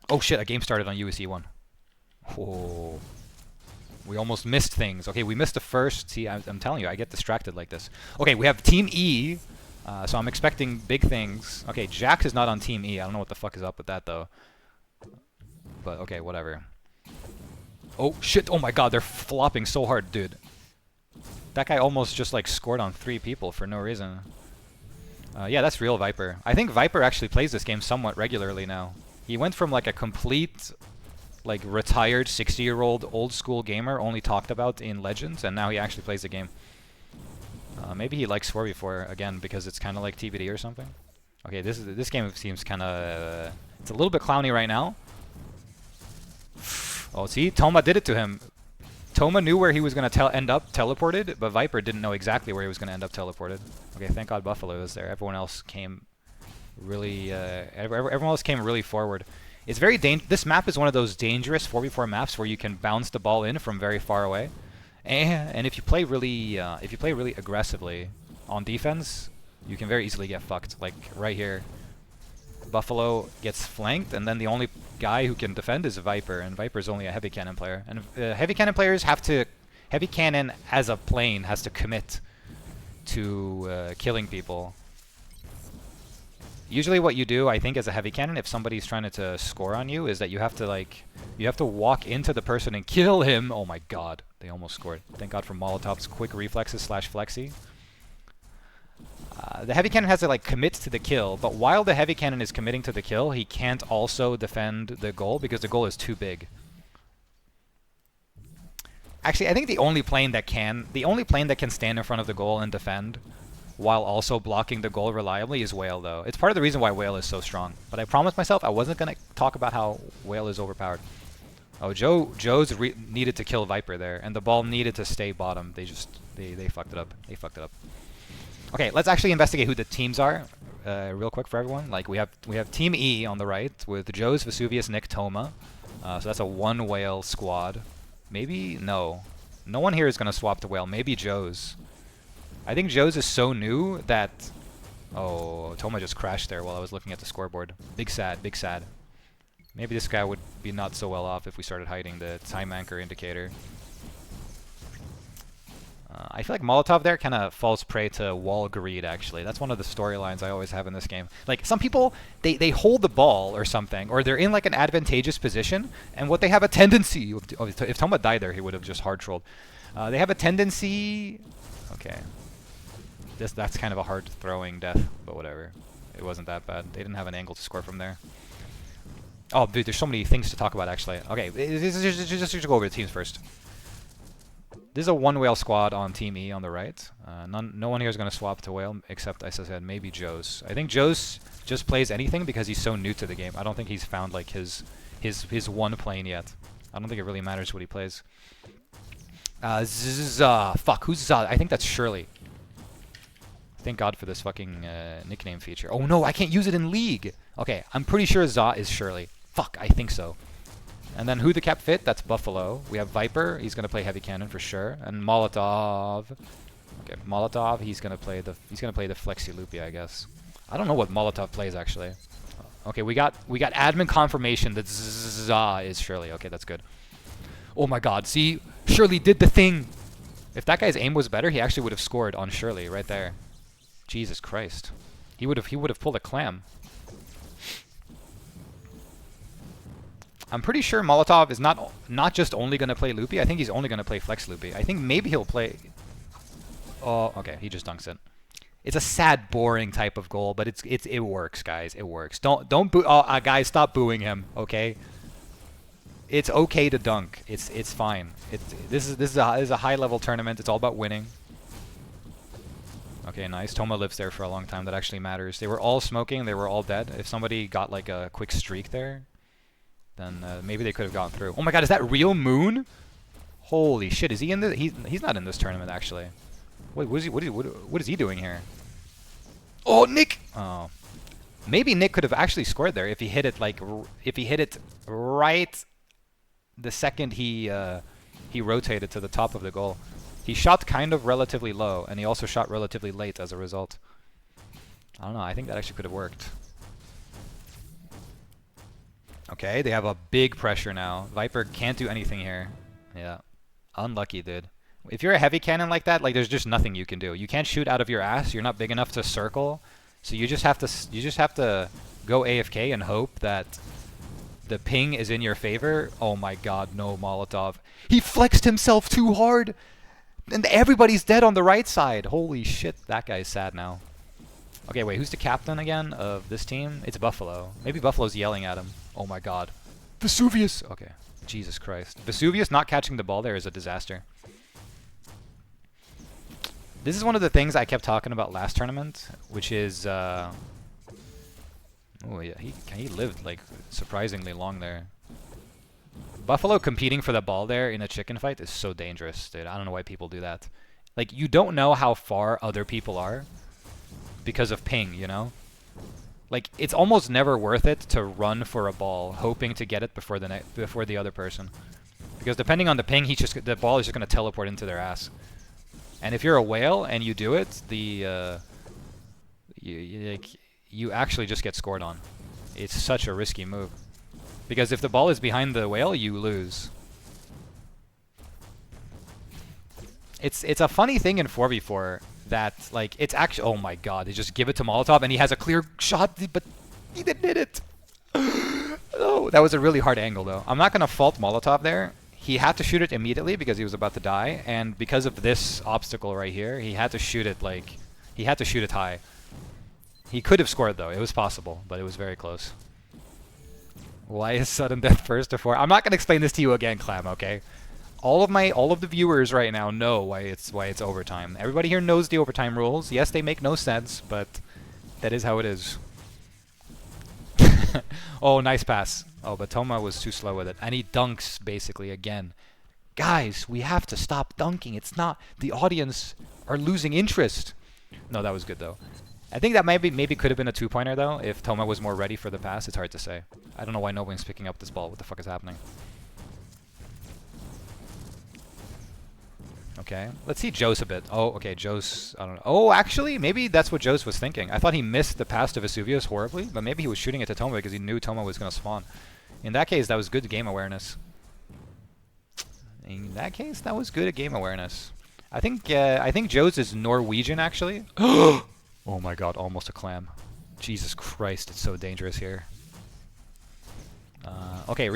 Oh shit, a game started on USC 1. Oh. We almost missed things. Okay, we missed the first. See, I'm telling you, I get distracted like this. Okay, we have Team E, so I'm expecting big things. Okay, Jax is not on Team E. I don't know what the fuck is up with that, though. But, okay, whatever. Oh, shit. Oh, my God. They're flopping so hard, dude. That guy almost just, like, scored on 3 people for no reason. Yeah, that's real Viper. I think Viper actually plays this game somewhat regularly now. He went from, like, a complete, like, retired 60-year-old old-school gamer only talked about in Legends, and now he actually plays the game. Maybe he likes 4v4 again because it's kind of like TBD or something. Okay, this game seems kind of... it's a little bit clowny right now. Oh, see? Toma did it to him. Toma knew where he was going to end up teleported, but Viper didn't know exactly where he was going to end up teleported. Okay, thank God Buffalo was there. Everyone else came really... everyone else came really forward. It's very this map is one of those dangerous 4v4 maps where you can bounce the ball in from very far away. And if you play really aggressively on defense, you can very easily get fucked. Like right here, Buffalo gets flanked, and then the only guy who can defend is Viper, and Viper's only a heavy cannon player. And heavy cannon players have to... heavy cannon as a plane has to commit to killing people. Usually what you do, I think, as a heavy cannon, if somebody's trying to score on you, is that you have to, like... you have to walk into the person and kill him. Oh my god. They almost scored. Thank god for Molotov's quick reflexes / flexi. The heavy cannon has to, like, commit to the kill, but while the heavy cannon is committing to the kill, he can't also defend the goal because the goal is too big. Actually, I think the only plane that can stand in front of the goal and defend while also blocking the goal reliably is Whale, though. It's part of the reason why Whale is so strong. But I promised myself I wasn't going to talk about how Whale is overpowered. Oh, Joe's needed to kill Viper there, and the ball needed to stay bottom. They fucked it up. They fucked it up. Okay, let's actually investigate who the teams are real quick for everyone. Like, we have Team E on the right with Joe's, Vesuvius, Nick, Toma. So that's a 1 Whale squad. Maybe? No. No one here is going to swap to Whale. Maybe Joe's. I think Joe's is so new that... oh, Toma just crashed there while I was looking at the scoreboard. Big sad, big sad. Maybe this guy would be not so well off if we started hiding the time anchor indicator. I feel like Molotov there kind of falls prey to wall greed, actually. That's one of the storylines I always have in this game. Like, some people, they hold the ball or something, or they're in, like, an advantageous position, and what they have a tendency... oh, if Toma died there, he would have just hard-trolled. They have a tendency... okay. That's kind of a hard-throwing death, but whatever. It wasn't that bad. They didn't have an angle to score from there. Oh, dude, there's so many things to talk about, actually. Okay, just go over the teams first. This is a 1 Whale squad on Team E on the right. No one here is going to swap to Whale, except, as I said, maybe Joe's. I think Joe's just plays anything because he's so new to the game. I don't think he's found, like, his one plane yet. I don't think it really matters what he plays. Fuck, who's Za? I think that's Shirley. Thank God for this fucking nickname feature. Oh no, I can't use it in League! Okay, I'm pretty sure Za is Shirley. Fuck, I think so. And then who the cap fit? That's Buffalo. We have Viper. He's gonna play heavy cannon for sure. And Molotov. Okay, Molotov. He's gonna play the Flexi Loopy, I guess. I don't know what Molotov plays actually. Okay, we got admin confirmation that Za is Shirley. Okay, that's good. Oh my God! See, Shirley did the thing. If that guy's aim was better, he actually would have scored on Shirley right there. Jesus Christ. He would have pulled a clam. I'm pretty sure Molotov is not just only going to play Loopy. I think he's only going to play Flex Loopy. I think maybe he'll play... oh, okay, he just dunks it. It's a sad, boring type of goal, but it works, guys. It works. Don't boo... oh, guys, stop booing him, okay? It's okay to dunk. It's fine. This is a high-level tournament. It's all about winning. Okay, nice. Toma lives there for a long time. That actually matters. They were all smoking. They were all dead. If somebody got, like, a quick streak there, then maybe they could have gotten through. Oh my God, is that real Moon? Holy shit, is he in this? He's not in this tournament, actually. Wait, what is he doing here? Oh, Nick! Oh. Maybe Nick could have actually scored there if he hit it, like, if he hit it right the second he rotated to the top of the goal. He shot kind of relatively low, and he also shot relatively late as a result. I don't know, I think that actually could have worked. Okay, they have a big pressure now. Viper can't do anything here. Yeah. Unlucky, dude. If you're a heavy cannon like that, like there's just nothing you can do. You can't shoot out of your ass. You're not big enough to circle. So you just have to go AFK and hope that the ping is in your favor. Oh my god, no Molotov. He flexed himself too hard. And everybody's dead on the right side. Holy shit, that guy's sad now. Okay, wait, who's the captain again of this team? It's Buffalo. Maybe Buffalo's yelling at him. Oh my god. Vesuvius! Okay. Jesus Christ. Vesuvius not catching the ball there is a disaster. This is one of the things I kept talking about last tournament, which is... oh yeah, he lived like surprisingly long there. Buffalo competing for the ball there in a chicken fight is so dangerous, dude. I don't know why people do that. Like, you don't know how far other people are because of ping, you know? Like, it's almost never worth it to run for a ball, hoping to get it before the other person. Because depending on the ping, the ball is just going to teleport into their ass. And if you're a whale and you do it, you actually just get scored on. It's such a risky move. Because if the ball is behind the whale, you lose. It's a funny thing in 4v4 that, like, it's actually... Oh my god, they just give it to Molotov and he has a clear shot, but he didn't hit it. Oh, that was a really hard angle, though. I'm not going to fault Molotov there. He had to shoot it immediately because he was about to die, and because of this obstacle right here, he had to shoot it, like... He had to shoot it high. He could have scored, though. It was possible, but it was very close. Why is sudden death first to 4? I'm not going to explain this to you again, Clam, okay? All of the viewers right now know why it's overtime. Everybody here knows the overtime rules. Yes, they make no sense, but that is how it is. Oh, nice pass. Oh, but Toma was too slow with it. And he dunks, basically, again. Guys, we have to stop dunking. It's not... The audience are losing interest. No, that was good, though. I think that maybe could have been a two-pointer, though, if Toma was more ready for the pass. It's hard to say. I don't know why no one's picking up this ball. What the fuck is happening? Okay, let's see Jose a bit. Oh, okay, Jose, I don't know. Oh, actually, maybe that's what Jose was thinking. I thought he missed the pass to Vesuvius horribly, but maybe he was shooting it to Toma because he knew Toma was going to spawn. In that case, that was good game awareness. In that case, that was good game awareness. I think Jose is Norwegian, actually. Oh my god, almost a clam. Jesus Christ, it's so dangerous here. Okay,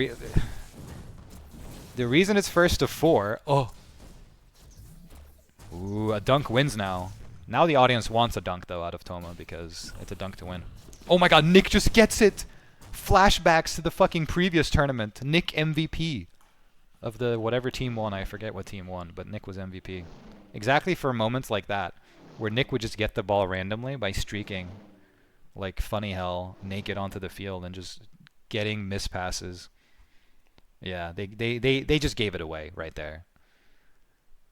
the reason it's first to 4... Oh! Ooh, a dunk wins now. Now the audience wants a dunk, though, out of Toma, because it's a dunk to win. Oh my god, Nick just gets it! Flashbacks to the fucking previous tournament. Nick MVP of the whatever team won. I forget what team won, but Nick was MVP. Exactly for moments like that, where Nick would just get the ball randomly by streaking like funny hell naked onto the field and just getting mispasses. Yeah, they just gave it away right there.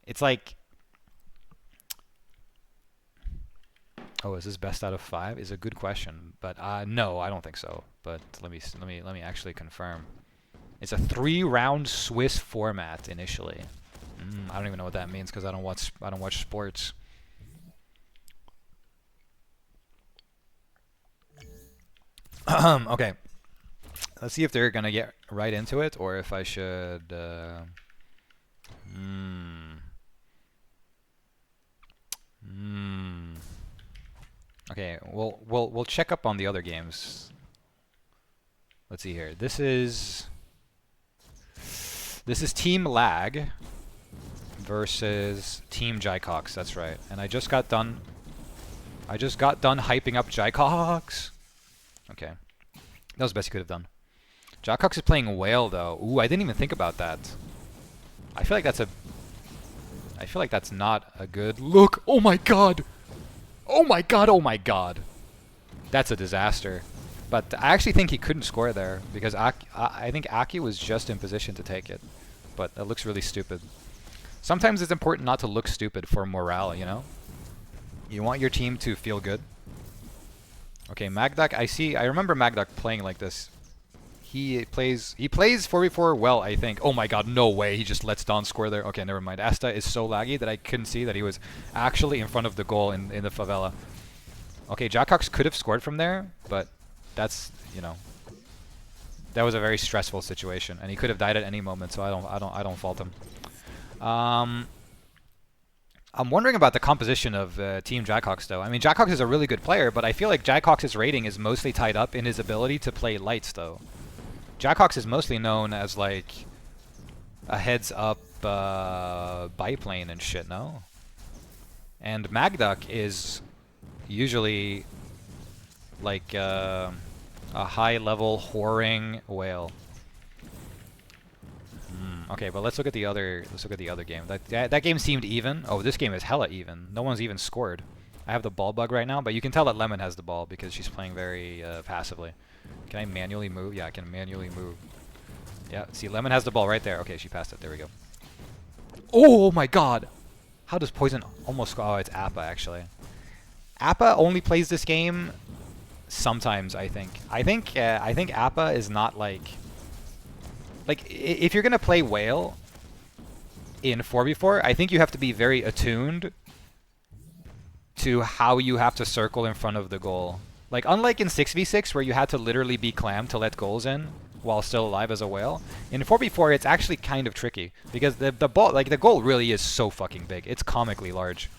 It's like... Oh, is this best out of 5? Is a good question, but no, I don't think so. But let me actually confirm. It's a 3-round Swiss format initially. I don't even know what that means because I don't watch sports. Okay, let's see if they're gonna get right into it or if I should. Okay, we'll check up on the other games. Let's see here. This is Team Lag versus Team Jaycox. That's right. And I just got done hyping up Jaycox. Okay, that was the best he could have done. Jaycox is playing Whale though. Ooh, I didn't even think about that. I feel like that's not a good look. Oh my god. Oh my god, oh my god. That's a disaster. But I actually think he couldn't score there because I think Aki was just in position to take it. But it looks really stupid. Sometimes it's important not to look stupid for morale, you know? You want your team to feel good. Okay, Magdak, I remember Magdak playing like this. He plays 4v4 well, I think. Oh my god, no way. He just lets Don score there. Okay, never mind. Esta is so laggy that I couldn't see that he was actually in front of the goal in the favela. Okay, Jaycox could have scored from there, but that's That was a very stressful situation, and he could have died at any moment. So I don't fault him. I'm wondering about the composition of Team Jackhawks, though. I mean, Jackhawks is a really good player, but I feel like Jackhawks' rating is mostly tied up in his ability to play lights, though. Jackhawks is mostly known as, like, a heads-up biplane and shit, no? And Magduck is usually, like, a high-level whoring whale. Okay, but let's look at the other. Let's look at the other game. That game seemed even. Oh, this game is hella even. No one's even scored. I have the ball bug right now, but you can tell that Lemon has the ball because she's playing very passively. Can I manually move? Yeah, I can manually move. Yeah, see, Lemon has the ball right there. Okay, she passed it. There we go. Oh my God! How does Poison almost score? Oh, it's Appa actually. Appa only plays this game sometimes. I think. I think Appa is not like. Like, if you're going to play Whale in 4v4, I think you have to be very attuned to how you have to circle in front of the goal. Like, unlike in 6v6, where you had to literally be clammed to let goals in while still alive as a Whale, in 4v4, it's actually kind of tricky. Because the ball, like, the goal really is so fucking big. It's comically large.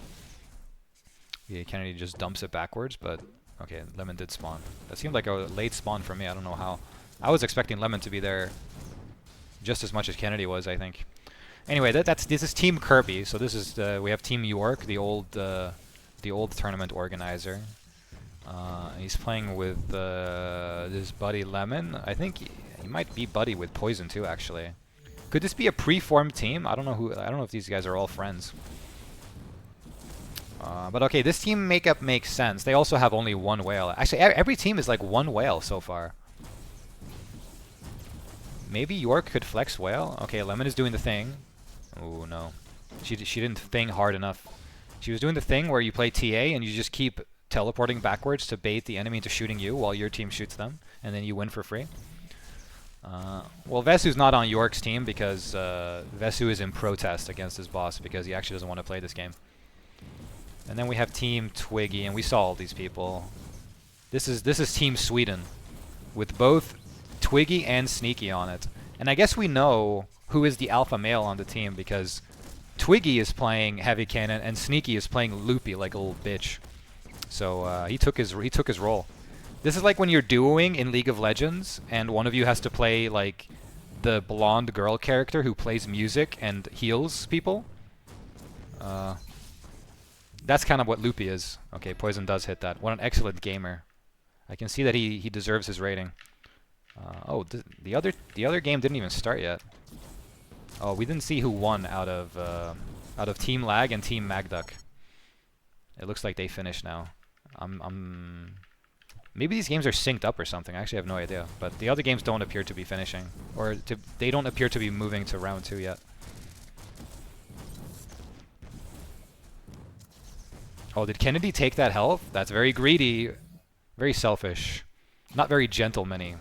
Yeah, Kennedy just dumps it backwards, but... Okay, Lemon did spawn. That seemed like a late spawn for me. I don't know how. I was expecting Lemon to be there just as much as Kennedy was, I think. Anyway, this is Team Kirby. So this is we have Team York, the old tournament organizer. He's playing with this buddy Lemon. I think he might be buddy with Poison too, actually. Could this be a pre-formed team? I don't know if these guys are all friends. But okay, this team makeup makes sense. They also have only one whale. Actually, every team is like one whale so far. Maybe York could flex whale. Okay, Lemon is doing the thing. Oh no, she didn't thing hard enough. She was doing the thing where you play TA and you just keep teleporting backwards to bait the enemy into shooting you while your team shoots them, and then you win for free. Well, Vesu's not on York's team because Vesu is in protest against his boss because he actually doesn't want to play this game. And then we have Team Twiggy, and we saw all these people. This is Team Sweden, with both Twiggy and Sneaky on it. And I guess we know who is the alpha male on the team because Twiggy is playing Heavy Cannon and Sneaky is playing Loopy like a little bitch. So he took his role. This is like when you're duoing in League of Legends and one of you has to play like the blonde girl character who plays music and heals people. That's kind of what Loopy is. Okay, Poison does hit that. What an excellent gamer. I can see that he deserves his rating. Oh, the other game didn't even start yet. Oh, we didn't see who won out of Team Lag and Team Magduck. It looks like they finished now. Maybe these games are synced up or something. I actually have no idea. But the other games don't appear to be finishing, or they don't appear to be moving to round 2 yet. Oh, did Kennedy take that health? That's very greedy, very selfish, not very gentleman-y.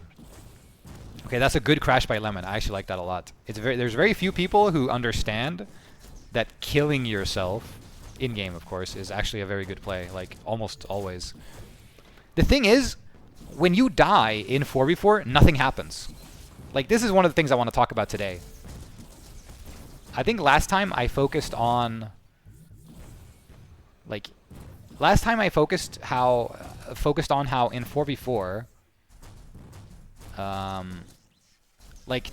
Okay, that's a good crash by Lemon. I actually like that a lot. There's very few people who understand that killing yourself, in-game of course, is actually a very good play, like almost always. The thing is, when you die in 4v4, nothing happens. Like, this is one of the things I want to talk about today. I think last time I focused on... Like, last time I focused on how in 4v4... like,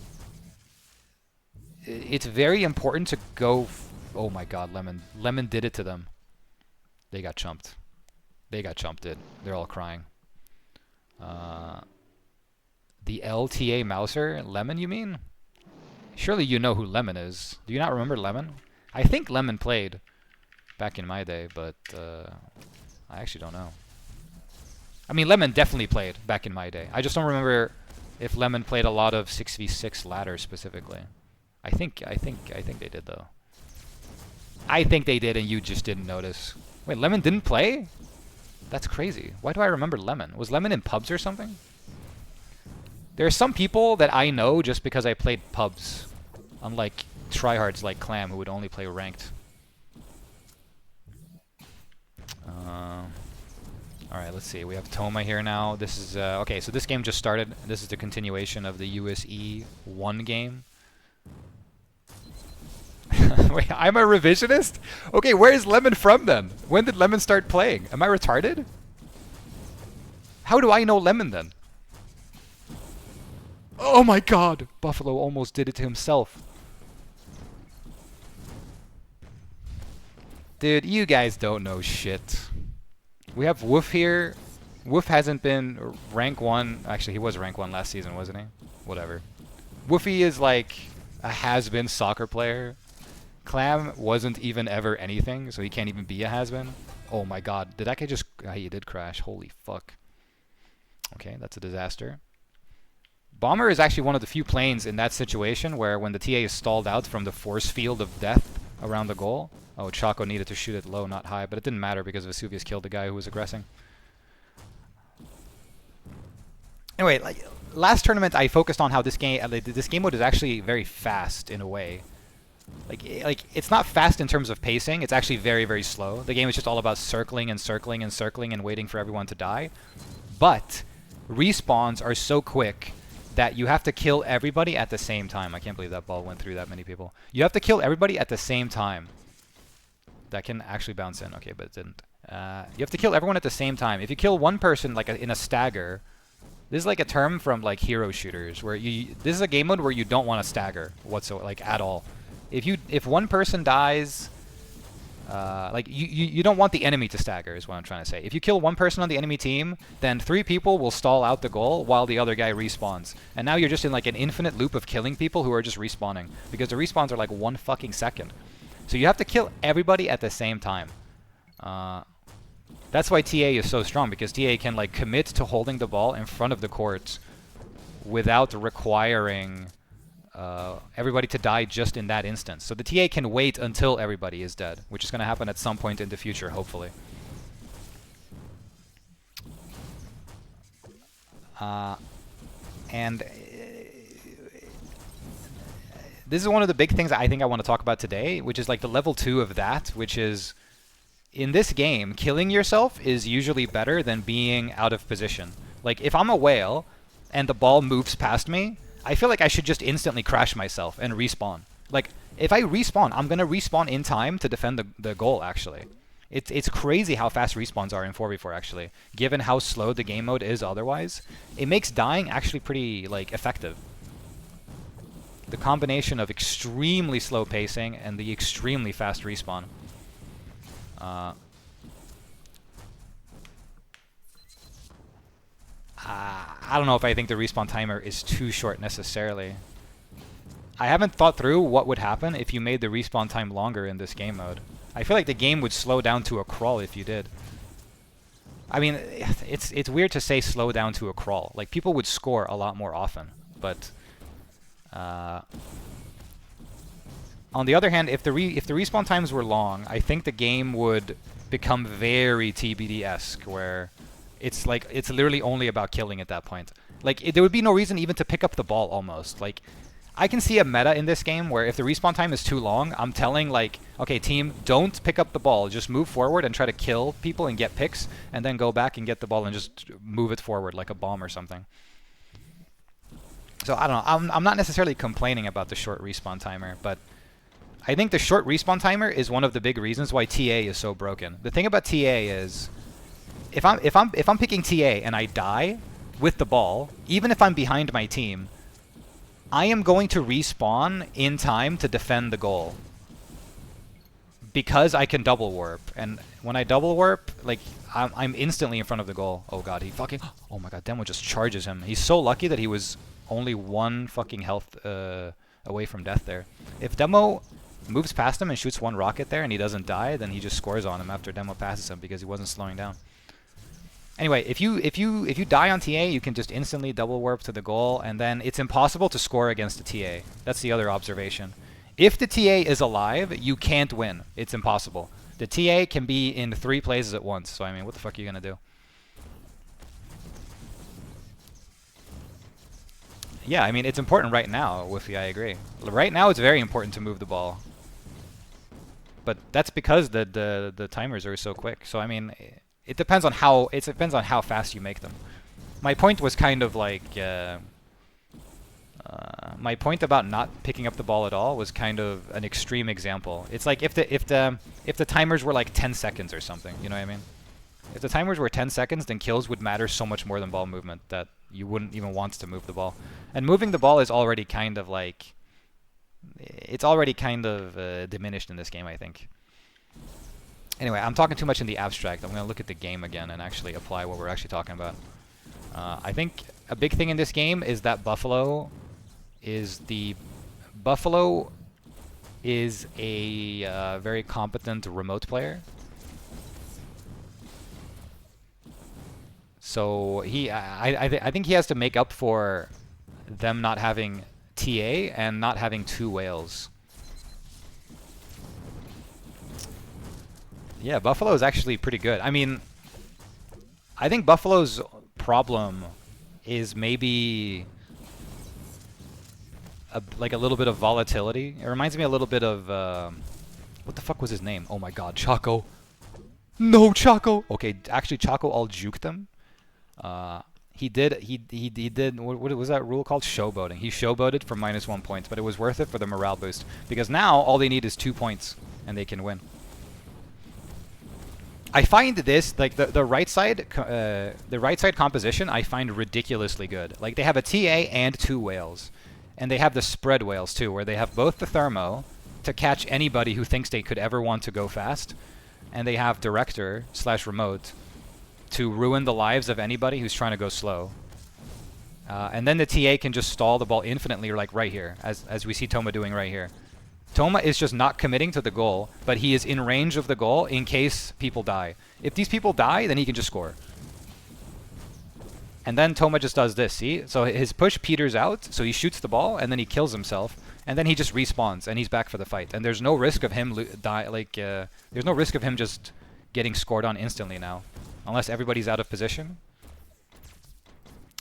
it's very important to go... Oh my god, Lemon. Lemon did it to them. They got chumped. They got chumped, dude. They're all crying. The LTA Mouser? Lemon, you mean? Surely you know who Lemon is. Do you not remember Lemon? I think Lemon played back in my day, but I actually don't know. I mean, Lemon definitely played back in my day. I just don't remember if Lemon played a lot of 6v6 ladder specifically. I think they did though. I think they did and you just didn't notice. Wait, Lemon didn't play? That's crazy. Why do I remember Lemon? Was Lemon in pubs or something? There are some people that I know just because I played pubs. Unlike tryhards like Clam who would only play ranked. Alright, let's see. We have Toma here now. This is, okay, so this game just started. This is the continuation of the USE 1 game. Wait, I'm a revisionist? Okay, where is Lemon from then? When did Lemon start playing? Am I retarded? How do I know Lemon then? Oh my god! Buffalo almost did it to himself. Dude, you guys don't know shit. We have Woof here. Woof hasn't been rank 1. Actually, he was rank 1 last season, wasn't he? Whatever. Woofy is like a has-been soccer player. Clam wasn't even ever anything, so he can't even be a has-been. Oh my god. Did that guy just... he did crash. Holy fuck. Okay, that's a disaster. Bomber is actually one of the few planes in that situation where when the TA is stalled out from the force field of death around the goal... Oh, Choco needed to shoot it low, not high, but it didn't matter because Vesuvius killed the guy who was aggressing. Anyway, like last tournament, I focused on how this game mode is actually very fast in a way. Like it's not fast in terms of pacing. It's actually very, very slow. The game is just all about circling and circling and circling and waiting for everyone to die. But respawns are so quick that you have to kill everybody at the same time. I can't believe that ball went through that many people. You have to kill everybody at the same time. That can actually bounce in. Okay, but it didn't. You have to kill everyone at the same time. If you kill one person like in a stagger, this is like a term from like hero shooters where this is a game mode where you don't want to stagger whatsoever, like at all. If one person dies, like you don't want the enemy to stagger is what I'm trying to say. If you kill one person on the enemy team, then 3 people will stall out the goal while the other guy respawns. And now you're just in like an infinite loop of killing people who are just respawning because the respawns are like 1 fucking second. So you have to kill everybody at the same time. That's why TA is so strong, because TA can like commit to holding the ball in front of the court without requiring everybody to die just in that instance. So the TA can wait until everybody is dead, which is going to happen at some point in the future, hopefully. And this is one of the big things I think I want to talk about today, which is like the level 2 of that, which is in this game, killing yourself is usually better than being out of position. Like if I'm a whale and the ball moves past me, I feel like I should just instantly crash myself and respawn. Like if I respawn, I'm going to respawn in time to defend the goal actually. It's crazy how fast respawns are in 4v4 actually, given how slow the game mode is otherwise. It makes dying actually pretty like effective. The combination of extremely slow pacing and the extremely fast respawn. I don't know if I think the respawn timer is too short necessarily. I haven't thought through what would happen if you made the respawn time longer in this game mode. I feel like the game would slow down to a crawl if you did. I mean, it's weird to say slow down to a crawl. Like people would score a lot more often, but on the other hand, if the respawn times were long, I think the game would become very TBD-esque, where it's like it's literally only about killing at that point. Like there would be no reason even to pick up the ball almost. Like I can see a meta in this game where if the respawn time is too long, I'm telling like, okay, team, don't pick up the ball. Just move forward and try to kill people and get picks, and then go back and get the ball and just move it forward like a bomb or something. So I don't know. I'm not necessarily complaining about the short respawn timer, but I think the short respawn timer is one of the big reasons why TA is so broken. The thing about TA is, if I'm picking TA and I die with the ball, even if I'm behind my team, I am going to respawn in time to defend the goal because I can double warp. And when I double warp, like I'm instantly in front of the goal. Oh god, he fucking... Oh my god, Demo just charges him. He's so lucky that he was only 1 fucking health away from death there. If Demo moves past him and shoots 1 rocket there and he doesn't die, then he just scores on him after Demo passes him because he wasn't slowing down. Anyway, if you die on TA, you can just instantly double warp to the goal, and then it's impossible to score against the TA. That's the other observation. If the TA is alive, you can't win. It's impossible. The TA can be in 3 places at once, so I mean, what the fuck are you gonna do? Yeah, I mean, it's important right now, Woofy, I agree. Right now, it's very important to move the ball. But that's because the timers are so quick. So, I mean, it depends on how fast you make them. My point was kind of like my point about not picking up the ball at all was kind of an extreme example. It's like if the timers were like 10 seconds or something, you know what I mean? If the timers were 10 seconds, then kills would matter so much more than ball movement that you wouldn't even want to move the ball. And moving the ball is already kind of like diminished in this game, I think. Anyway, I'm talking too much in the abstract. I'm going to look at the game again and actually apply what we're actually talking about. I think a big thing in this game is that Buffalo is a very competent remote player. So I think he has to make up for them not having TA and not having 2 whales. Yeah, Buffalo is actually pretty good. I mean, I think Buffalo's problem is maybe like a little bit of volatility. It reminds me a little bit of what the fuck was his name? Oh my god, Chaco. No, Chaco. Okay, actually Chaco all juked him. He did what was that rule called? Showboating. He showboated for -1 points, but it was worth it for the morale boost because now all they need is 2 points and they can win. I find this like the right side composition I find ridiculously good. Like they have a TA and 2 whales, and they have the spread whales too, where they have both the thermo to catch anybody who thinks they could ever want to go fast, and they have director / remote to ruin the lives of anybody who's trying to go slow. And then the TA can just stall the ball infinitely, like right here, as we see Toma doing right here. Toma is just not committing to the goal, but he is in range of the goal in case people die. If these people die, then he can just score. And then Toma just does this, see? So his push peters out, so he shoots the ball, and then he kills himself, and then he just respawns, and he's back for the fight. And there's no risk of him there's no risk of him just getting scored on instantly now, unless everybody's out of position.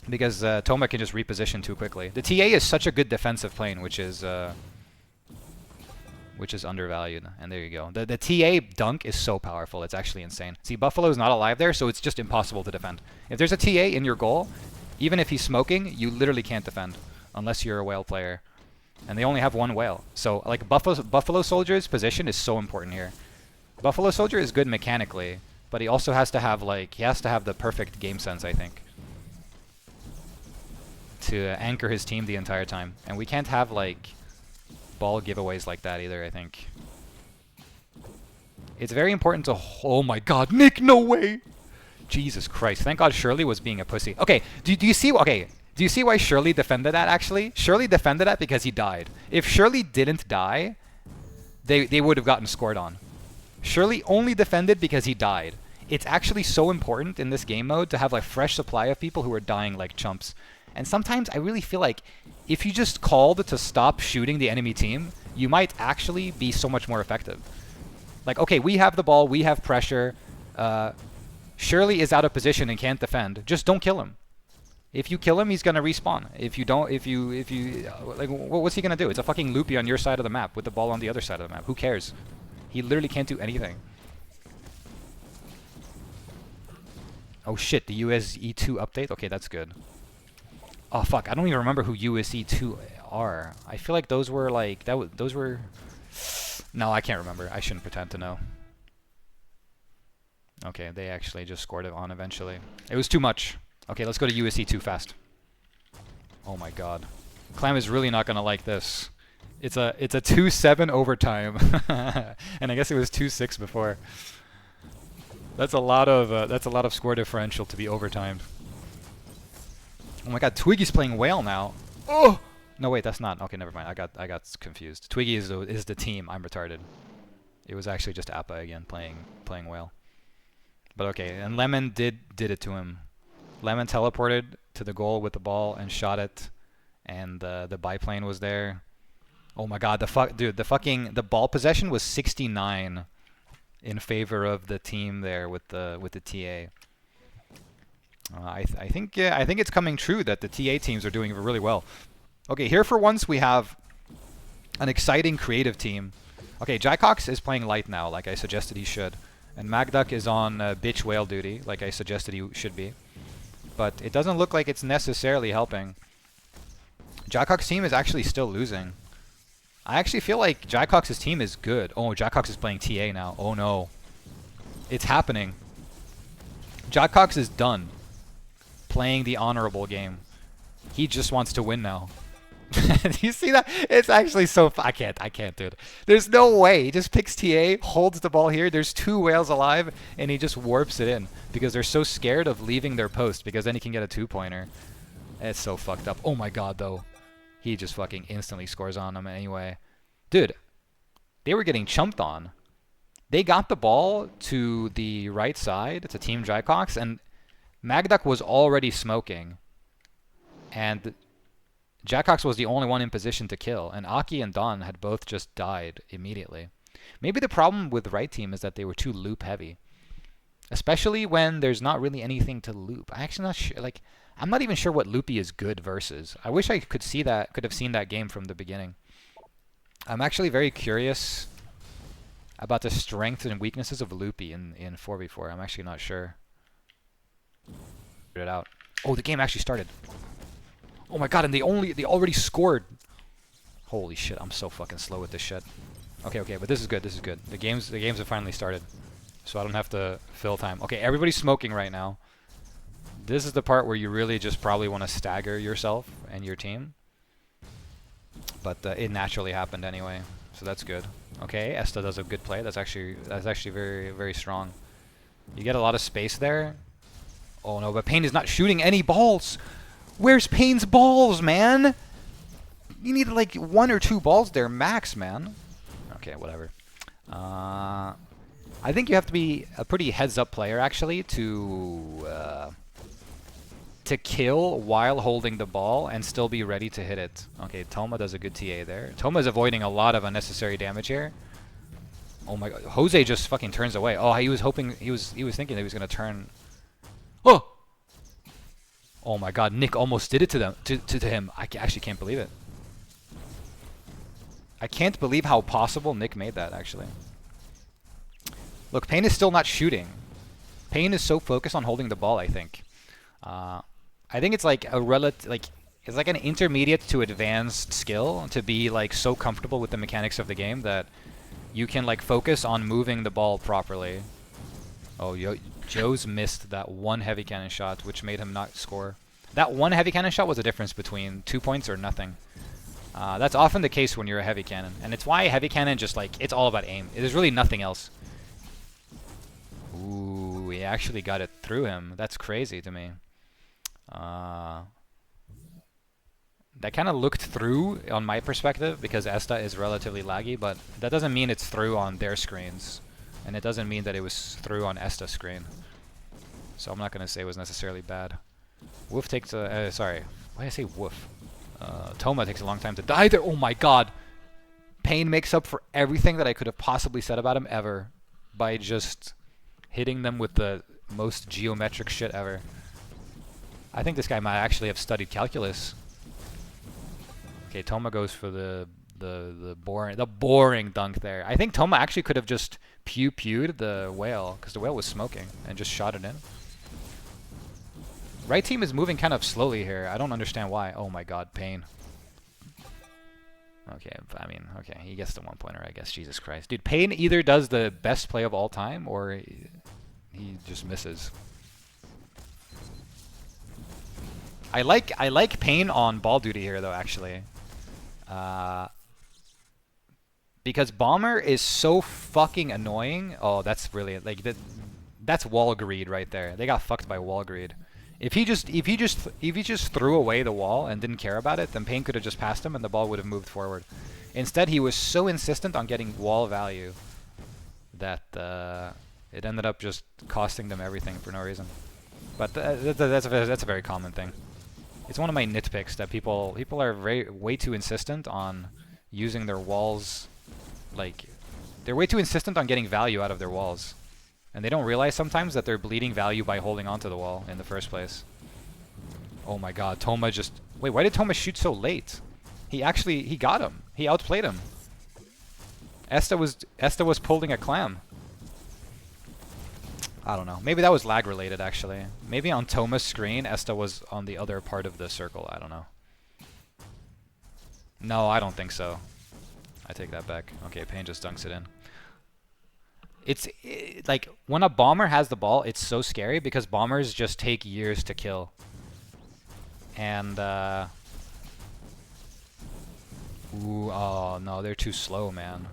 Because Toma can just reposition too quickly. The TA is such a good defensive plane, which is undervalued. And there you go. The TA dunk is so powerful. It's actually insane. See, Buffalo's not alive there, so it's just impossible to defend. If there's a TA in your goal, even if he's smoking, you literally can't defend unless you're a whale player. And they only have 1 whale. So, like, Buffalo Soldier's position is so important here. Buffalo Soldier is good mechanically, but he also has to have, like, the perfect game sense, I think, to anchor his team the entire time. And we can't have, like, ball giveaways like that either, I think. It's very important to... Oh my god, Nick, no way! Jesus Christ. Thank God Shirley was being a pussy. Okay, do you see... Okay, do you see why Shirley defended that, actually? Shirley defended that because he died. If Shirley didn't die, they would have gotten scored on. Shirley only defended because he died. It's actually so important in this game mode to have a fresh supply of people who are dying like chumps. And sometimes I really feel like if you just called to stop shooting the enemy team, you might actually be so much more effective. Like, okay, we have the ball, we have pressure. Shirley is out of position and can't defend. Just don't kill him. If you kill him, he's gonna respawn. If you don't, like, what's he gonna do? It's a fucking loopy on your side of the map with the ball on the other side of the map. Who cares? He literally can't do anything. Oh shit, the USE2 update? Okay, that's good. Oh fuck, I don't even remember who USE2 are. I feel like those were like, those were... No, I can't remember. I shouldn't pretend to know. Okay, they actually just scored it on eventually. It was too much. Okay, let's go to USE2 fast. Oh my god. Clam is really not gonna like this. It's a 2-7 overtime. And I guess it was 2-6 before. That's a lot of score differential to be overtimed. Oh my god, Twiggy's playing whale now. Oh no, wait, that's not. Okay, never mind. I got confused. Twiggy is the team. I'm retarded. It was actually just Appa again playing whale. But okay, and Lemon did it to him. Lemon teleported to the goal with the ball and shot it, and the biplane was there. Oh my god, the ball possession was 69 in favor of the team there with the TA. I think it's coming true that the TA teams are doing really well. Okay, here for once we have an exciting creative team. Okay, Jycox is playing light now, like I suggested he should. And Magduck is on bitch whale duty, like I suggested he should be. But it doesn't look like it's necessarily helping. Jackox's team is actually still losing. I actually feel like Jackox's team is good. Oh, Jackox is playing TA now. Oh no. It's happening. Jackox is done playing the honorable game. He just wants to win now. Do you see that? It's actually so I can't, dude. There's no way. He just picks TA, holds the ball here. There's 2 whales alive, and he just warps it in because they're so scared of leaving their post because then he can get a 2-pointer. It's so fucked up. Oh my god, though. He just fucking instantly scores on them anyway. Dude, they were getting chumped on. They got the ball to the right side, to Team Jackox, and Magduck was already smoking. And Jackox was the only one in position to kill, and Aki and Don had both just died immediately. Maybe the problem with right team is that they were too loop heavy. Especially when there's not really anything to loop. I'm actually not sure, like, I'm not even sure what loopy is good versus. I wish I could have seen that game from the beginning. I'm actually very curious about the strengths and weaknesses of loopy in 4v4. I'm actually not sure. Figured it out. Oh, the game actually started. Oh my god, and they already scored. Holy shit, I'm so fucking slow with this shit. Okay, but this is good, this is good. The games have finally started. So I don't have to fill time. Okay, everybody's smoking right now. This is the part where you really just probably want to stagger yourself and your team. But it naturally happened anyway, so that's good. Okay, Esta does a good play. That's actually very, very strong. You get a lot of space there. Oh no, but Payne is not shooting any balls. Where's Payne's balls, man? You need like 1 or 2 balls there max, man. Okay, whatever. I think you have to be a pretty heads-up player actually to kill while holding the ball and still be ready to hit it. Okay, Toma does a good TA there. Toma's avoiding a lot of unnecessary damage here. Oh my god, Jose just fucking turns away. Oh, he was hoping, he was thinking that he was gonna turn. Oh! Oh my god, Nick almost did it to him. I actually can't believe it. I can't believe how possible Nick made that, actually. Look, Payne is still not shooting. Payne is so focused on holding the ball, I think. I think it's like a it's like an intermediate to advanced skill to be like so comfortable with the mechanics of the game that you can like focus on moving the ball properly. Oh, Joe's missed that 1 heavy cannon shot, which made him not score. That 1 heavy cannon shot was the difference between 2 points or nothing. That's often the case when you're a heavy cannon, and it's why heavy cannon just like, it's all about aim. There's really nothing else. Ooh, he actually got it through him. That's crazy to me. That kind of looked through on my perspective because Esta is relatively laggy, but that doesn't mean it's through on their screens. And it doesn't mean that it was through on Esta's screen. So I'm not going to say it was necessarily bad. Wolf takes a... sorry, why did I say Wolf? Toma takes a long time to die there. Oh my god! Payne makes up for everything that I could have possibly said about him ever by just hitting them with the most geometric shit ever. I think this guy might actually have studied calculus. Okay, Toma goes for the boring dunk there. I think Toma actually could have just pewed the whale because the whale was smoking and just shot it in. Right team is moving kind of slowly here. I don't understand why. Oh my god, Payne. Okay, I mean, okay, he gets the 1-pointer, I guess. Jesus Christ. Dude, Payne either does the best play of all time or he just misses. I like Payne on ball duty here though, actually. Because Bomber is so fucking annoying. Oh, that's really like that's wall greed right there. They got fucked by wall greed. If he just threw away the wall and didn't care about it, then Payne could have just passed him and the ball would have moved forward. Instead, he was so insistent on getting wall value that it ended up just costing them everything for no reason. But that's a very common thing. It's one of my nitpicks that people are way too insistent on using their walls. Like, they're way too insistent on getting value out of their walls. And they don't realize sometimes that they're bleeding value by holding onto the wall in the first place. Oh my god, Toma just... Wait, why did Toma shoot so late? He got him. He outplayed him. Esta was pulling a clam. I don't know. Maybe that was lag related, actually. Maybe on Toma's screen, Esta was on the other part of the circle. I don't know. No, I don't think so. I take that back. Okay, Payne just dunks it in. Like, when a bomber has the ball, it's so scary because bombers just take years to kill. And, ooh, oh, no, they're too slow, man.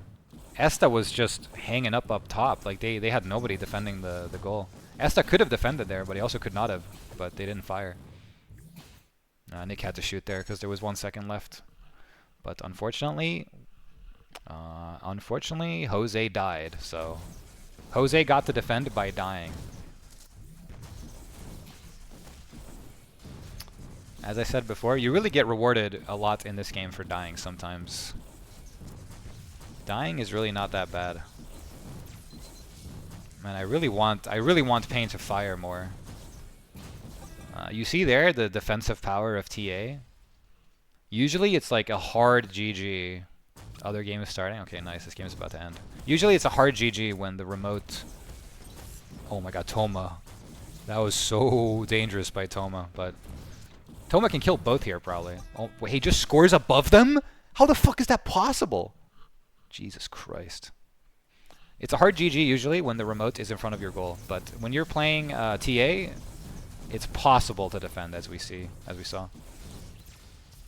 Esta was just hanging up top. Like, they had nobody defending the goal. Esta could have defended there, but he also could not have. But they didn't fire. Nick had to shoot there because there was 1 second left. But unfortunately, Jose died. So Jose got to defend by dying. As I said before, you really get rewarded a lot in this game for dying sometimes. Dying is really not that bad. Man, I really want Payne to fire more. You see there the defensive power of TA. Usually it's like a hard GG. Other game is starting. Okay, nice. This game is about to end. Usually it's a hard GG when the remote. Oh my God, Toma. That was so dangerous by Toma, but Toma can kill both here probably. Oh, wait, he just scores above them? How the fuck is that possible? Jesus Christ. It's a hard GG usually when the remote is in front of your goal, but when you're playing TA, it's possible to defend, as we saw.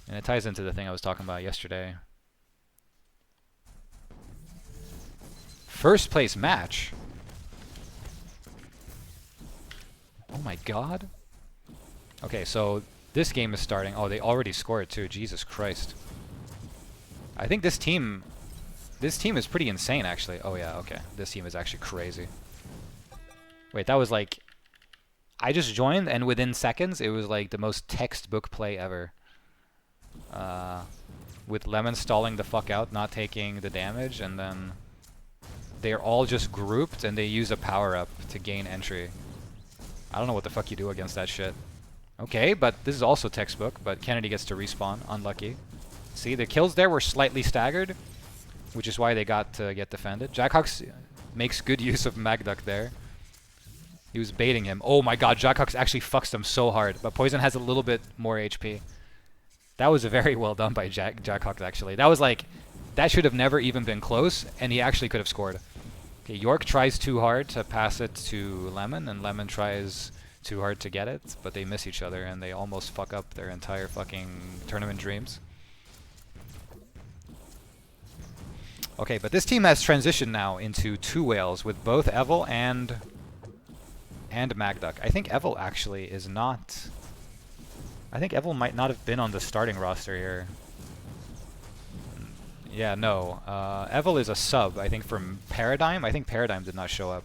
And it ties into the thing I was talking about yesterday. First place match? Oh my God. Okay, so this game is starting. Oh, they already scored too. Jesus Christ. I think this team is pretty insane, actually. Oh yeah, okay. This team is actually crazy. Wait, that was like... I just joined, and within seconds, it was like the most textbook play ever. With Lemon stalling the fuck out, not taking the damage, and then they're all just grouped, and they use a power-up to gain entry. I don't know what the fuck you do against that shit. Okay, but this is also textbook, but Kennedy gets to respawn. Unlucky. See, the kills there were slightly staggered, which is why they got to get defended. Jackhawks makes good use of Magduck there. He was baiting him. Oh my God, Jackhawks actually fucks them so hard, but Poison has a little bit more HP. That was very well done by Jackhawks, actually. That was like, that should have never even been close, and he actually could have scored. Okay, York tries too hard to pass it to Lemon, and Lemon tries too hard to get it, but they miss each other, and they almost fuck up their entire fucking tournament dreams. Okay, but this team has transitioned now into two whales with both Evil and Magduck. I think Evil actually is not... I think Evil might not have been on the starting roster here. Yeah, no. Evil is a sub, I think, from Paradigm. I think Paradigm did not show up.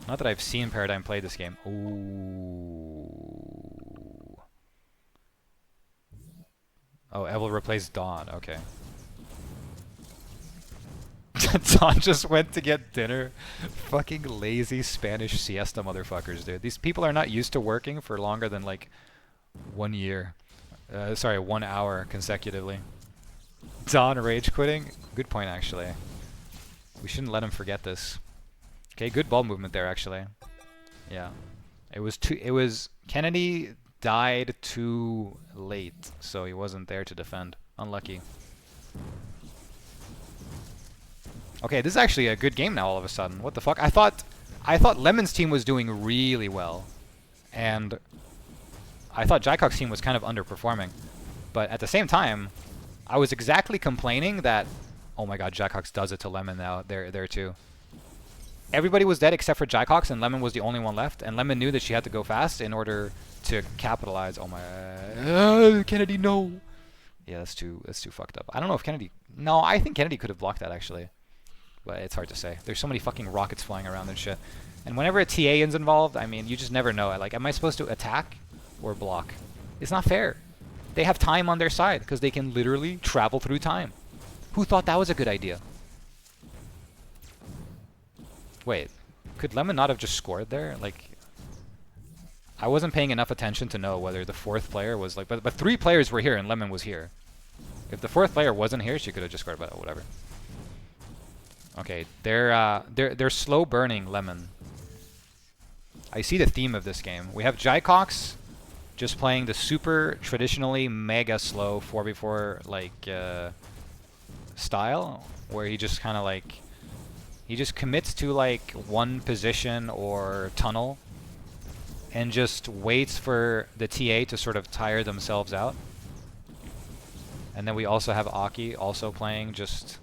Not that I've seen Paradigm play this game. Ooh. Oh, Evil replaced Dawn. Okay. Dawn just went to get dinner. Fucking lazy Spanish siesta motherfuckers, dude. These people are not used to working for longer than, like, 1 year. Sorry, 1 hour consecutively. Dawn rage quitting? Good point, actually. We shouldn't let him forget this. Okay, good ball movement there, actually. Yeah. It was Kennedy died too late, so he wasn't there to defend. Unlucky. Okay, this is actually a good game now all of a sudden. What the fuck? I thought Lemon's team was doing really well. And I thought Jackhawk's team was kind of underperforming. But at the same time, I was exactly complaining that, oh my God, Jackhawks does it to Lemon now. There too. Everybody was dead except for Jackhawks, and Lemon was the only one left. And Lemon knew that she had to go fast in order to capitalize. Oh my, Kennedy, no. Yeah, that's too fucked up. I don't know if Kennedy. No, I think Kennedy could have blocked that actually, but it's hard to say. There's so many fucking rockets flying around and shit. And whenever a TA is involved, I mean, you just never know. Like, am I supposed to attack or block? It's not fair. They have time on their side because they can literally travel through time. Who thought that was a good idea? Wait, could Lemon not have just scored there? Like, I wasn't paying enough attention to know whether the fourth player was like, but 3 players were here and Lemon was here. If the fourth player wasn't here, she could have just scored, but whatever. Okay, they're slow burning Lemon. I see the theme of this game. We have Jaycox just playing the super traditionally mega slow 4v4 like style, where he just kind of like he just commits to like one position or tunnel and just waits for the TA to sort of tire themselves out. And then we also have Aki also playing just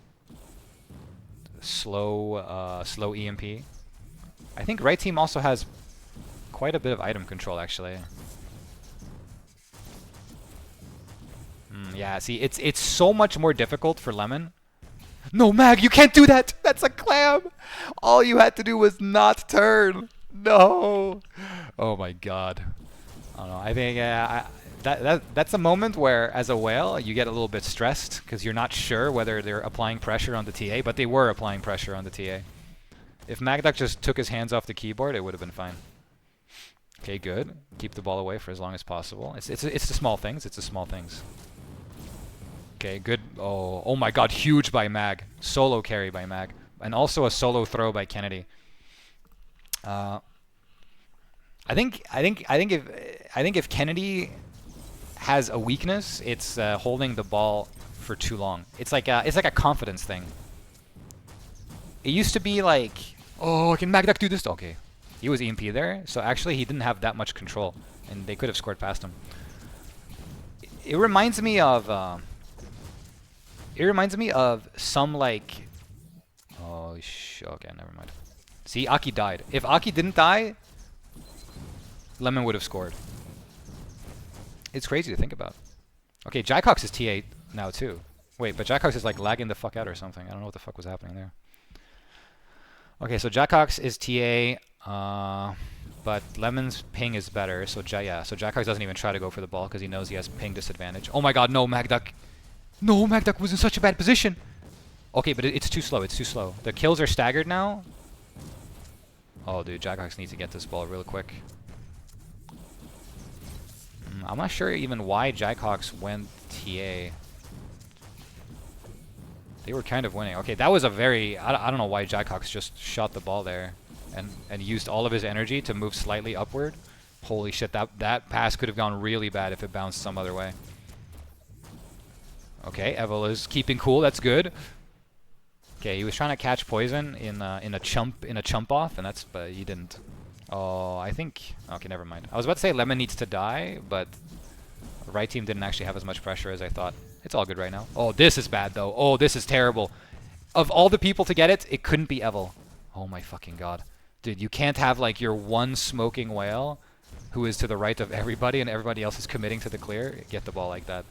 slow slow EMP. I think right team also has quite a bit of item control actually. Yeah, see, it's so much more difficult for Lemon. No, Mag, you can't do that! That's a clam! All you had to do was not turn! No! Oh my god. I don't know, I think that's a moment where, as a whale, you get a little bit stressed because you're not sure whether they're applying pressure on the TA, but they were applying pressure on the TA. If Magduck just took his hands off the keyboard, it would have been fine. Okay, good. Keep the ball away for as long as possible. It's the small things. It's the small things. Okay, good. Oh my god, huge by Mag. Solo carry by Mag. And also a solo throw by Kennedy. I think if Kennedy has a weakness, it's holding the ball for too long. It's like a confidence thing. It used to be like, oh, can Magduck do this? Okay. He was EMP there, so actually he didn't have that much control, and they could have scored past him. It reminds me of some like, okay, never mind. See, Aki died. If Aki didn't die, Lemon would have scored. It's crazy to think about. Okay, Jaycox is T8 now too. Wait, but Jaycox is like lagging the fuck out or something. I don't know what the fuck was happening there. Okay, so Jaycox is TA, but Lemon's ping is better. So so Jaycox doesn't even try to go for the ball because he knows he has ping disadvantage. Oh my god, no, Magduck. No, Magduck was in such a bad position. Okay, but it's too slow. It's too slow. The kills are staggered now. Oh, dude, Jaycox needs to get this ball real quick. I'm not sure even why Jaycox went TA. They were kind of winning. Okay, that was a very... I don't know why Jaycox just shot the ball there and used all of his energy to move slightly upward. Holy shit, that pass could have gone really bad if it bounced some other way. Okay, Evil is keeping cool. That's good. Okay, he was trying to catch poison in a chump off, and but he didn't. Oh, I think... Okay, never mind. I was about to say Lemon needs to die, but the right team didn't actually have as much pressure as I thought. It's all good right now. Oh, this is bad, though. Oh, this is terrible. Of all the people to get it, it couldn't be Evil. Oh my fucking god. Dude, you can't have, like, your one smoking whale who is to the right of everybody and everybody else is committing to the clear, get the ball like that.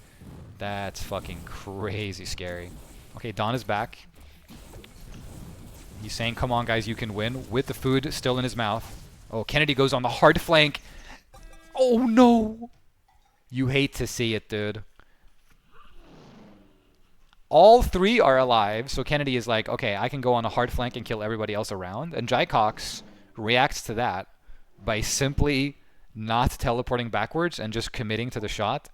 That's fucking crazy scary. Okay, Don is back. He's saying, come on, guys, you can win, with the food still in his mouth. Oh, Kennedy goes on the hard flank. Oh, no. You hate to see it, dude. All three are alive, so Kennedy is like, okay, I can go on a hard flank and kill everybody else around. And Jaycox reacts to that by simply not teleporting backwards and just committing to the shot.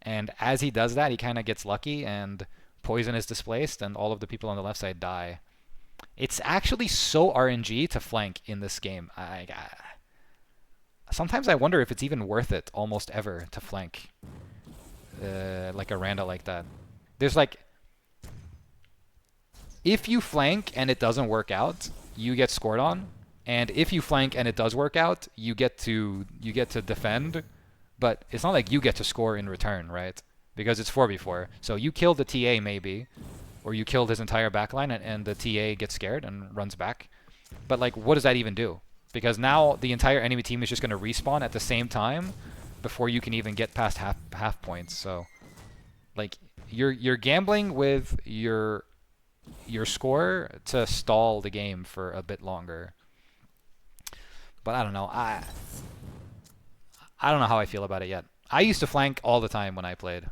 And as he does that, he kind of gets lucky, and poison is displaced, and all of the people on the left side die. It's actually so RNG to flank in this game. Sometimes I wonder if it's even worth it, almost ever, to flank like a Randa like that. There's like... If you flank and it doesn't work out, you get scored on. And if you flank and it does work out, you get to defend. But it's not like you get to score in return, right? Because it's 4v4. So you kill the TA maybe, or you killed his entire backline and the TA gets scared and runs back. But like, what does that even do? Because now the entire enemy team is just going to respawn at the same time before you can even get past half points. So like, you're gambling with your score to stall the game for a bit longer. But I don't know. I don't know how I feel about it yet. I used to flank all the time when I played.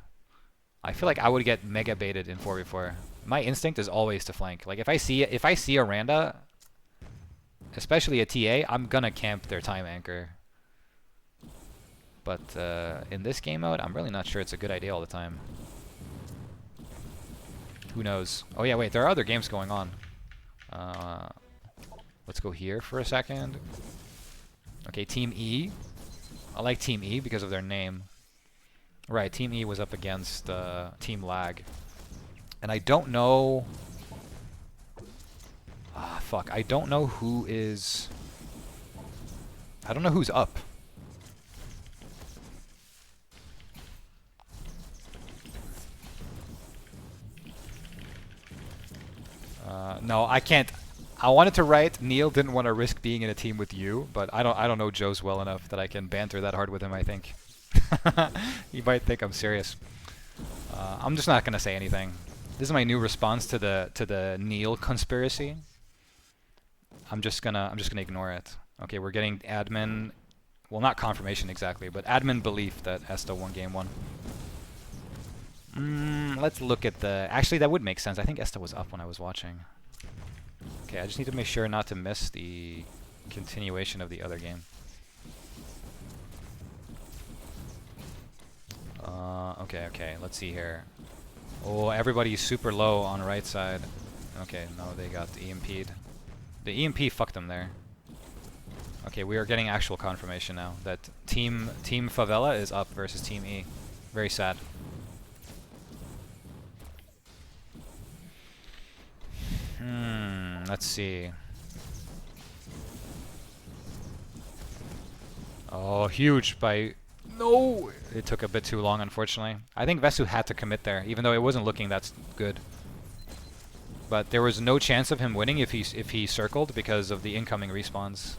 I feel like I would get mega baited in 4v4. My instinct is always to flank. Like if I see a Randa, especially a TA, I'm gonna camp their time anchor. But in this game mode, I'm really not sure it's a good idea all the time. Who knows? Oh yeah, wait, there are other games going on. Let's go here for a second. Okay, Team E. I like Team E because of their name. Right, Team E was up against Team Lag. And I don't know... Ah, fuck. I don't know who is... I don't know who's up. No, I can't. I wanted to write Neil didn't want to risk being in a team with you, but I don't know Joe's well enough that I can banter that hard with him, I think. He might think I'm serious. I'm just not gonna say anything. This is my new response to the Neil conspiracy. I'm just gonna ignore it. Okay, we're getting admin, well, not confirmation exactly, but admin belief that Esta won game 1. Let's look at the... Actually, that would make sense. I think Esta was up when I was watching. Okay, I just need to make sure not to miss the continuation of the other game. Okay, let's see here. Oh, everybody's super low on right side. Okay, no, they got EMP'd. The EMP fucked them there. Okay, we are getting actual confirmation now that Team Favela is up versus Team E. Very sad. Let's see. Oh, huge by... No! It took a bit too long, unfortunately. I think Vesu had to commit there, even though it wasn't looking that good. But there was no chance of him winning if he circled because of the incoming respawns.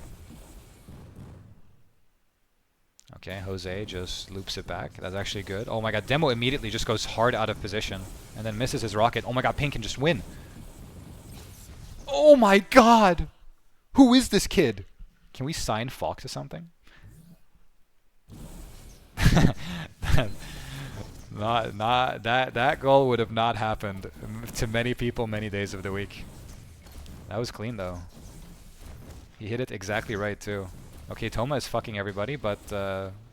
Okay, Jose just loops it back. That's actually good. Oh my god, Demo immediately just goes hard out of position and then misses his rocket. Oh my god, Pink can just win. Oh my god! Who is this kid? Can we sign Falk to something? That goal would have not happened to many people many days of the week. That was clean though. He hit it exactly right too. Okay, Toma is fucking everybody, but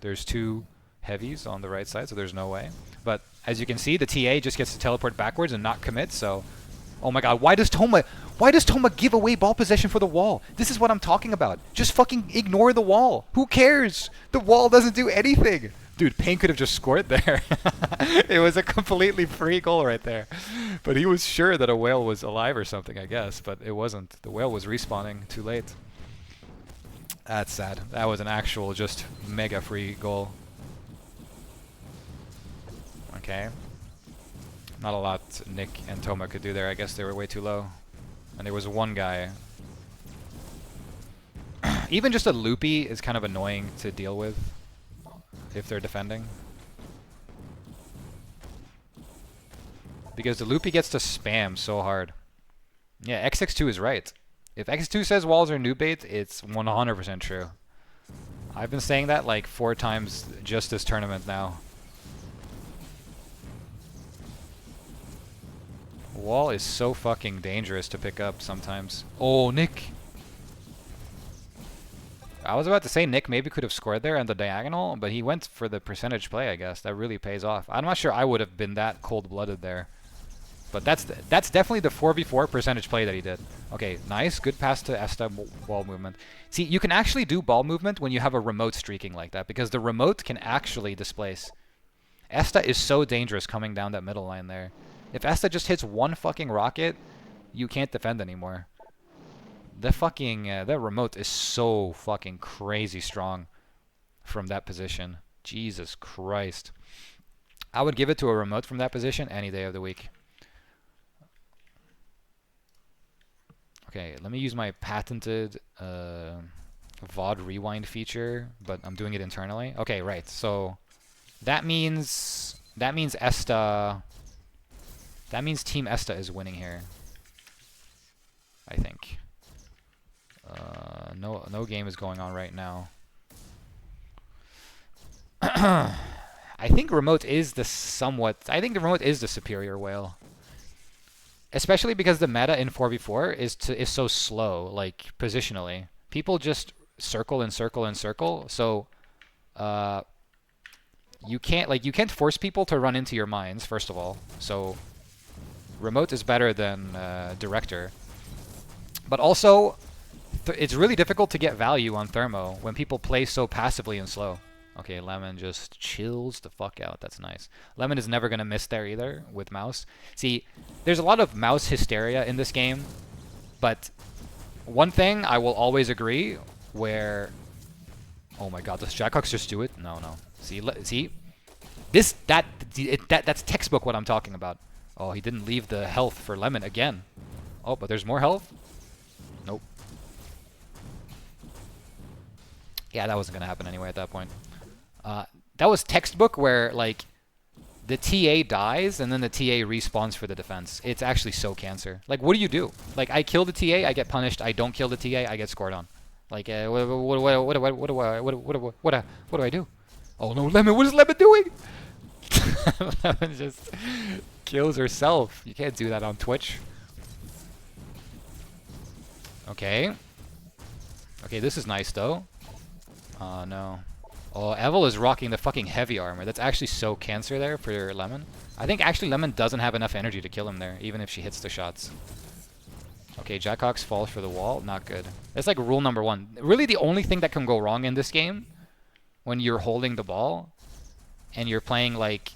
there's 2 heavies on the right side, so there's no way. But as you can see, the TA just gets to teleport backwards and not commit, so... Oh my god, why does Toma give away ball possession for the wall? This is what I'm talking about. Just fucking ignore the wall. Who cares? The wall doesn't do anything. Dude, Payne could have just scored there. It was a completely free goal right there. But he was sure that a whale was alive or something, I guess, but it wasn't. The whale was respawning too late. That's sad. That was an actual just mega free goal. Okay. Not a lot Nick and Toma could do there. I guess they were way too low. And there was one guy. Even just a loopy is kind of annoying to deal with if they're defending. Because the loopy gets to spam so hard. Yeah, XX2 is right. If X2 says walls are noob bait, it's 100% true. I've been saying that like 4 times just this tournament now. Wall is so fucking dangerous to pick up sometimes. Oh, Nick! I was about to say Nick maybe could have scored there on the diagonal, but he went for the percentage play, I guess. That really pays off. I'm not sure I would have been that cold-blooded there. But that's definitely the 4v4 percentage play that he did. Okay, nice. Good pass to Esta ball movement. See, you can actually do ball movement when you have a remote streaking like that, because the remote can actually displace. Esta is so dangerous coming down that middle line there. If Esta just hits one fucking rocket, you can't defend anymore. The fucking that remote is so fucking crazy strong from that position. Jesus Christ. I would give it to a remote from that position any day of the week. Okay, let me use my patented VOD rewind feature, but I'm doing it internally. Okay, right. So that means Esta. That means Team Esta is winning here. I think. No game is going on right now. I think remote is the superior whale. Especially because the meta in 4v4 is so slow, like positionally. People just circle and circle and circle, so you can't force people to run into your mines, first of all. So remote is better than director. But also it's really difficult to get value on Thermo when people play so passively and slow. Okay, Lemon just chills the fuck out. That's nice. Lemon is never going to miss there either with Mouse. See, there's a lot of Mouse hysteria in this game, but one thing I will always agree where... Oh my god, does Jackox just do it? No, no. See? That's textbook what I'm talking about. Oh, he didn't leave the health for Lemon again. Oh, but there's more health? Nope. Yeah, that wasn't going to happen anyway at that point. That was textbook where, like, the TA dies and then the TA respawns for the defense. It's actually so cancer. Like, what do you do? Like, I kill the TA, I get punished. I don't kill the TA, I get scored on. Like, what do I do? Oh no, Lemon! What is Lemon doing? Lemon just kills herself. You can't do that on Twitch. Okay. Okay, this is nice though. Oh no. Oh, Evil is rocking the fucking heavy armor. That's actually so cancer there for Lemon. I think actually Lemon doesn't have enough energy to kill him there, even if she hits the shots. Okay, Jackox falls for the wall. Not good. That's like rule number 1. Really the only thing that can go wrong in this game when you're holding the ball and you're playing like...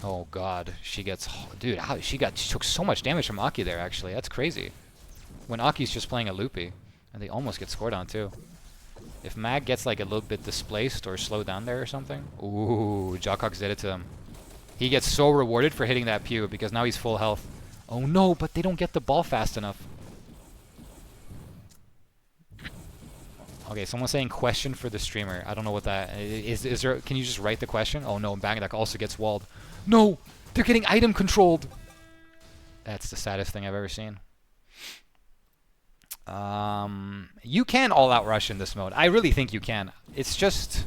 Oh god, she gets... Dude, she took so much damage from Aki there actually. That's crazy. When Aki's just playing a loopy. And they almost get scored on too. If Mag gets like a little bit displaced or slowed down there or something. Ooh, Jackox did it to him. He gets so rewarded for hitting that pew because now he's full health. Oh no, but they don't get the ball fast enough. Okay, someone's saying question for the streamer. I don't know what that is. Is there? Can you just write the question? Oh no, Bangdak also gets walled. No, they're getting item controlled. That's the saddest thing I've ever seen. You can all-out rush in this mode. I really think you can. It's just...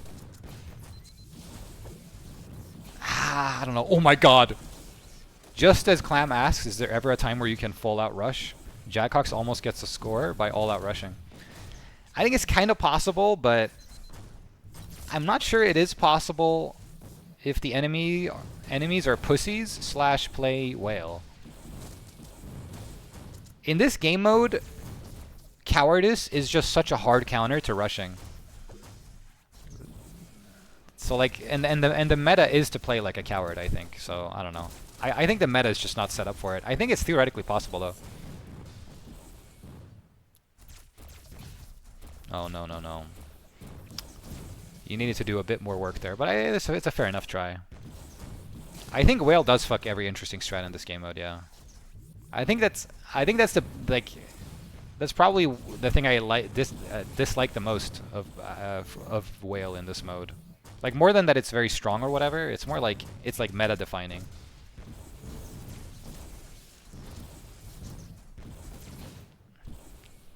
I don't know. Oh my god! Just as Clam asks, is there ever a time where you can full-out rush? Jackox almost gets a score by all-out rushing. I think it's kind of possible, but I'm not sure it is possible if the enemies are pussies / play whale. In this game mode, cowardice is just such a hard counter to rushing. So like, and the meta is to play like a coward, I think. So I don't know. I think the meta is just not set up for it. I think it's theoretically possible though. Oh no no no. You needed to do a bit more work there, but it's a fair enough try. I think whale does fuck every interesting strat in this game mode. Yeah. I think that's the like. That's probably the thing I dislike the most of whale in this mode. Like more than that it's very strong or whatever, it's more like it's like meta defining.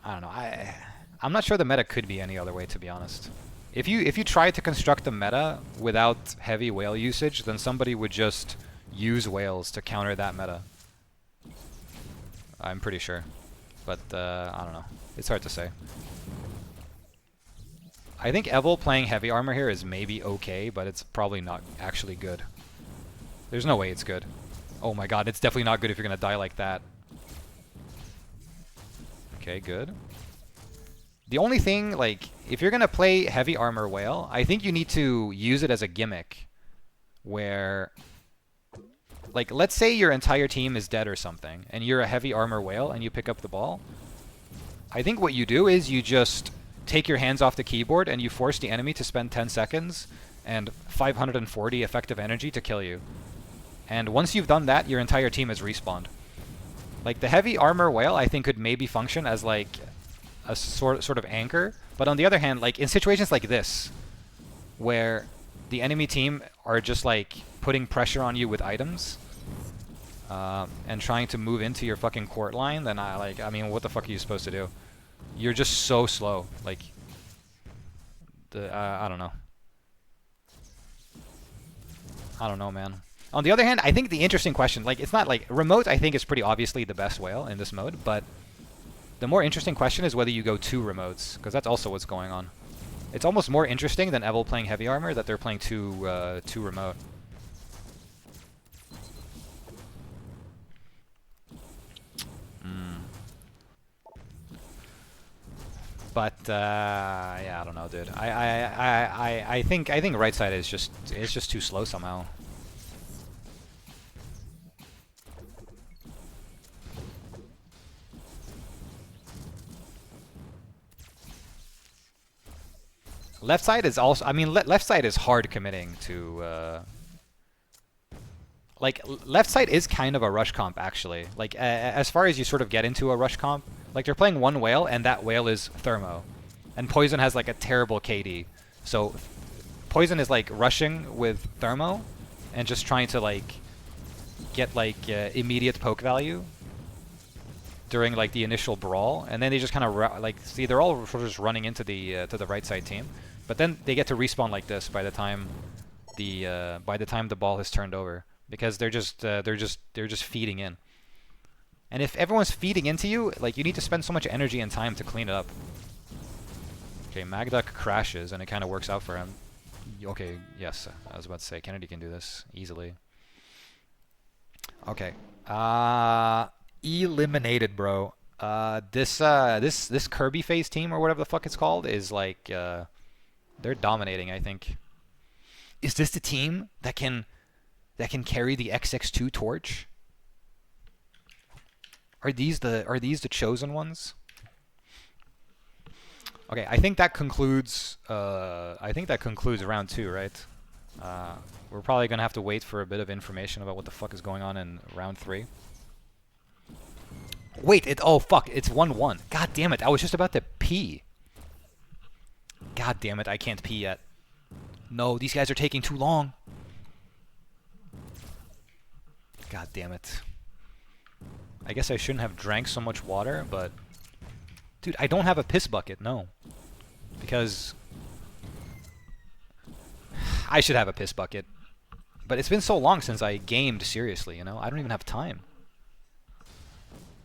I don't know. I'm not sure the meta could be any other way, to be honest. If you try to construct the meta without heavy whale usage, then somebody would just use whales to counter that meta. I'm pretty sure. But, I don't know. It's hard to say. I think Evil playing heavy armor here is maybe okay, but it's probably not actually good. There's no way it's good. Oh my god, it's definitely not good if you're gonna die like that. Okay, good. The only thing, like, if you're gonna play heavy armor whale, I think you need to use it as a gimmick. Where... Like, let's say your entire team is dead or something, and you're a heavy armor whale, and you pick up the ball. I think what you do is you just take your hands off the keyboard, and you force the enemy to spend 10 seconds and 540 effective energy to kill you. And once you've done that, your entire team is respawned. Like, the heavy armor whale, I think, could maybe function as, like, a sort of anchor. But on the other hand, like, in situations like this, where the enemy team are just, like, putting pressure on you with items, and trying to move into your fucking court line, then I mean, what the fuck are you supposed to do? You're just so slow. Like, I don't know. I don't know, man. On the other hand, I think the interesting question, like, it's not like remote. I think is pretty obviously the best whale in this mode, but the more interesting question is whether you go 2 remotes, because that's also what's going on. It's almost more interesting than Evil playing heavy armor that they're playing two remote. But yeah, I don't know, dude. I think right side is just too slow somehow. Left side is also, I mean, left side is hard committing to, like, left side is kind of a rush comp, actually. Like, as far as you sort of get into a rush comp, like, they're playing one whale, and that whale is Thermo. And Poison has, like, a terrible KD. So, Poison is, like, rushing with Thermo, and just trying to, like, get, like, immediate poke value during, like, the initial brawl. And then they just kind of, like, see, they're all sort of just running into the, to the right side team. But then they get to respawn like this by the time the ball has turned over, because they're just feeding in. And if everyone's feeding into you, like, you need to spend so much energy and time to clean it up. Okay, Magduck crashes, and it kind of works out for him. Okay, yes, I was about to say Kennedy can do this easily. Okay, eliminated, bro. This Kirby phase team, or whatever the fuck it's called, is like they're dominating, I think. Is this the team that can carry the XX2 torch? Are these the chosen ones? Okay, I think that concludes round 2, right? We're probably gonna have to wait for a bit of information about what the fuck is going on in round 3. Wait, oh fuck, it's 1-1. God damn it, I was just about to pee. God damn it, I can't pee yet. No, these guys are taking too long. God damn it. I guess I shouldn't have drank so much water, but... Dude, I don't have a piss bucket, no. Because... I should have a piss bucket. But it's been so long since I gamed seriously, you know? I don't even have time.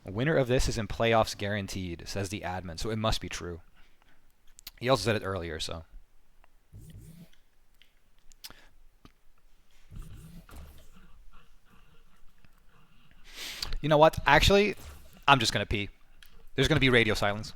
A winner of this is in playoffs guaranteed, says the admin, so it must be true. He also said it earlier, so... You know what? Actually, I'm just gonna pee. There's gonna be radio silence.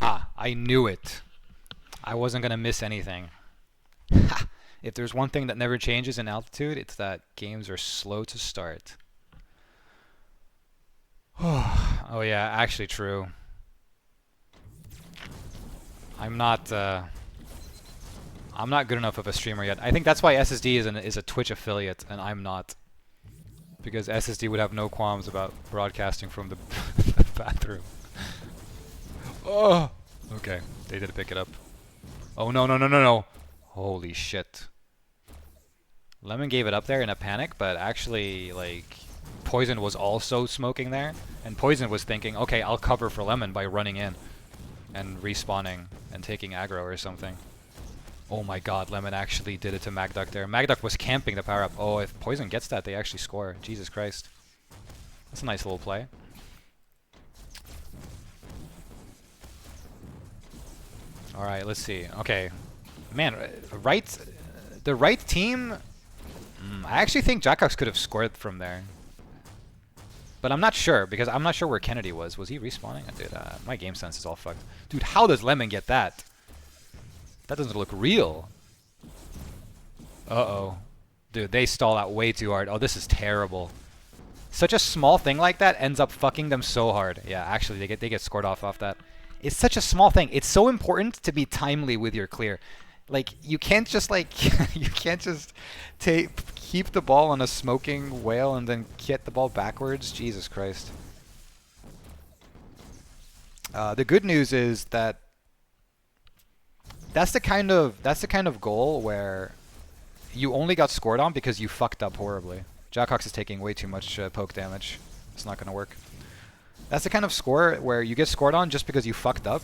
Ah, I knew it. I wasn't gonna miss anything. If there's one thing that never changes in altitude, it's that games are slow to start. Oh yeah, actually true. I'm not good enough of a streamer yet. I think that's why SSD is a Twitch affiliate and I'm not. Because SSD would have no qualms about broadcasting from the bathroom. Oh! Okay, they did pick it up. Oh no, no, no, no, no! Holy shit. Lemon gave it up there in a panic, but actually, like, Poison was also smoking there, and Poison was thinking, okay, I'll cover for Lemon by running in and respawning and taking aggro or something. Oh my god, Lemon actually did it to Magduck there. Magduck was camping the power up. Oh, if Poison gets that, they actually score. Jesus Christ. That's a nice little play. Alright, let's see. Okay. Man, the right team... I actually think Jackox could have scored from there. But I'm not sure, because I'm not sure where Kennedy was. Was he respawning? Dude, my game sense is all fucked. Dude, how does Lemon get that? That doesn't look real. Uh-oh. Dude, they stall out way too hard. Oh, this is terrible. Such a small thing like that ends up fucking them so hard. Yeah, actually, they get scored off that. It's such a small thing. It's so important to be timely with your clear. Like, you can't just, like, you can't just keep the ball on a smoking whale and then get the ball backwards. Jesus Christ. The good news is that that's the kind of goal where you only got scored on because you fucked up horribly. Jackox is taking way too much poke damage. It's not going to work. That's the kind of score where you get scored on just because you fucked up.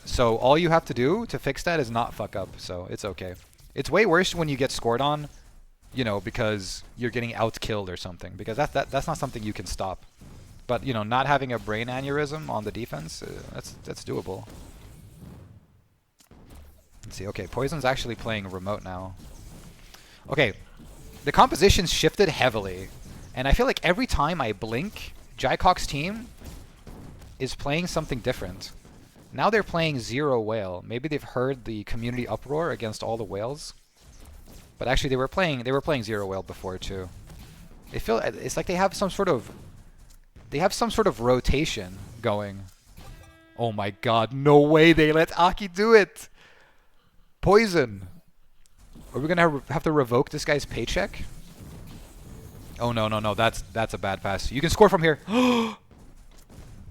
So all you have to do to fix that is not fuck up. So it's okay. It's way worse when you get scored on, you know, because you're getting out-killed or something. Because that's not something you can stop. But, you know, not having a brain aneurysm on the defense, that's doable. Let's see. Okay, Poison's actually playing remote now. Okay, the composition's shifted heavily. And I feel like every time I blink, Jaicock's team is playing something different. Now they're playing Zero Whale. Maybe they've heard the community uproar against all the whales. But actually they were playing Zero Whale before too. It's like they have some sort of rotation going. Oh my god, no way they let Aki do it. Poison. Are we gonna have to revoke this guy's paycheck? Oh no, that's a bad pass. You can score from here.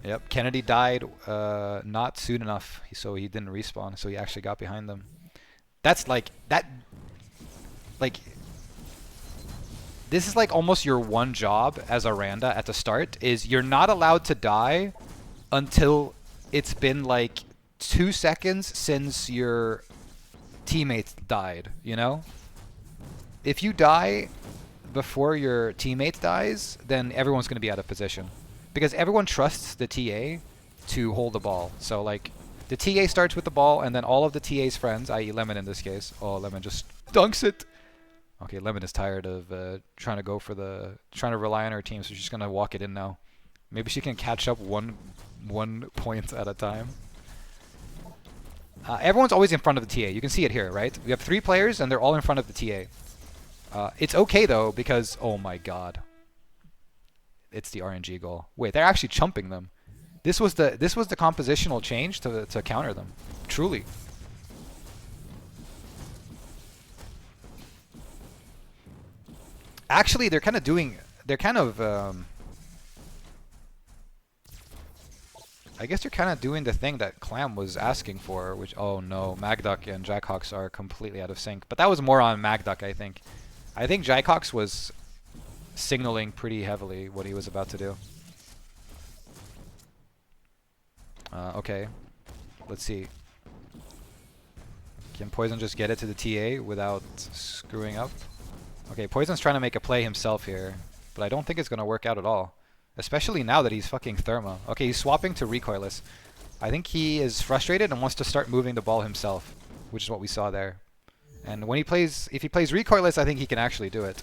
Yep, Kennedy died not soon enough, so he didn't respawn, so he actually got behind them. That's like this is like almost your one job as a Randa at the start, is you're not allowed to die until it's been like 2 seconds since your teammate died, you know? If you die before your teammate dies, then everyone's going to be out of position. Because everyone trusts the TA to hold the ball. So, like, the TA starts with the ball, and then all of the TA's friends, i.e. Lemon in this case. Oh, Lemon just dunks it. Okay, Lemon is tired of trying to rely on her team, so she's going to walk it in now. Maybe she can catch up one point at a time. Everyone's always in front of the TA. You can see it here, right? We have 3 players, and they're all in front of the TA. It's okay, though, because... Oh, my God. It's the RNG goal. Wait, they're actually chumping them. This was the compositional change to counter them. Truly. Actually, they're kind of I guess they're kind of doing the thing that Clam was asking for, which, oh no, Magduck and Jackox are completely out of sync. But that was more on Magduck, I think. I think Jackox was signaling pretty heavily what he was about to do. Okay, let's see. Can Poison just get it to the TA without screwing up? Okay, Poison's trying to make a play himself here, but I don't think it's going to work out at all. Especially now that he's fucking Therma. Okay, he's swapping to Recoilless. I think he is frustrated and wants to start moving the ball himself, which is what we saw there. And when if he plays Recoilless, I think he can actually do it.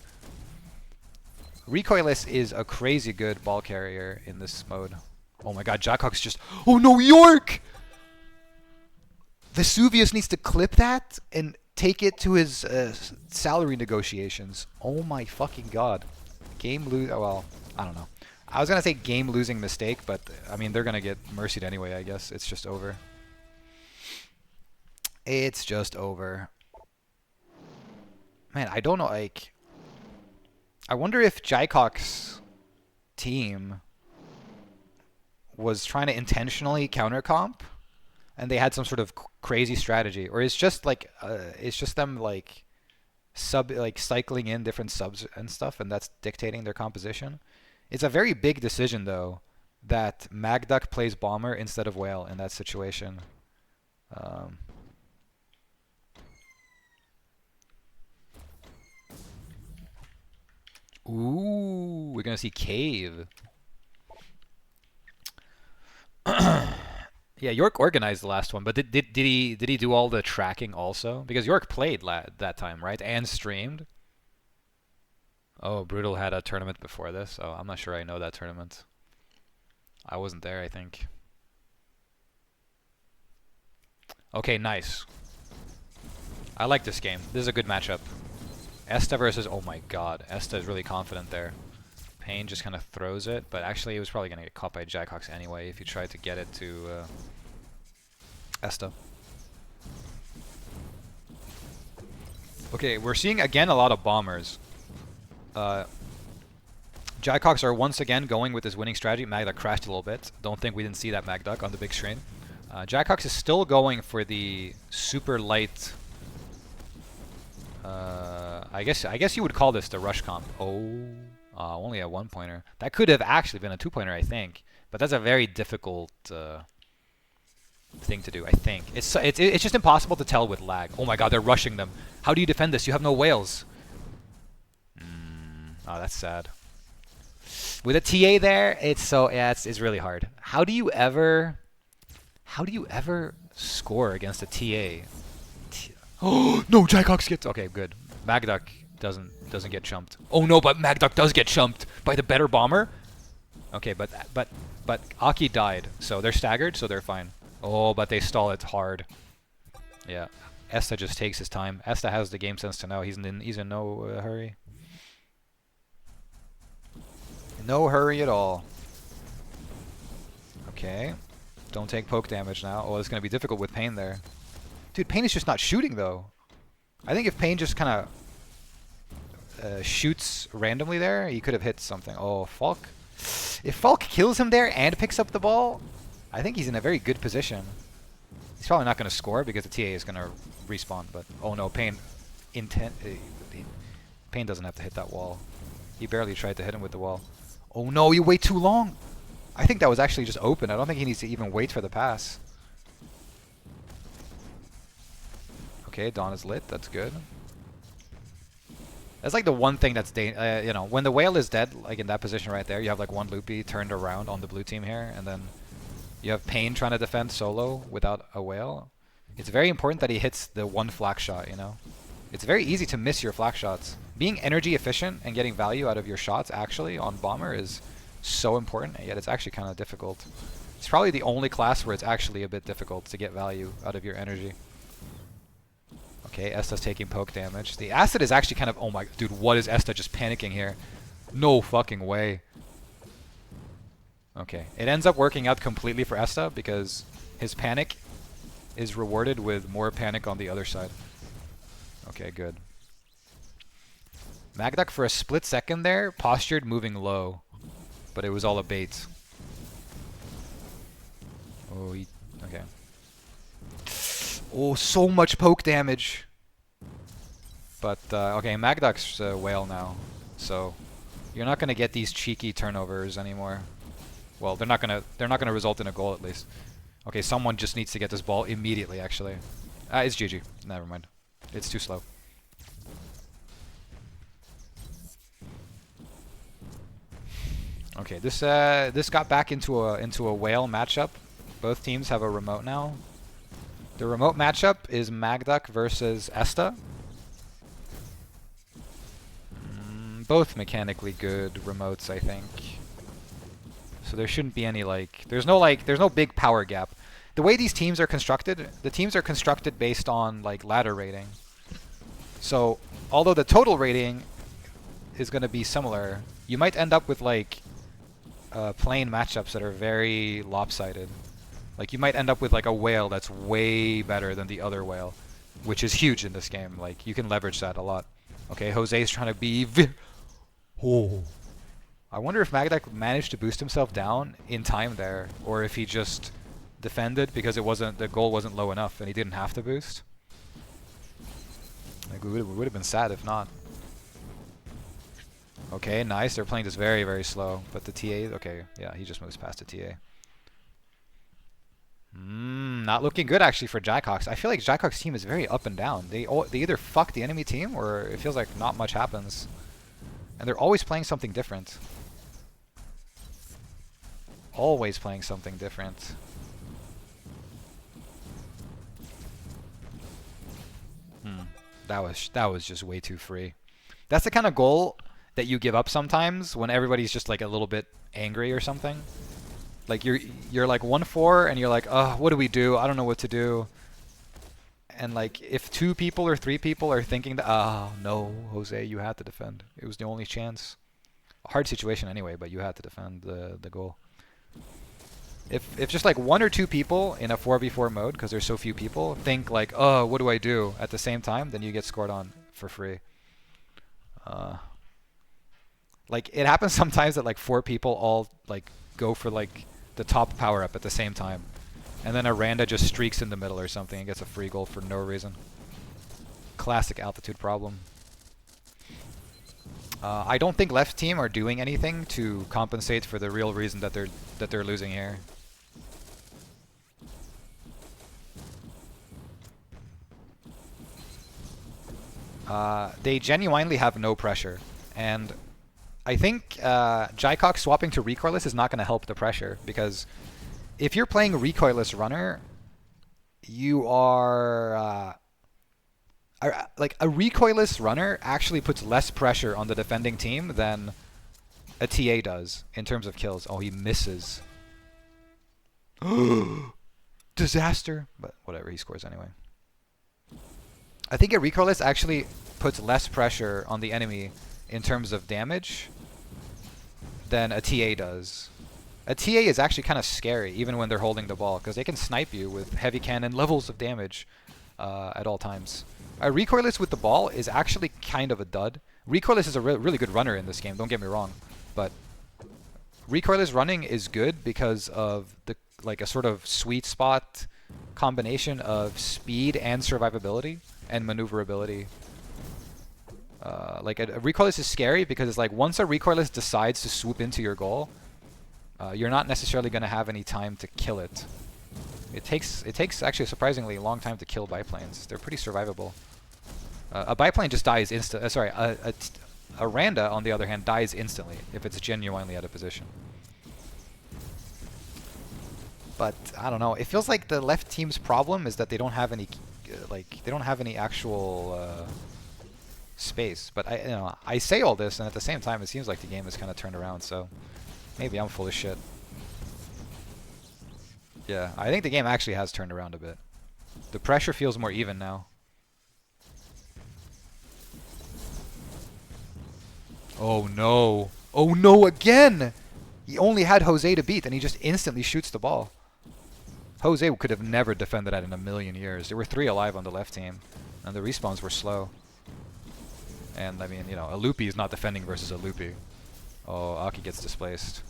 Recoilless is a crazy good ball carrier in this mode. Oh my god, Jackox just... Oh no, York! Vesuvius needs to clip that and take it to his salary negotiations. Oh my fucking god. Well, I don't know. I was going to say game-losing mistake, but, I mean, they're going to get mercied anyway, I guess. It's just over. It's just over. Man, I don't know, like... I wonder if Jaicock's team was trying to intentionally counter-comp, and they had some sort of crazy strategy, or it's just like it's just them like cycling in different subs and stuff, and that's dictating their composition. It's a very big decision, though, that Magduck plays Bomber instead of Whale in that situation. Ooh, we're gonna see Cave. Yeah, York organized the last one, but did he do all the tracking also? Because York played that time, right? And streamed. Oh, Brutal had a tournament before this. Oh, I'm not sure I know that tournament. I wasn't there, I think. Okay, nice. I like this game. This is a good matchup. Esta versus... Oh my god. Esta is really confident there. Payne just kind of throws it, but actually it was probably going to get caught by Jackhawks anyway if you tried to get it to Esta. Okay, we're seeing again a lot of bombers. Jackhawks are once again going with his winning strategy. Magduck crashed a little bit. Don't think we didn't see that Magduck on the big screen. Jackhawks is still going for the super light... I guess you would call this the rush comp. Oh, only a 1-pointer. That could have actually been a 2-pointer, I think. But that's a very difficult thing to do, I think. It's just impossible to tell with lag. Oh my god, they're rushing them. How do you defend this? You have no whales. Oh, that's sad. With a TA there, it's really hard. How do you ever score against a TA? Oh no, Jackhawks gets okay, good. Magduck doesn't get chumped. Oh no, but Magduck does get chumped by the better bomber. Okay, but Aki died, so they're staggered, so they're fine. Oh, but they stall it hard. Yeah, Esta just takes his time. Esta has the game sense to know he's in no hurry. No hurry at all. Okay, don't take poke damage now. Oh, it's gonna be difficult with Payne there. Dude, Payne is just not shooting, though. I think if Payne just kind of shoots randomly there, he could have hit something. Oh, Falk. If Falk kills him there and picks up the ball, I think he's in a very good position. He's probably not going to score because the TA is going to respawn. But oh no, Payne doesn't have to hit that wall. He barely tried to hit him with the wall. Oh no, you wait too long. I think that was actually just open. I don't think he needs to even wait for the pass. Okay, Dawn is lit. That's good. That's like the one thing that's, you know, when the whale is dead, like in that position right there, you have like one loopy turned around on the blue team here, and then you have Payne trying to defend solo without a whale. It's very important that he hits the one flak shot, you know? It's very easy to miss your flak shots. Being energy efficient and getting value out of your shots actually on Bomber is so important, and yet it's actually kind of difficult. It's probably the only class where it's actually a bit difficult to get value out of your energy. Okay, Esta's taking poke damage. The acid is actually kind of... Oh my... Dude, what is Esta just panicking here? No fucking way. Okay, it ends up working out completely for Esta because his panic is rewarded with more panic on the other side. Okay, good. Magduck for a split second there postured moving low, but it was all a bait. Oh, okay. Oh, so much poke damage. But okay, Magduck's whale now, so you're not gonna get these cheeky turnovers anymore. Well, they're not gonna result in a goal at least. Okay, someone just needs to get this ball immediately. Actually, it's GG. Never mind. It's too slow. Okay, this got back into a whale matchup. Both teams have a remote now. The remote matchup is Magduck versus Esta. Both mechanically good remotes, I think. So there shouldn't be any there's no big power gap. The way these teams are constructed, the teams are constructed based on like ladder rating. So although the total rating is going to be similar, you might end up with like plain matchups that are very lopsided. Like you might end up with like a whale that's way better than the other whale, which is huge in this game. Like you can leverage that a lot. Okay, Jose's trying to be... Oh. I wonder if Magduck managed to boost himself down in time there, or if he just defended because the goal wasn't low enough and he didn't have to boost. Like, we would have been sad if not. Okay, nice. They're playing this very, very slow. But the TA, okay, yeah, he just moves past the TA. Not looking good actually for Jackox. I feel like Jackox's team is very up and down. They either fuck the enemy team or it feels like not much happens. And they're always playing something different. Always playing something different. That was just way too free. That's the kind of goal that you give up sometimes when everybody's just like a little bit angry or something. Like you're like 1-4 and you're like, oh, what do we do? I don't know what to do. And like if 2 people or 3 people are thinking that, oh no, Jose, you had to defend. It was the only chance. A hard situation anyway, but you had to defend the goal. If just like 1 or 2 people in a 4v4 mode, because there's so few people, think like, oh, what do I do at the same time, then you get scored on for free. Like it happens sometimes that like 4 people all like go for like the top power up at the same time, and then a Randa just streaks in the middle or something and gets a free goal for no reason. Classic altitude problem. I don't think left team are doing anything to compensate for the real reason that they're losing here. They genuinely have no pressure, and I think Jaicox swapping to recoilless is not going to help the pressure, because if you're playing recoilless runner, you are like a recoilless runner actually puts less pressure on the defending team than a TA does in terms of kills. Oh, he misses. Disaster. But whatever, he scores anyway. I think a recoilless actually puts less pressure on the enemy in terms of damage than a TA does. A TA is actually kind of scary even when they're holding the ball, because they can snipe you with heavy cannon levels of damage at all times. A recoilless with the ball is actually kind of a dud. Recoilless is a really good runner in this game, don't get me wrong, but recoilless running is good because of the like a sort of sweet spot combination of speed and survivability and maneuverability. Like a recoilless is scary because it's like once a recoilless decides to swoop into your goal, you're not necessarily going to have any time to kill it. It takes actually a surprisingly long time to kill biplanes. They're pretty survivable. A biplane just dies instant. Sorry, a Randa on the other hand dies instantly if it's genuinely out of position. But I don't know. It feels like the left team's problem is that they don't have any actual space. But I say all this, and at the same time, it seems like the game has kind of turned around. So maybe I'm full of shit. Yeah, I think the game actually has turned around a bit. The pressure feels more even now. Oh no! Oh no again! He only had Jose to beat, and he just instantly shoots the ball. Jose could have never defended that in a million years. There were 3 alive on the left team, and the respawns were slow. And I mean, you know, a loopy is not defending versus a loopy. Oh, Aki gets displaced.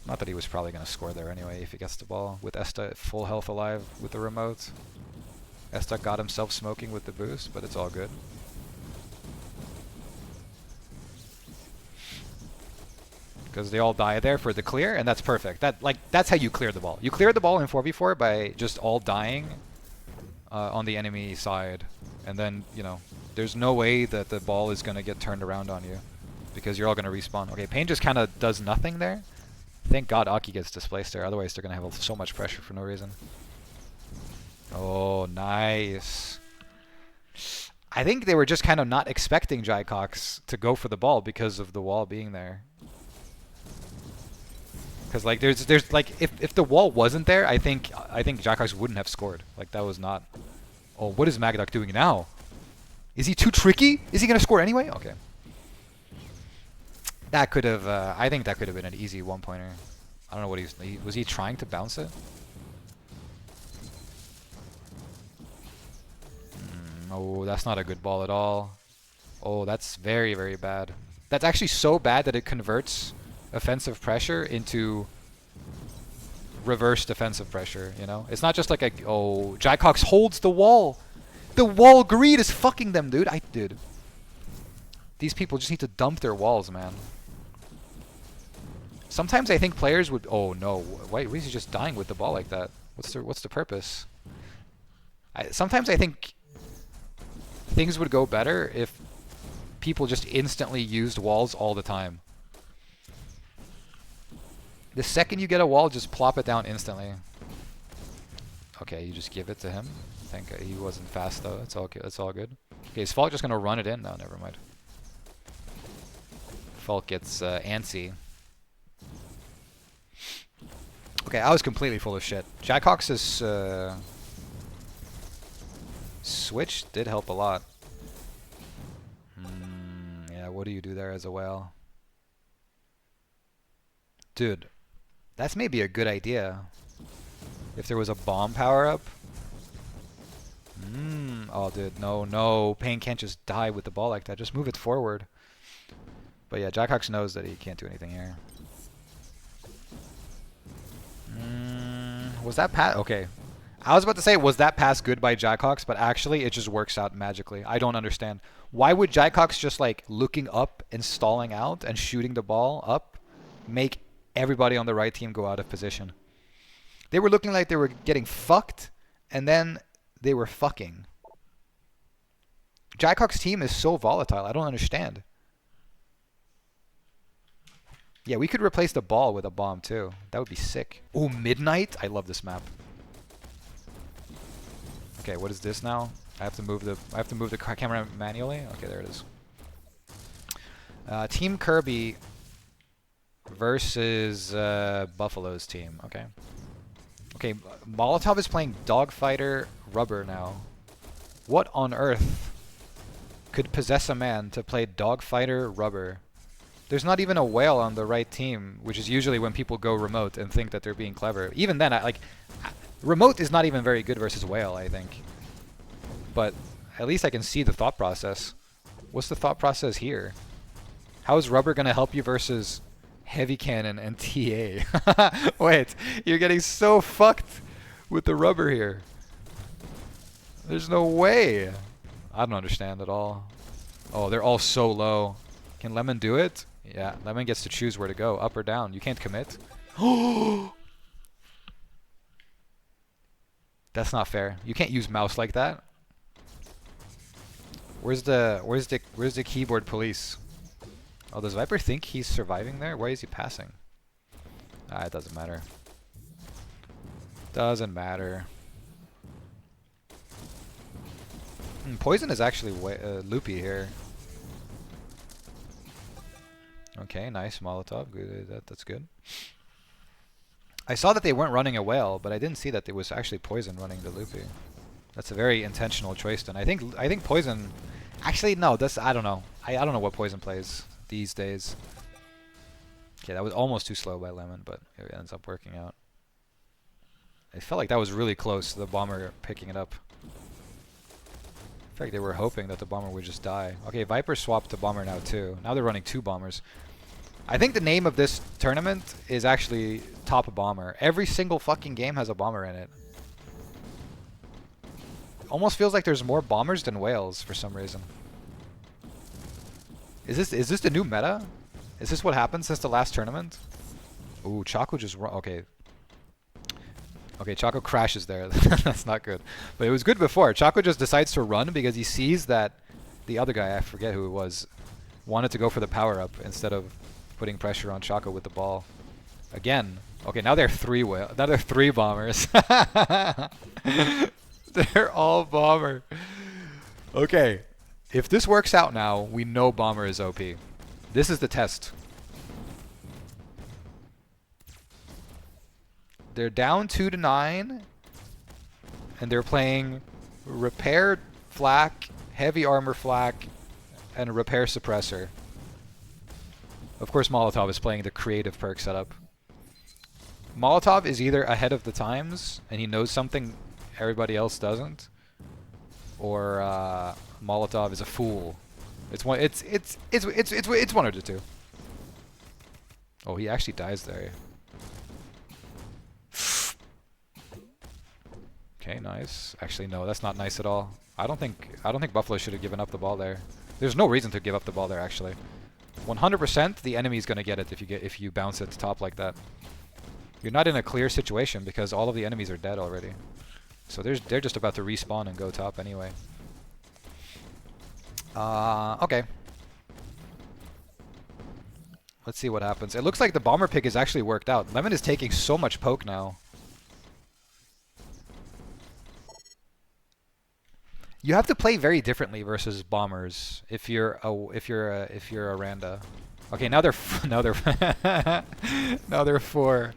Not that he was probably going to score there anyway if he gets the ball. With Esta at full health alive with the remote. Esta got himself smoking with the boost, but it's all good. Because they all die there for the clear, and that's perfect. That's how you clear the ball. You clear the ball in 4v4 by just all dying on the enemy side. And then, you know, there's no way that the ball is going to get turned around on you, because you're all going to respawn. Okay, Pain just kind of does nothing there. Thank God Aki gets displaced there, otherwise they're going to have so much pressure for no reason. Oh, nice. I think they were just kind of not expecting Jaicox to go for the ball because of the wall being there. Because like there's like if the wall wasn't there, I think Jaicox wouldn't have scored. Like that was not. Oh, what is Magadoc doing now? Is he too tricky? Is he going to score anyway? Okay. That could have, I think that could have been an easy one-pointer. I don't know what was he trying to bounce it? Oh, that's not a good ball at all. Oh, that's very, very bad. That's actually so bad that it converts offensive pressure into reverse defensive pressure, you know? It's not just like a, oh, Jaicox holds the wall. The wall greed is fucking them, dude. Dude, These people just need to dump their walls, man. Sometimes I think players would... Oh, no. Why is he just dying with the ball like that? What's the purpose? Sometimes I think things would go better if people just instantly used walls all the time. The second you get a wall, just plop it down instantly. Okay, you just give it to him. I think he wasn't fast, though. It's all good. It's all good. Okay, is Falk just going to run it in? No, never mind. Falk gets antsy. Okay, I was completely full of shit. Jackox's switch did help a lot. Yeah, what do you do there as a whale? Dude, that's maybe a good idea. If there was a bomb power-up. Oh, dude, no. Pain can't just die with the ball like that. Just move it forward. But yeah, Jackox knows that he can't do anything here. Was that pass? Okay. I was about to say, was that pass good by Jackox? But actually, it just works out magically. I don't understand. Why would Jackox just like looking up and stalling out and shooting the ball up make everybody on the right team go out of position? They were looking like they were getting fucked, and then they were fucking. Jackox's team is so volatile. I don't understand. Yeah, we could replace the ball with a bomb too. That would be sick. Oh, midnight? I love this map. Okay, what is this now? I have to move the camera manually. Okay, there it is. Team Kirby versus Buffalo's team. Okay. Okay, Molotov is playing Dogfighter Rubber now. What on earth could possess a man to play Dogfighter Rubber? There's not even a whale on the right team, which is usually when people go remote and think that they're being clever. Even then, remote is not even very good versus whale, I think. But at least I can see the thought process. What's the thought process here? How is Rubber going to help you versus Heavy Cannon and TA? Wait, you're getting so fucked with the Rubber here. There's no way. I don't understand at all. Oh, they're all so low. Can Lemon do it? Yeah, Lemon gets to choose where to go, up or down. You can't commit. That's not fair. You can't use mouse like that. Where's the keyboard police? Oh, does Viper think he's surviving there? Why is he passing? Ah, it doesn't matter. Doesn't matter. Poison is actually loopy here. Okay, nice Molotov. Good, that's good. I saw that they weren't running a whale, but I didn't see that there was actually Poison running the loopy. That's a very intentional choice. Then I think Poison. Actually, no. I don't know. I don't know what Poison plays these days. Okay, that was almost too slow by Lemon, but it ends up working out. I felt like that was really close to the bomber picking it up. In fact, they were hoping that the bomber would just die. Okay, Viper swapped to bomber now too. Now they're running 2 bombers. I think the name of this tournament is actually Top Bomber. Every single fucking game has a bomber in it. Almost feels like there's more bombers than whales for some reason. Is this the new meta? Is this what happened since the last tournament? Ooh, Choco just okay. Okay, Choco crashes there. That's not good. But it was good before. Choco just decides to run because he sees that the other guy, I forget who it was, wanted to go for the power-up instead of putting pressure on Choco with the ball. Again. Okay, now they're 3 bombers. They're all bomber. Okay. If this works out now, we know bomber is OP. This is the test. They're down 2-9, and they're playing repair flak, heavy armor flak, and repair suppressor. Of course, Molotov is playing the creative perk setup. Molotov is either ahead of the times, and he knows something everybody else doesn't, or Molotov is a fool. It's one of the two. Oh, he actually dies there. Okay, nice. Actually, no, that's not nice at all. I don't think Buffalo should have given up the ball there. There's no reason to give up the ball there, actually. 100% the enemy's gonna get it if you bounce it to top like that. You're not in a clear situation because all of the enemies are dead already. So they're just about to respawn and go top anyway. Okay. Let's see what happens. It looks like the bomber pick is actually worked out. Lemon is taking so much poke now. You have to play very differently versus bombers if you're a Randa. Okay, now they're now they're 4.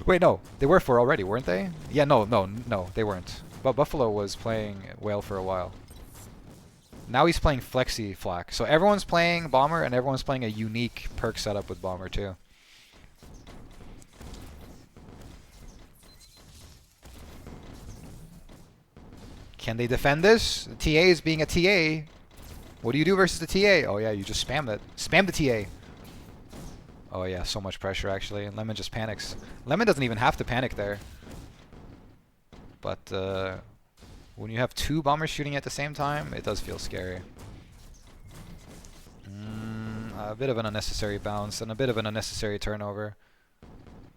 Wait, no, they were 4 already, weren't they? Yeah, no, they weren't. But Buffalo was playing Whale for a while. Now he's playing Flexi Flak. So everyone's playing Bomber and everyone's playing a unique perk setup with Bomber too. Can they defend this? The TA is being a TA. What do you do versus the TA? Oh yeah, you just spam it. Spam the TA. Oh yeah, so much pressure actually. And Lemon just panics. Lemon doesn't even have to panic there. But when you have 2 bombers shooting at the same time, it does feel scary. A bit of an unnecessary bounce and a bit of an unnecessary turnover.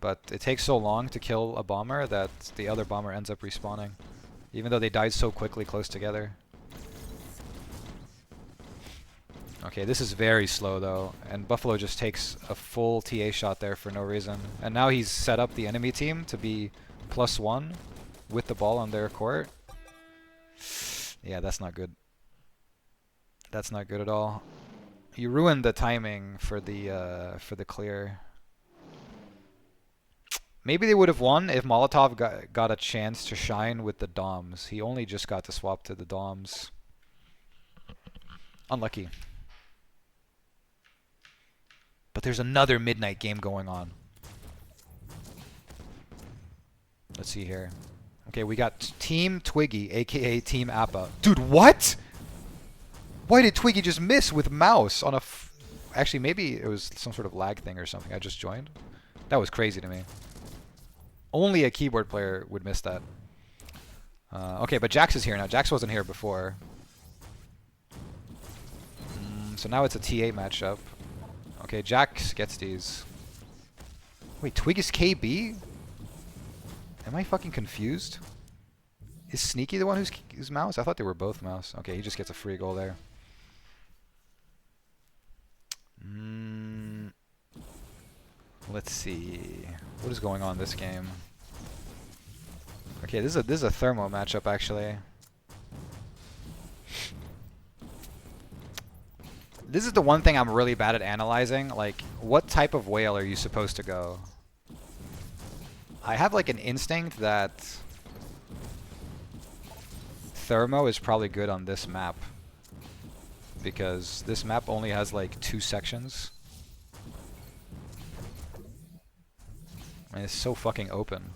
But it takes so long to kill a bomber that the other bomber ends up respawning. Even though they died so quickly close together. Okay, this is very slow though, and Buffalo just takes a full TA shot there for no reason. And now he's set up the enemy team to be +1 with the ball on their court. Yeah, that's not good. That's not good at all. You ruined the timing for the clear. Maybe they would have won if Molotov got a chance to shine with the Doms. He only just got to swap to the Doms. Unlucky. But there's another midnight game going on. Let's see here. Okay, we got Team Twiggy, aka Team Appa. Dude, what? Why did Twiggy just miss with mouse on a... Actually, maybe it was some sort of lag thing or something. I just joined. That was crazy to me. Only a keyboard player would miss that. Okay, but Jax is here now. Jax wasn't here before. So now it's a TA matchup. Okay, Jax gets these. Wait, Twig is KB? Am I fucking confused? Is Sneaky the one who's mouse? I thought they were both mouse. Okay, he just gets a free goal there. Let's see. What is going on this game? Okay, this is a thermo matchup actually. This is the one thing I'm really bad at analyzing. Like, what type of whale are you supposed to go? I have like an instinct that thermo is probably good on this map. Because this map only has like 2 sections. And it's so fucking open.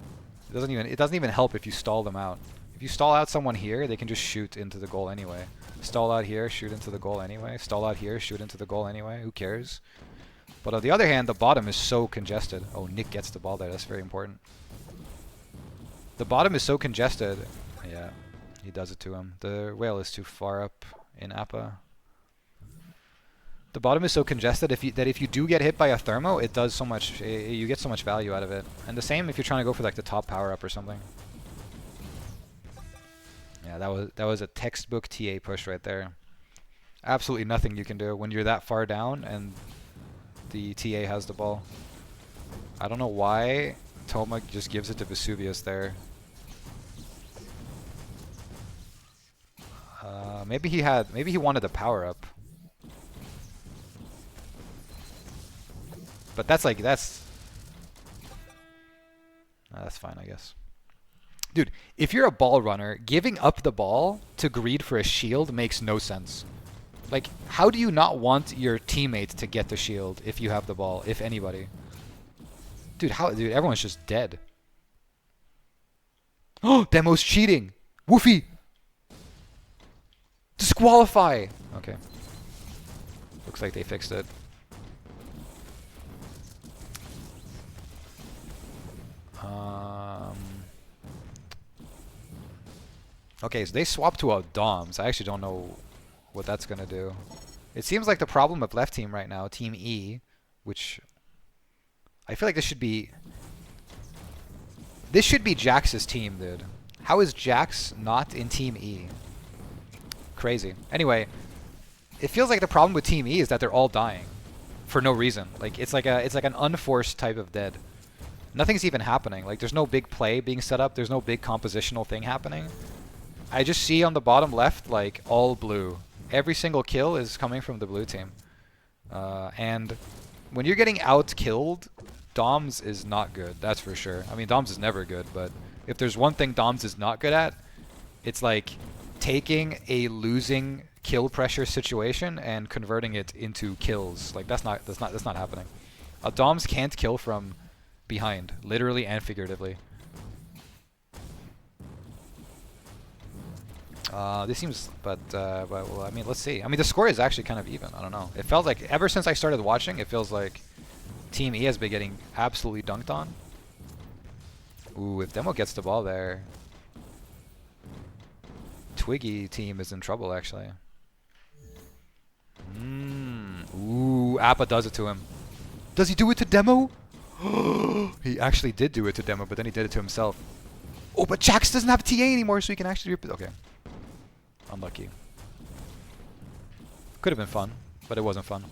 It doesn't even help if you stall them out. If you stall out someone here, they can just shoot into the goal anyway. Stall out here, shoot into the goal anyway. Stall out here, shoot into the goal anyway. Who cares? But on the other hand, the bottom is so congested. Oh, Nick gets the ball there. That's very important. The bottom is so congested. Yeah, he does it to him. The whale is too far up in Appa. The bottom is so congested that if you do get hit by a thermo, it does so much. You get so much value out of it. And the same if you're trying to go for like the top power up or something. Yeah, that was a textbook TA push right there. Absolutely nothing you can do when you're that far down and the TA has the ball. I don't know why Toma just gives it to Vesuvius there. Maybe he wanted the power up. But that's fine, I guess. Dude, if you're a ball runner, giving up the ball to greed for a shield makes no sense. Like, how do you not want your teammate to get the shield if you have the ball, if anybody? Dude, everyone's just dead. Oh, Demo's cheating! Woofy! Disqualify! Okay. Looks like they fixed it. Okay, so they swapped to a Doms. I actually don't know what that's gonna do. It seems like the problem of left team right now, Team E, which I feel like this should be Jax's team, dude. How is Jax not in Team E? Crazy. Anyway, it feels like the problem with Team E is that they're all dying for no reason. Like it's like an unforced type of dead. Nothing's even happening. Like there's no big play being set up. There's no big compositional thing happening. I just see on the bottom left like all blue. Every single kill is coming from the blue team. And when you're getting out-killed, Doms is not good. That's for sure. I mean, Doms is never good, but if there's one thing Doms is not good at, it's like taking a losing kill pressure situation and converting it into kills. Like that's not happening. Doms can't kill from behind, literally and figuratively. This seems, but well, I mean, let's see. I mean, the score is actually kind of even. I don't know. It felt like ever since I started watching, it feels like Team E has been getting absolutely dunked on. Ooh, if Demo gets the ball there, Twiggy team is in trouble, actually. Ooh, Appa does it to him. Does he do it to Demo? He actually did do it to Demo, but then he did it to himself. Oh, but Jax doesn't have TA anymore, so he can actually... Okay. Unlucky. Could have been fun, but it wasn't fun.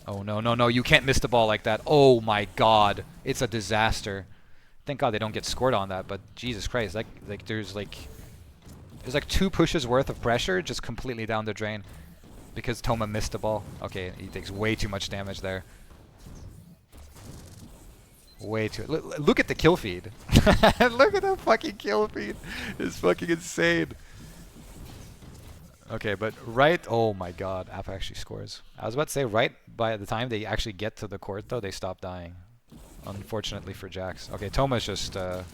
Oh, no, no, no. You can't miss the ball like that. Oh, my God. It's a disaster. Thank God they don't get scored on that, but Jesus Christ. There's like 2 pushes worth of pressure just completely down the drain because Toma missed the ball. Okay, he takes way too much damage there. Way too... Look at the kill feed. Look at the fucking kill feed. It's fucking insane. Okay, but right... Oh my God, Appa actually scores. I was about to say, right by the time they actually get to the court, though, they stop dying. Unfortunately for Jax. Okay, Toma's just trying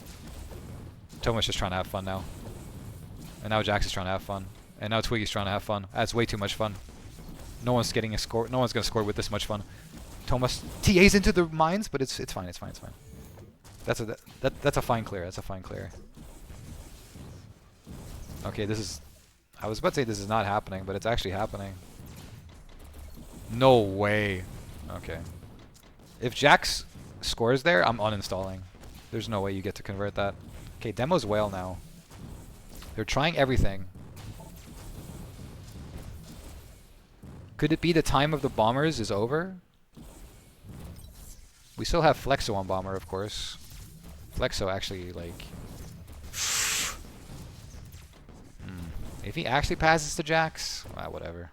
to have fun now. And now Jax is trying to have fun. And now Twiggy's trying to have fun. That's way too much fun. No one's getting a score. No one's gonna score with this much fun. Thomas TA's into the mines, but it's fine. It's fine. It's fine. That's a fine clear. That's a fine clear. Okay, this is... I was about to say this is not happening, but it's actually happening. No way. Okay. If Jax scores there, I'm uninstalling. There's no way you get to convert that. Okay, Demo's whale now. They're trying everything. Could it be the time of the bombers is over? We still have Flexo on bomber, of course. Flexo actually, like... If he actually passes to Jax, whatever.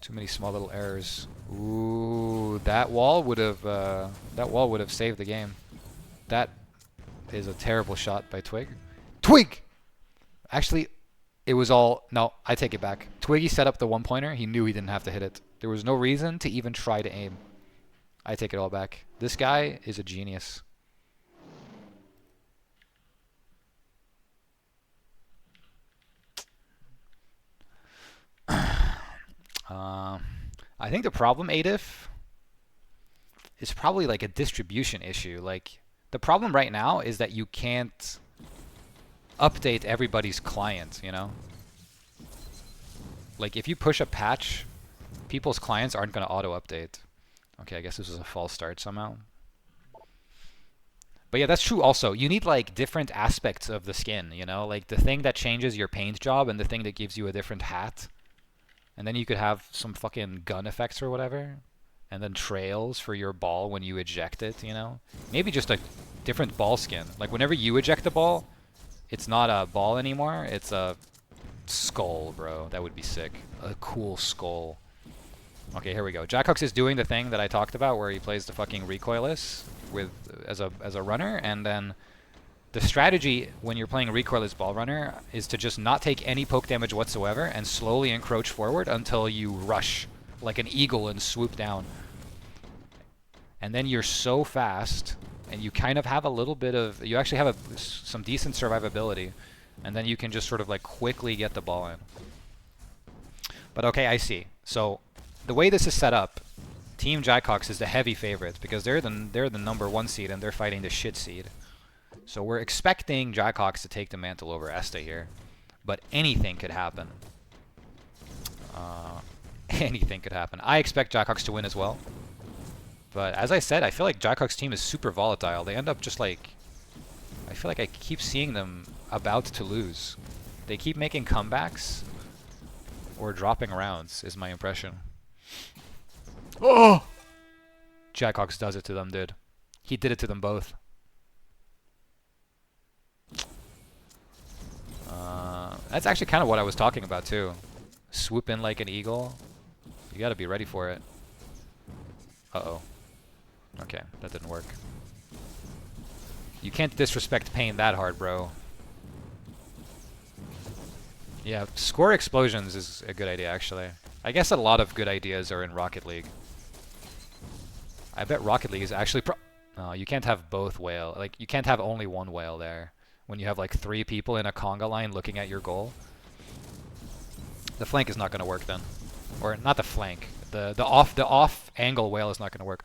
Too many small little errors. Ooh, that wall would have saved the game. That is a terrible shot by Twig. Twig! Actually, it was all... No, I take it back. Twiggy set up the one-pointer. He knew he didn't have to hit it. There was no reason to even try to aim. I take it all back. This guy is a genius. I think the problem, Adif, is probably like a distribution issue. Like, the problem right now is that you can't update everybody's client, you know? Like, if you push a patch, people's clients aren't going to auto-update. Okay, I guess this was a false start somehow. But yeah, that's true also. You need, like, different aspects of the skin, you know? Like, the thing that changes your paint job and the thing that gives you a different hat. And then you could have some fucking gun effects or whatever. And then trails for your ball when you eject it, you know? Maybe just a different ball skin. Like, whenever you eject a ball, it's not a ball anymore. It's a skull, bro. That would be sick. A cool skull. Okay, here we go. Jackhooks is doing the thing that I talked about where he plays the fucking recoilless with as a runner, and then the strategy when you're playing recoilless ball runner is to just not take any poke damage whatsoever and slowly encroach forward until you rush like an eagle and swoop down. And then you're so fast and you kind of have a little bit of... You actually have some decent survivability, and then you can just sort of like quickly get the ball in. But okay, I see. So the way this is set up, Team Jackhawks is the heavy favorites because they're the #1 seed and they're fighting the shit seed. So we're expecting Jackhawks to take the mantle over Esta here, but anything could happen. Anything could happen. I expect Jackhawks to win as well. But as I said, I feel like Jackhawks' team is super volatile. They end up just like... I feel like I keep seeing them about to lose. They keep making comebacks or dropping rounds, is my impression. Oh! Jackhawks does it to them, dude. He did it to them both. That's actually kind of what I was talking about, too. Swoop in like an eagle. You gotta be ready for it. Uh-oh. Okay, that didn't work. You can't disrespect pain that hard, bro. Yeah, score explosions is a good idea, actually. I guess a lot of good ideas are in Rocket League. I bet Rocket League is actually no, you can't have both whale. Like, you can't have only one whale there. When you have like 3 people in a conga line looking at your goal. The flank is not going to work then. Or not the flank. The off angle whale is not going to work.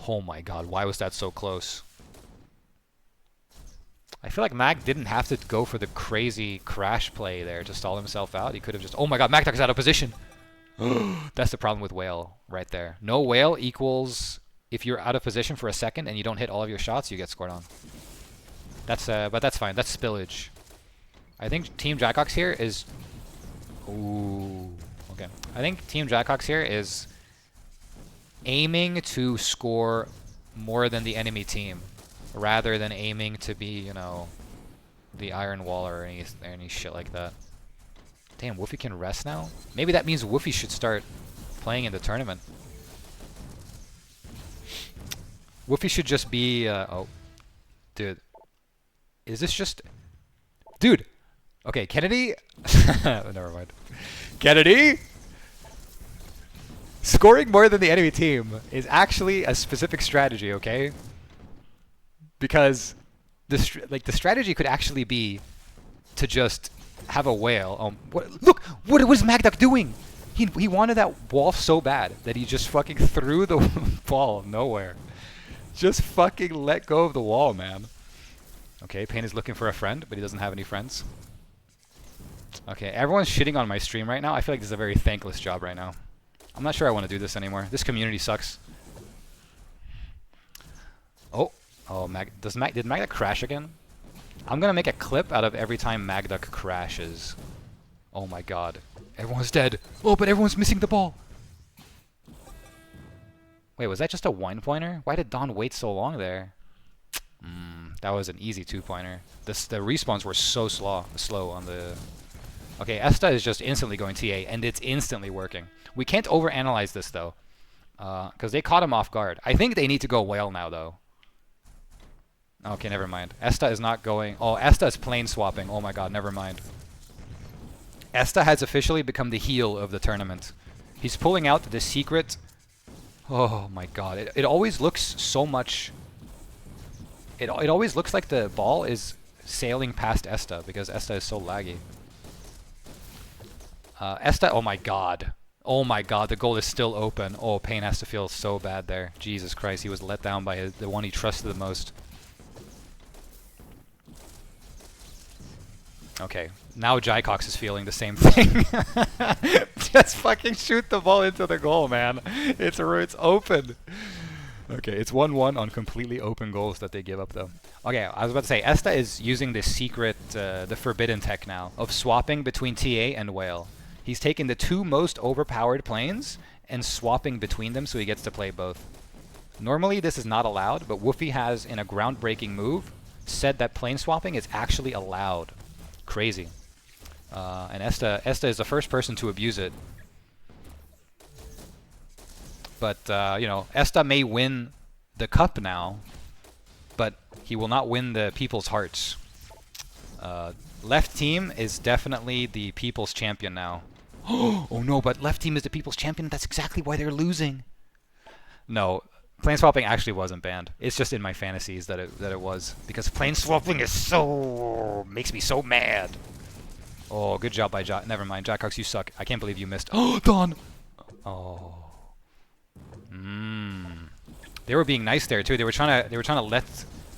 Oh my god, why was that so close? I feel like Mag didn't have to go for the crazy crash play there to stall himself out. He could have just... Oh my god, Magduck is out of position! That's the problem with whale right there. No whale equals... If you're out of position for a second and you don't hit all of your shots, you get scored on. That's but that's fine. That's spillage. I think Team Jackhawks here is... Ooh. Okay. I think Team Jackhawks here is aiming to score more than the enemy team, rather than aiming to be, you know, the Iron Wall or any shit like that. Damn, Woofy can rest now? Maybe that means Woofy should start playing in the tournament. Woofy should just be, oh. Dude. Is this just... Dude! Okay, Kennedy... Never mind. Kennedy! Scoring more than the enemy team is actually a specific strategy, okay? Because the strategy could actually be to just have a whale. Look! What is Magduck doing? He wanted that wall so bad that he just fucking threw the ball nowhere. Just fucking let go of the wall, man. Okay, Payne is looking for a friend, but he doesn't have any friends. Okay, everyone's shitting on my stream right now. I feel like this is a very thankless job right now. I'm not sure I want to do this anymore. This community sucks. Oh, did Magduck crash again? I'm gonna make a clip out of every time Magduck crashes. Oh my god. Everyone's dead. Oh, but everyone's missing the ball. Wait, was that just a 1-pointer? Why did Don wait so long there? That was an easy 2-pointer. The respawns were so slow on the... Okay, Esta is just instantly going TA, and it's instantly working. We can't overanalyze this, though, because they caught him off guard. I think they need to go whale now, though. Okay, never mind. Esta is not going... Oh, Esta is plane swapping. Oh my god, never mind. Esta has officially become the heel of the tournament. He's pulling out the secret... Oh my god, it always looks so much... It always looks like the ball is sailing past Esta, because Esta is so laggy. Esta, oh my god. Oh my god, the goal is still open. Oh, Payne has to feel so bad there. Jesus Christ, he was let down by the one he trusted the most. Okay, now Jackhawks is feeling the same thing. Just fucking shoot the ball into the goal, man. It's open. Okay, it's 1-1 on completely open goals that they give up, though. Okay, I was about to say, Esta is using the secret, the forbidden tech now, of swapping between TA and Whale. He's taken the 2 most overpowered planes and swapping between them so he gets to play both. Normally this is not allowed, but Woofy has, in a groundbreaking move, said that plane swapping is actually allowed. Crazy. And Esta is the first person to abuse it. But, you know, Esta may win the cup now, but he will not win the people's hearts. Left team is definitely the people's champion now. Oh no, but left team is the people's champion. That's exactly why they're losing. No, plane swapping actually wasn't banned. It's just in my fantasies that it was, because plane swapping is so makes me so mad. Oh, good job by never mind, Jackhawks, you suck. I can't believe you missed. Oh, Don. Oh. They were being nice there too. They were trying to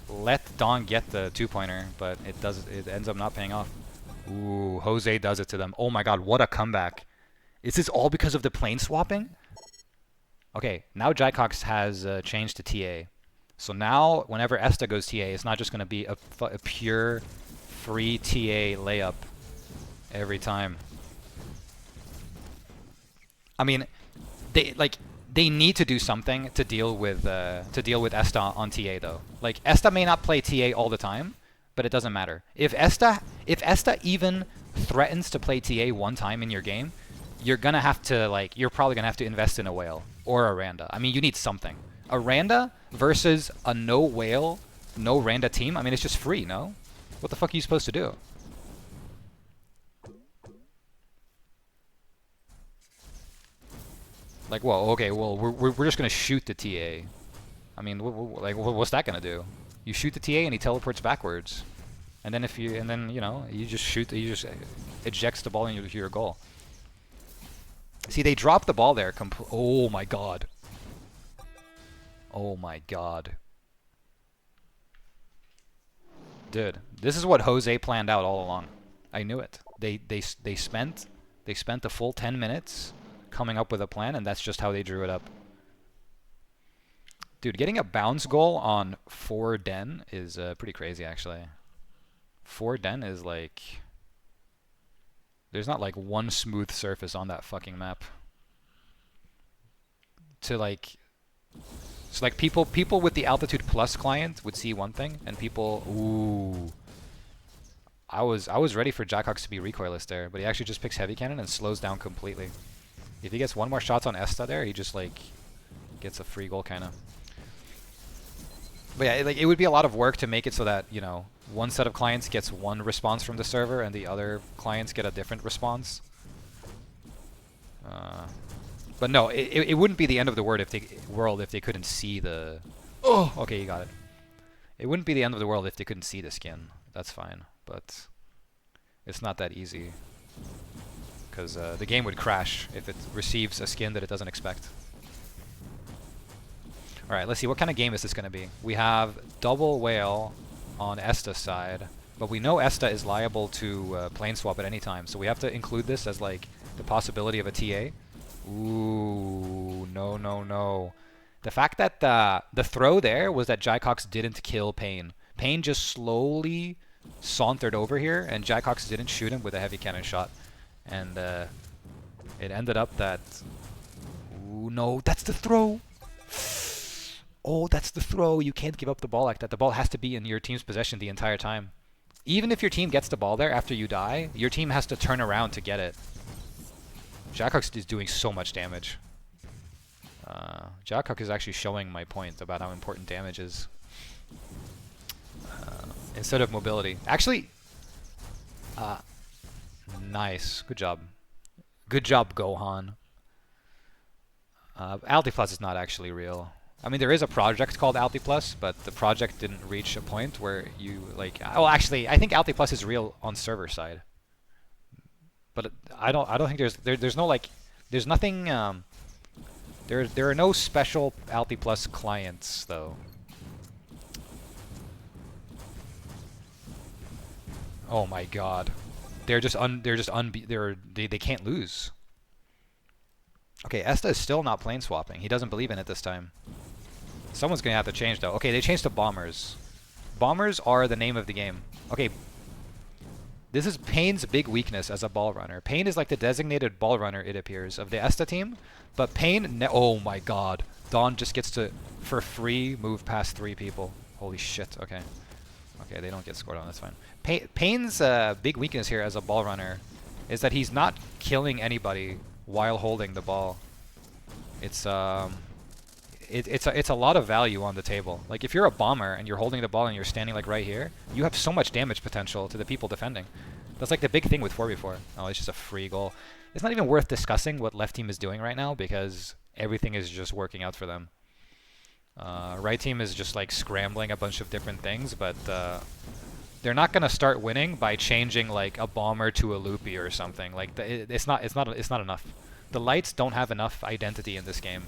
let Don get the 2-pointer, but it ends up not paying off. Ooh, Jose does it to them. Oh my god, what a comeback. Is this all because of the plane swapping? Okay, now Jaycox has changed to TA. So now, whenever Esta goes TA, it's not just going to be a pure free TA layup every time. I mean, they need to do something to deal with Esta on TA though. Like Esta may not play TA all the time, but it doesn't matter. If Esta even threatens to play TA one time in your game, you're gonna have to you're probably gonna have to invest in a whale or a Randa. I mean, you need something. A Randa versus a no whale, no Randa team. I mean, it's just free, no? What the fuck are you supposed to do? Like, well, okay, well, we're just gonna shoot the TA. I mean, what's that gonna do? You shoot the TA and he teleports backwards, and then you just shoot, you just ejects the ball into your goal. See, they dropped the ball there. Oh my god. Oh my god. Dude, this is what Jose planned out all along. I knew it. They spent the full 10 minutes coming up with a plan, and that's just how they drew it up. Dude, getting a bounce goal on 4 Den is pretty crazy, actually. 4 Den is like... There's not like one smooth surface on that fucking map. So like people with the Altitude Plus client would see one thing, and people... Ooh. I was ready for Jaycox to be recoilless there, but he actually just picks Heavy Cannon and slows down completely. If he gets one more shots on Esta there, he just like gets a free goal kind of. But yeah, it would be a lot of work to make it so that, you know, one set of clients gets one response from the server and the other clients get a different response. But no, it wouldn't be the end of the world if they couldn't see the... Oh, okay, you got it. It wouldn't be the end of the world if they couldn't see the skin. That's fine, but it's not that easy. Because the game would crash if it receives a skin that it doesn't expect. Alright, let's see, what kind of game is this going to be? We have double whale on Esta's side, but we know Esta is liable to plane swap at any time, so we have to include this as like the possibility of a TA. Ooh, no, no, no. The fact that the throw there was that Jaycox didn't kill Pain. Pain just slowly sauntered over here, and Jaycox didn't shoot him with a heavy cannon shot. And it ended up that... Ooh, no, that's the throw! Oh, that's the throw. You can't give up the ball like that. The ball has to be in your team's possession the entire time. Even if your team gets the ball there after you die, your team has to turn around to get it. Jaycox is doing so much damage. Jaycox is actually showing my point about how important damage is. Instead of mobility. Actually, nice. Good job. Good job, Gohan. Altiplus is not actually real. I mean, there is a project called Altiplus, but the project didn't reach a point where you, like... Oh, actually, I think Altiplus is real on server side. But I don't think there's no, like... There's nothing... There are no special Altiplus clients, though. Oh my god. They can't lose. Okay, Esta is still not plane swapping. He doesn't believe in it this time. Someone's gonna have to change though. Okay, they changed to bombers. Bombers are the name of the game. Okay. This is Pain's big weakness as a ball runner. Pain is like the designated ball runner, it appears, of the Esta team. But Pain, oh my god. Dawn just gets to, for free, move past 3 people. Holy shit, okay. Okay, they don't get scored on, that's fine. Pain's big weakness here as a ball runner is that he's not killing anybody while holding the ball. It's a lot of value on the table. Like if you're a bomber and you're holding the ball and you're standing like right here, you have so much damage potential to the people defending. That's like the big thing with 4v4. Oh, it's just a free goal. It's not even worth discussing what left team is doing right now because everything is just working out for them. Right team is just like scrambling a bunch of different things, but they're not gonna start winning by changing like a bomber to a loopy or something. Like it's not enough. The lights don't have enough identity in this game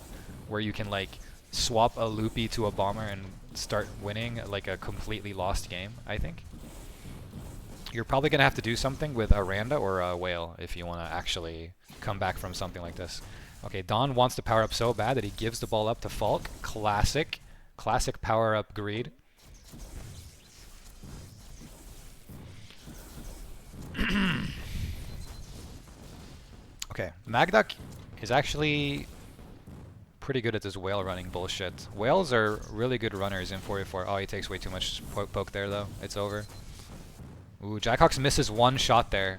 where you can like swap a loopy to a bomber and start winning like a completely lost game, I think. You're probably going to have to do something with a Randa or a Whale if you want to actually come back from something like this. Okay, Don wants to power up so bad that he gives the ball up to Falk. Classic. Classic power up greed. Okay, Magduck is actually pretty good at this whale running bullshit. Whales are really good runners in 4v4. Oh, he takes way too much poke there though. It's over. Ooh, Jackox misses one shot there.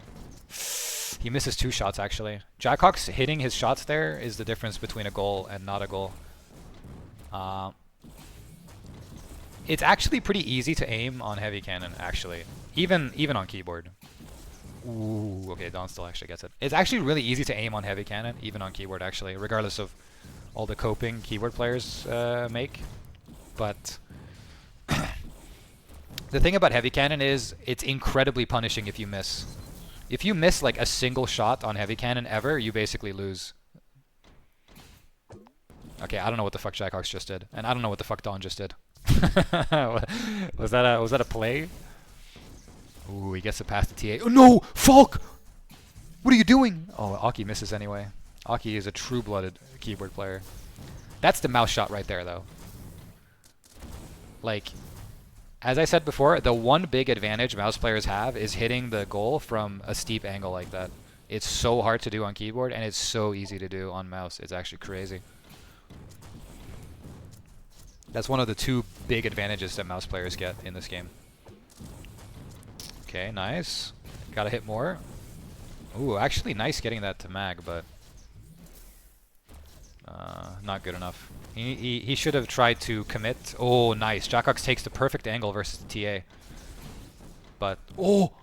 He misses two shots actually. Jackox hitting his shots there is the difference between a goal and not a goal. It's actually pretty easy to aim on heavy cannon actually, even on keyboard. Ooh, okay, Don still actually gets it. It's actually really easy to aim on heavy cannon, even on keyboard actually, regardless of all the coping keyboard players make. But the thing about heavy cannon is it's incredibly punishing if you miss. If you miss like a single shot on heavy cannon ever, you basically lose. Okay, I don't know what the fuck Jackox just did, and I don't know what the fuck Don just did. Was that a play? Ooh, he gets it past the TA. Oh no! Falk! What are you doing? Oh, Aki misses anyway. Aki is a true-blooded keyboard player. That's the mouse shot right there, though. Like, as I said before, the one big advantage mouse players have is hitting the goal from a steep angle like that. It's so hard to do on keyboard, and it's so easy to do on mouse. It's actually crazy. That's one of the two big advantages that mouse players get in this game. Okay, nice. Gotta hit more. Ooh, actually nice getting that to Mag, but not good enough. He should have tried to commit. Oh, nice. Jackox takes the perfect angle versus the TA. But, oh!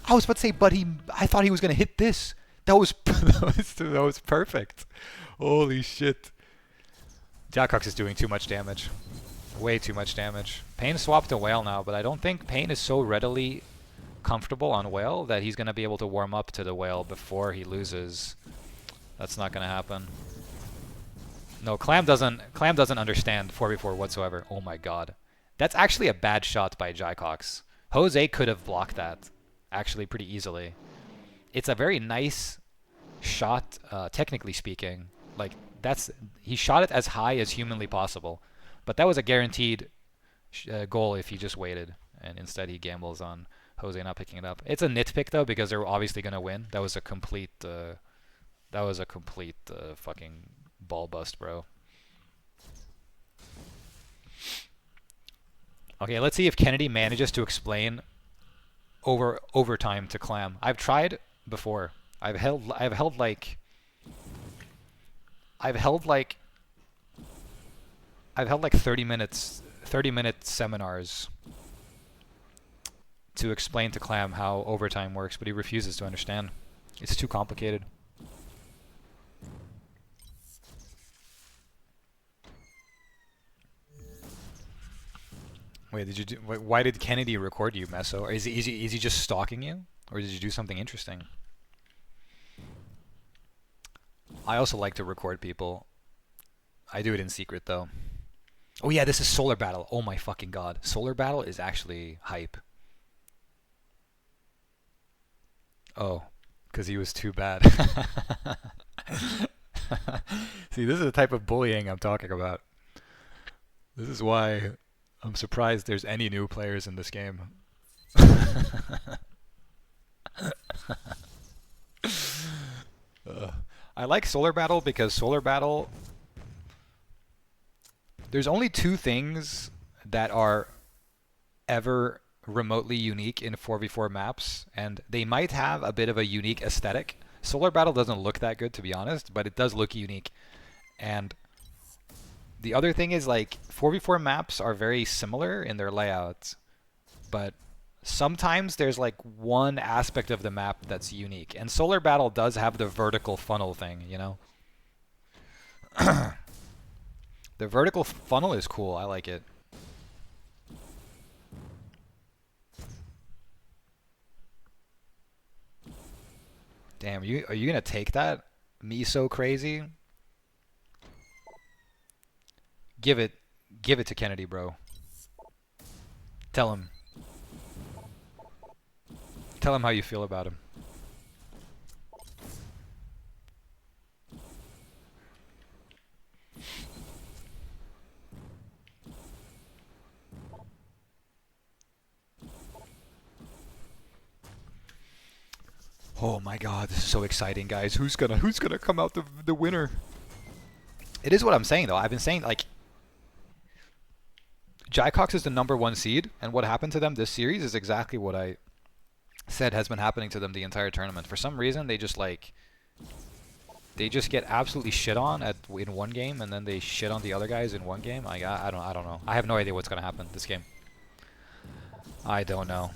I was about to say, but I thought he was gonna hit this. That was that was perfect. Holy shit. Jackox is doing too much damage. Way too much damage. Pain swapped to Whale now, but I don't think Pain is so readily comfortable on Whale that he's going to be able to warm up to the Whale before he loses. That's not going to happen. No, Clam doesn't understand 4v4 whatsoever. Oh my god. That's actually a bad shot by Jackox. Jose could have blocked that actually pretty easily. It's a very nice shot, technically speaking. Like, he shot it as high as humanly possible. But that was a guaranteed goal if he just waited, and instead he gambles on Jose not picking it up. It's a nitpick though because they're obviously gonna win. That was a complete fucking ball bust, bro. Okay, let's see if Kennedy manages to explain overtime to Clam. I've tried before. I've held like 30-minute seminars to explain to Clam how overtime works, but he refuses to understand. It's too complicated. Wait, why did Kennedy record you, Meso? Or is he just stalking you? Or did you do something interesting? I also like to record people. I do it in secret though. Oh yeah, this is Solar Battle. Oh my fucking god. Solar Battle is actually hype. Oh, because he was too bad. See, this is the type of bullying I'm talking about. This is why I'm surprised there's any new players in this game. I like Solar Battle because Solar Battle... There's only two things that are ever remotely unique in 4v4 maps, and they might have a bit of a unique aesthetic. Solar Battle doesn't look that good, to be honest, but it does look unique. And the other thing is, like, 4v4 maps are very similar in their layouts, but sometimes there's like one aspect of the map that's unique. And Solar Battle does have the vertical funnel thing, you know? The vertical funnel is cool. I like it. Damn, are you gonna take that? Me so crazy? Give it to Kennedy, bro. Tell him. Tell him how you feel about him. Oh my god, this is so exciting, guys. Who's gonna come out the winner? It is what I'm saying though. I've been saying like Jaycox is the #1 seed, and what happened to them this series is exactly what I said has been happening to them the entire tournament. For some reason, they just get absolutely shit on in one game, and then they shit on the other guys in one game. I don't know. I have no idea what's gonna happen this game. I don't know.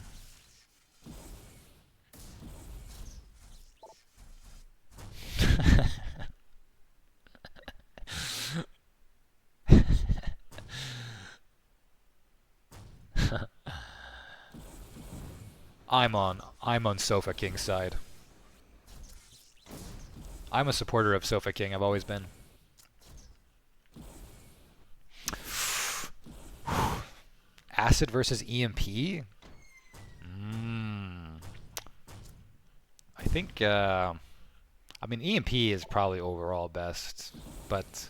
I'm on Sofa King's side. I'm a supporter of Sofa King. I've always been. Acid versus EMP? I think I mean EMP is probably overall best, but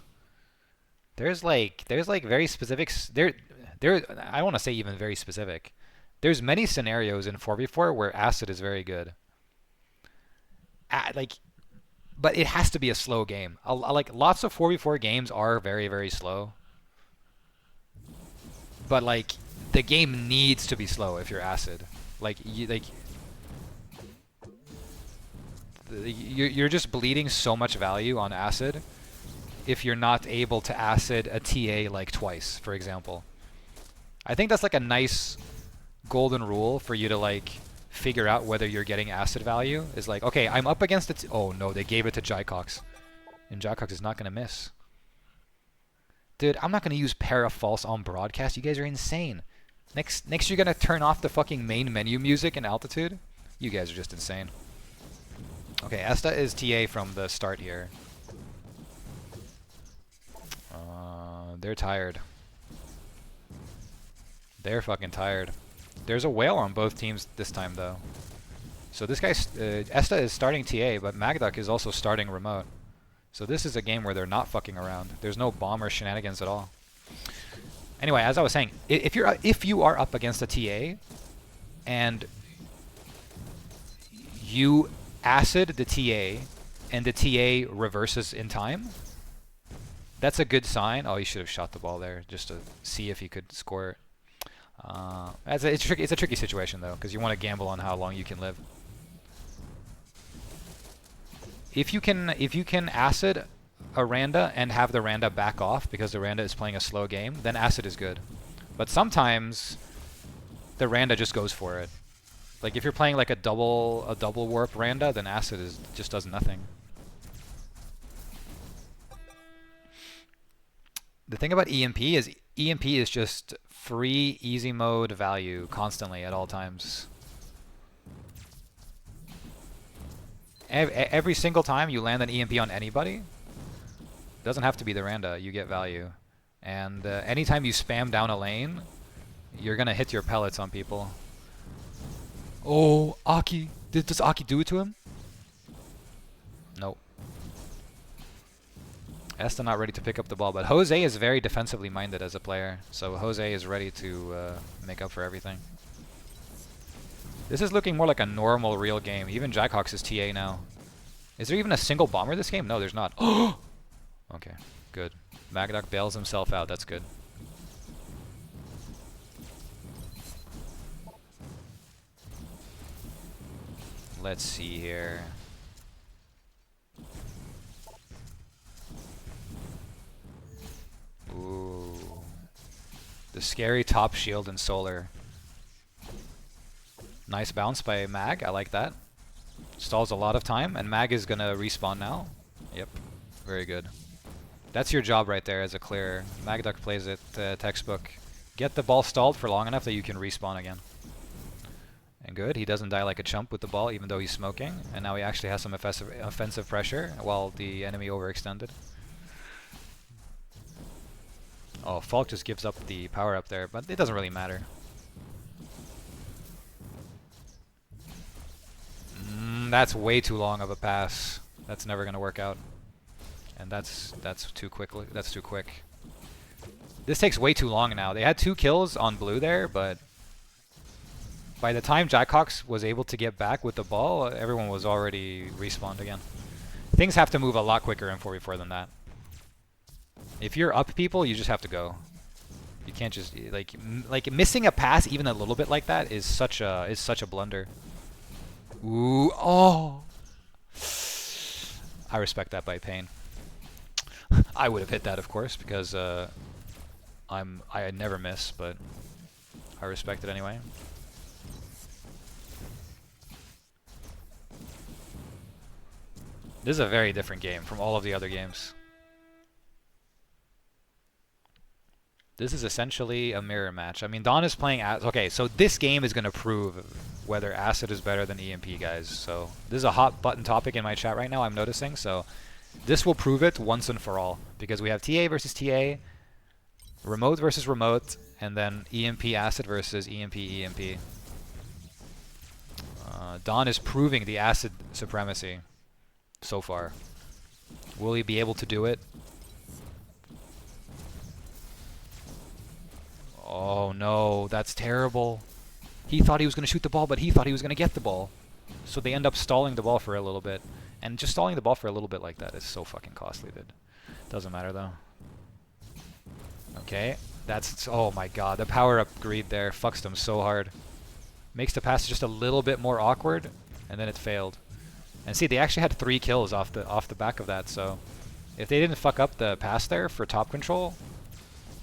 there's like very specific there I don't want to say even very specific. There's many scenarios in 4v4 where Acid is very good. But it has to be a slow game. Like lots of 4v4 games are very, very slow. But like the game needs to be slow if you're Acid. You're just bleeding so much value on Acid if you're not able to Acid a TA like twice, for example. I think that's like a nice golden rule for you to like figure out whether you're getting Acid value. Is like, okay, I'm up against it. Oh no, they gave it to Jaycox. And Jaycox is not going to miss. Dude, I'm not going to use para false on broadcast. You guys are insane. Next you're going to turn off the fucking main menu music in altitude? You guys are just insane. Okay, Esta is TA from the start here. They're tired. They're fucking tired. There's a whale on both teams this time, though. So this guy, Esta is starting TA, but Magduck is also starting remote. So this is a game where they're not fucking around. There's no bomb or shenanigans at all. Anyway, as I was saying, if you are up against a TA, and you Acid the TA, and the TA reverses in time, that's a good sign. Oh, he should have shot the ball there just to see if he could score it. It's a tricky situation though, because you want to gamble on how long you can live. If you can Acid a Randa and have the Randa back off because the Randa is playing a slow game, then Acid is good. But sometimes the Randa just goes for it. Like if you're playing like a double warp Randa, then Acid just does nothing. The thing about EMP is just free easy mode value constantly at all times. Every single time you land an EMP on anybody, doesn't have to be the Randa, you get value. And anytime you spam down a lane, you're gonna hit your pellets on people. Oh, Aki. Does Aki do it to him? Nope. Esta not ready to pick up the ball, but Jose is very defensively minded as a player, so Jose is ready to make up for everything. This is looking more like a normal real game. Even Jaycox is TA now. Is there even a single bomber this game? No, there's not. Okay, good. Magduck bails himself out. That's good. Let's see here. Ooh. The scary top shield and solar. Nice bounce by Mag. I like that. Stalls a lot of time, and Mag is gonna respawn now. Yep. Very good. That's your job right there as a clearer. Magduck plays it textbook. Get the ball stalled for long enough that you can respawn again. And good, he doesn't die like a chump with the ball even though he's smoking. And now he actually has some offensive pressure while the enemy overextended. Oh, Falk just gives up the power up there, but it doesn't really matter. that's way too long of a pass. That's never gonna work out. And that's too quickly. That's too quick. This takes way too long now. They had 2 kills on blue there, but by the time Jaycox was able to get back with the ball, everyone was already respawned again. Things have to move a lot quicker in 4v4 than that. If you're up people, you just have to go. You can't just like missing a pass even a little bit like that is such a blunder. Ooh, oh. I respect that by pain. I would have hit that, of course, because I never miss, but I respect it anyway. This is a very different game from all of the other games. This is essentially a mirror match. I mean, Dawn is playing... Okay, so this game is going to prove whether Acid is better than EMP, guys. So this is a hot button topic in my chat right now, I'm noticing. So this will prove it once and for all. Because we have TA versus TA, remote versus remote, and then EMP Acid versus EMP EMP. Dawn is proving the Acid supremacy so far. Will he be able to do it? Oh no, that's terrible. He thought he was going to shoot the ball, but he thought he was going to get the ball. So they end up stalling the ball for a little bit. And just stalling the ball for a little bit like that is so fucking costly, dude. Doesn't matter though. Okay, that's... Oh my god, the power-up greed there fucks them so hard. Makes the pass just a little bit more awkward, and then it failed. And see, they actually had 3 kills off the back of that, so... If they didn't fuck up the pass there for top control,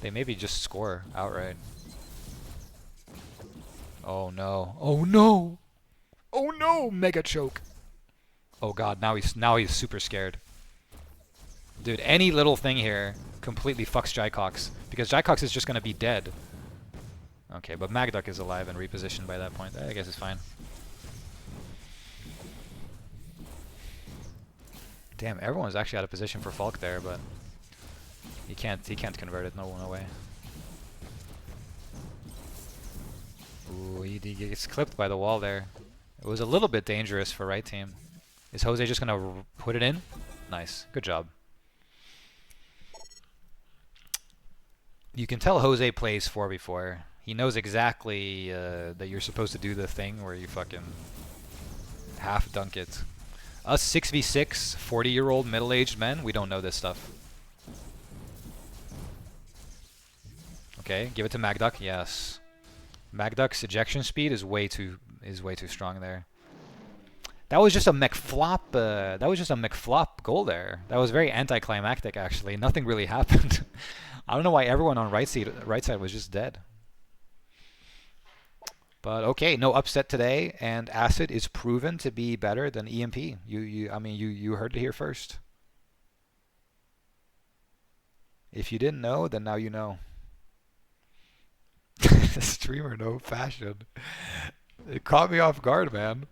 they maybe just score outright. Oh no. Oh no! Oh no! Mega choke! Oh god, now he's super scared. Dude, any little thing here completely fucks Jaycox, because Jaycox is just gonna be dead. Okay, but Magduck is alive and repositioned by that point. I guess it's fine. Damn, everyone's actually out of position for Falk there, but he can't convert it. No way. Ooh, he gets clipped by the wall there. It was a little bit dangerous for right team. Is Jose just gonna put it in? Nice, good job. You can tell Jose plays 4v4. He knows exactly that you're supposed to do the thing where you fucking half dunk it. Us 6v6, 40-year-old middle-aged men, we don't know this stuff. Okay, give it to Magduck. Yes. Magduck's ejection speed is way too strong there. That was just a McFlop. That was just a McFlop goal there. That was very anticlimactic, actually. Nothing really happened. I don't know why everyone on right side was just dead. But okay, no upset today, and Acid is proven to be better than EMP. I mean, you heard it here first. If you didn't know, then now you know. Streamer, no fashion. It caught me off guard, man.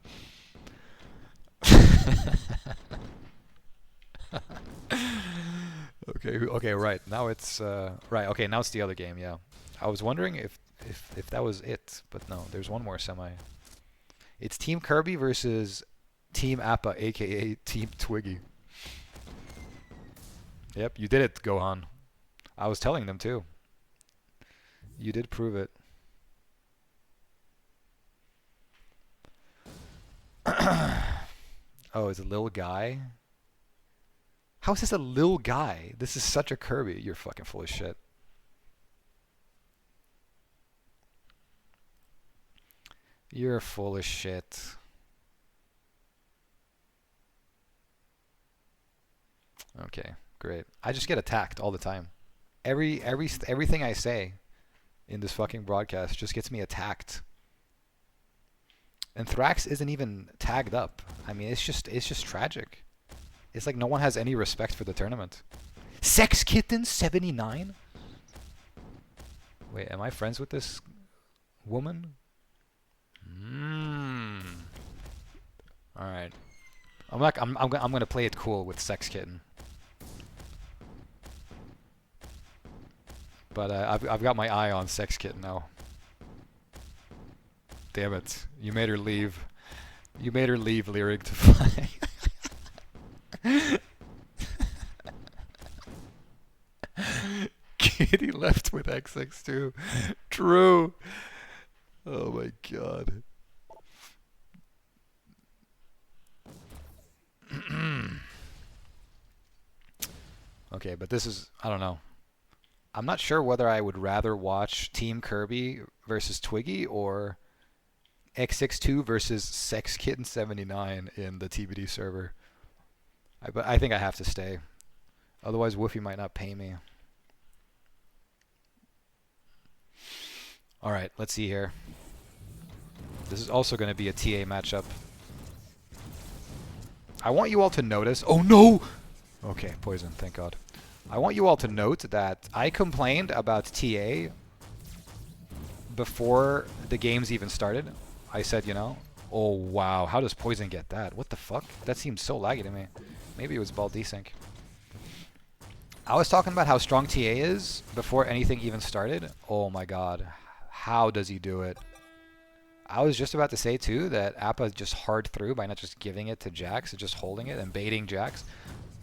Okay, right. Now it's right. Okay, now it's the other game. Yeah, I was wondering if that was it, but no. There's one more semi. It's Team Kirby versus Team Appa, aka Team Twiggy. Yep, you did it, Gohan. I was telling them too. You did prove it. Oh, it's a little guy? How is this a little guy? This is such a Kirby. You're fucking full of shit. You're full of shit. Okay, great. I just get attacked all the time. Everything I say in this fucking broadcast just gets me attacked. And Thrax isn't even tagged up. I mean, it's just tragic. It's like no one has any respect for the tournament. Sex Kitten 79? Wait, am I friends with this woman? All right. I'm gonna play it cool with Sex Kitten. But I've got my eye on Sex Kitten now. Damn it! You made her leave. You made her leave Lyric to fly. Kitty left with XX2. True. Oh my god. Okay, but this is, I don't know. I'm not sure whether I would rather watch Team Kirby versus Twiggy or XX2 versus SexKitten79 in the TBD server. But I think I have to stay. Otherwise, Woofy might not pay me. Alright, let's see here. This is also going to be a TA matchup. I want you all to notice... Oh no! Okay, poison, thank god. I want you all to note that I complained about TA before the games even started. I said, you know, oh wow, how does poison get that? What the fuck? That seems so laggy to me. Maybe it was ball desync. I was talking about how strong TA is before anything even started. Oh my god. How does he do it? I was just about to say too that Appa just hard through by not just giving it to Jax, just holding it and baiting Jax.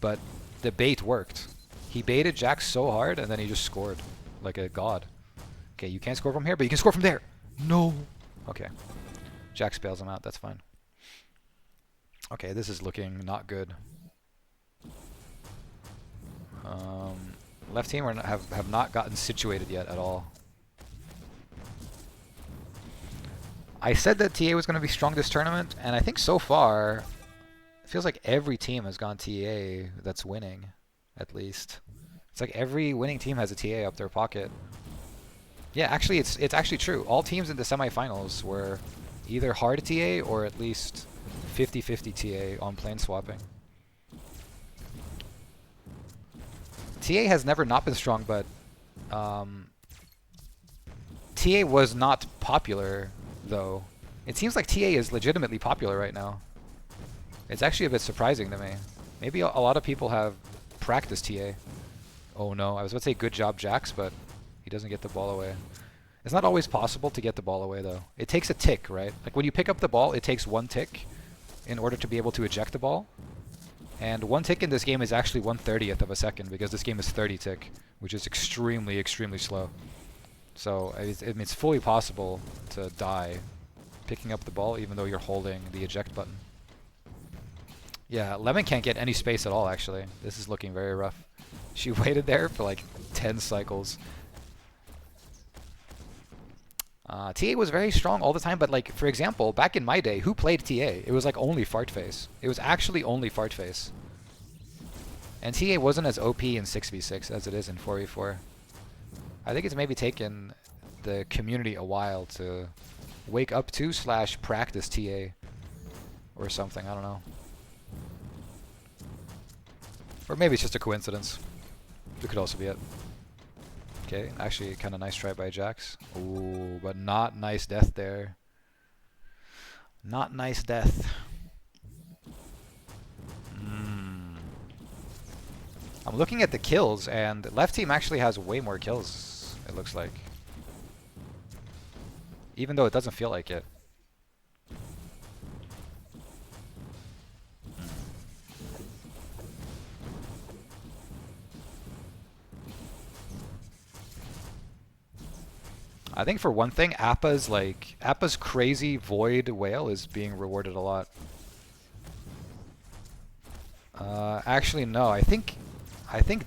But the bait worked. He baited Jax so hard and then he just scored like a god. Okay, you can't score from here, but you can score from there. No. Okay. Jax bails him out, that's fine. Okay, this is looking not good. Left team have not gotten situated yet at all. I said that TA was going to be strong this tournament, and I think so far, it feels like every team has gone TA that's winning, at least. It's like every winning team has a TA up their pocket. Yeah, actually, it's actually true. All teams in the semifinals were either hard TA or at least 50-50 TA on plane swapping. TA has never not been strong, but TA was not popular, though. It seems like TA is legitimately popular right now. It's actually a bit surprising to me. Maybe a lot of people have practiced TA. Oh no, I was about to say good job Jax, but he doesn't get the ball away. It's not always possible to get the ball away, though. It takes a tick, right? Like when you pick up the ball, it takes one tick in order to be able to eject the ball. And one tick in this game is actually 1/30th of a second, because this game is 30 tick, which is extremely, extremely slow. So it's fully possible to die picking up the ball even though you're holding the eject button. Yeah, Lemon can't get any space at all, actually. This is looking very rough. She waited there for like 10 cycles. TA was very strong all the time, but like, for example, back in my day, who played TA? It was like only Fartface. It was actually only Fartface. And TA wasn't as OP in 6v6 as it is in 4v4. I think it's maybe taken the community a while to wake up to / practice TA or something, I don't know. Or maybe it's just a coincidence. It could also be it. Okay, actually kind of nice try by Jax. Ooh, but not nice death there. Not nice death. I'm looking at the kills, and left team actually has way more kills, it looks like. Even though it doesn't feel like it. I think for one thing, Appa's crazy void whale is being rewarded a lot. Actually no, I think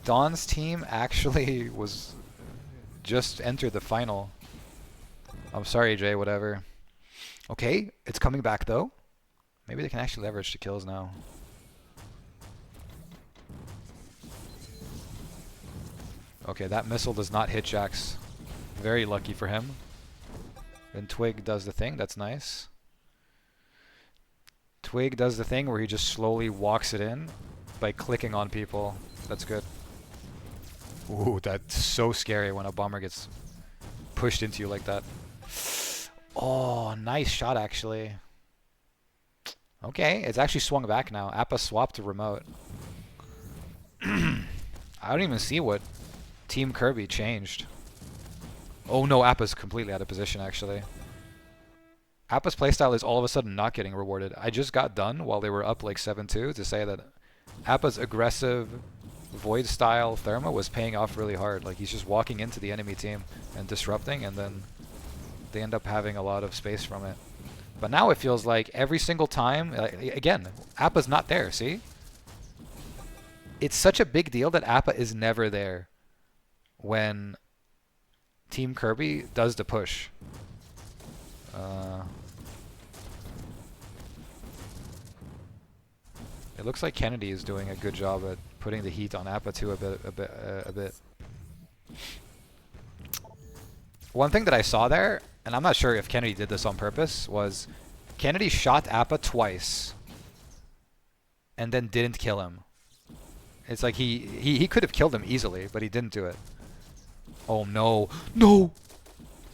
Dawn's team actually was just entered the final. I'm sorry, Jay, whatever. Okay, it's coming back though. Maybe they can actually leverage the kills now. Okay, that missile does not hit Jax. Very lucky for him. Then Twig does the thing, that's nice. Twig does the thing where he just slowly walks it in by clicking on people. That's good. Ooh, that's so scary when a bomber gets pushed into you like that. Oh, nice shot actually. Okay, it's actually swung back now. Appa swapped to remote. I don't even see what Team Kirby changed. Oh no, Appa's completely out of position actually. Appa's playstyle is all of a sudden not getting rewarded. I just got done while they were up like 7-2 to say that Appa's aggressive Void style Therma was paying off really hard. Like he's just walking into the enemy team and disrupting, and then they end up having a lot of space from it. But now it feels like every single time, again, Appa's not there, see? It's such a big deal that Appa is never there when Team Kirby does the push. It looks like Kennedy is doing a good job at putting the heat on Appa too a bit. One thing that I saw there, and I'm not sure if Kennedy did this on purpose, was Kennedy shot Appa twice and then didn't kill him. It's like he could have killed him easily, but he didn't do it. Oh no. No!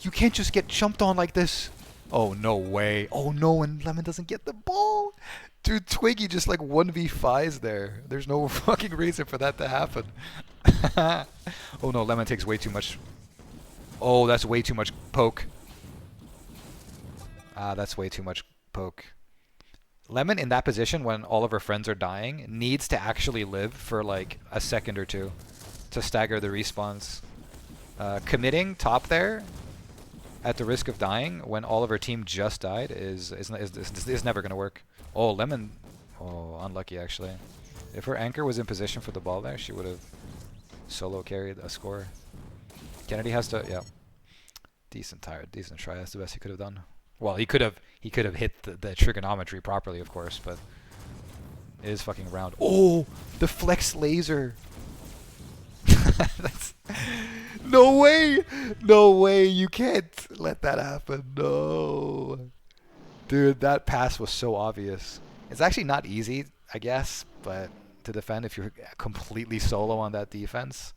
You can't just get jumped on like this. Oh, no way. Oh no, and Lemon doesn't get the ball. Dude, Twiggy just like 1v5s there. There's no fucking reason for that to happen. Oh no, Lemon takes way too much. Oh, that's way too much poke. That's way too much poke. Lemon in that position when all of her friends are dying needs to actually live for like a second or two to stagger the respawns. Committing top there at the risk of dying when all of her team just died is never going to work. Oh, Lemon. Oh, unlucky actually. If her anchor was in position for the ball there, she would have solo carried a score. Kennedy has to, yeah. Decent try. That's the best he could have done. Well, he could have hit the trigonometry properly, of course, but it is fucking round. Oh, the flex laser. That's no way. No way. You can't let that happen. No. Dude, that pass was so obvious. It's actually not easy, I guess, but to defend if you're completely solo on that defense.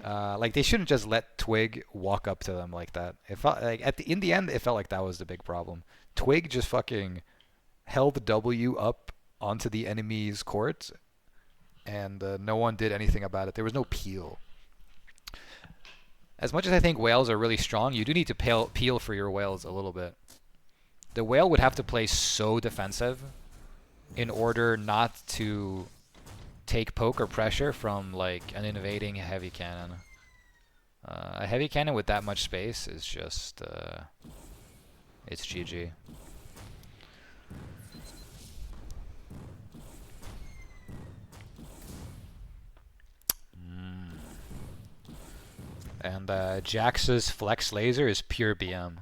Like they shouldn't just let Twig walk up to them like that. It felt like in the end it felt like that was the big problem. Twig just fucking held the W up onto the enemy's court, and no one did anything about it. There was no peel. As much as I think whales are really strong, you do need to peel for your whales a little bit. The whale would have to play so defensive in order not to take poke or pressure from like an invading heavy cannon. A heavy cannon with that much space is just it's GG. And Jax's flex laser is pure BM.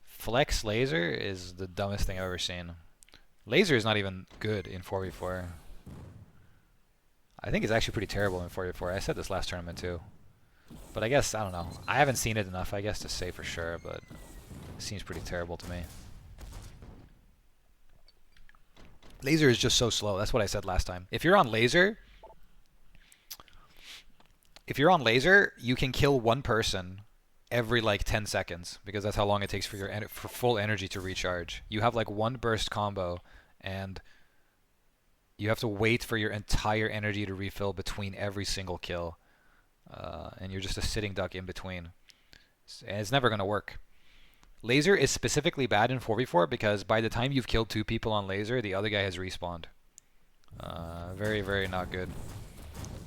Flex laser is the dumbest thing I've ever seen. Laser is not even good in 4v4. I think it's actually pretty terrible in 4v4. I said this last tournament too. But I guess, I don't know. I haven't seen it enough, I guess, to say for sure, but it seems pretty terrible to me. Laser is just so slow. That's what I said last time. If you're on laser, you can kill one person every like 10 seconds because that's how long it takes for your for full energy to recharge. You have like one burst combo and you have to wait for your entire energy to refill between every single kill. And you're just a sitting duck in between. And it's never going to work. Laser is specifically bad in 4v4 because by the time you've killed 2 people on laser, the other guy has respawned. Very, very not good.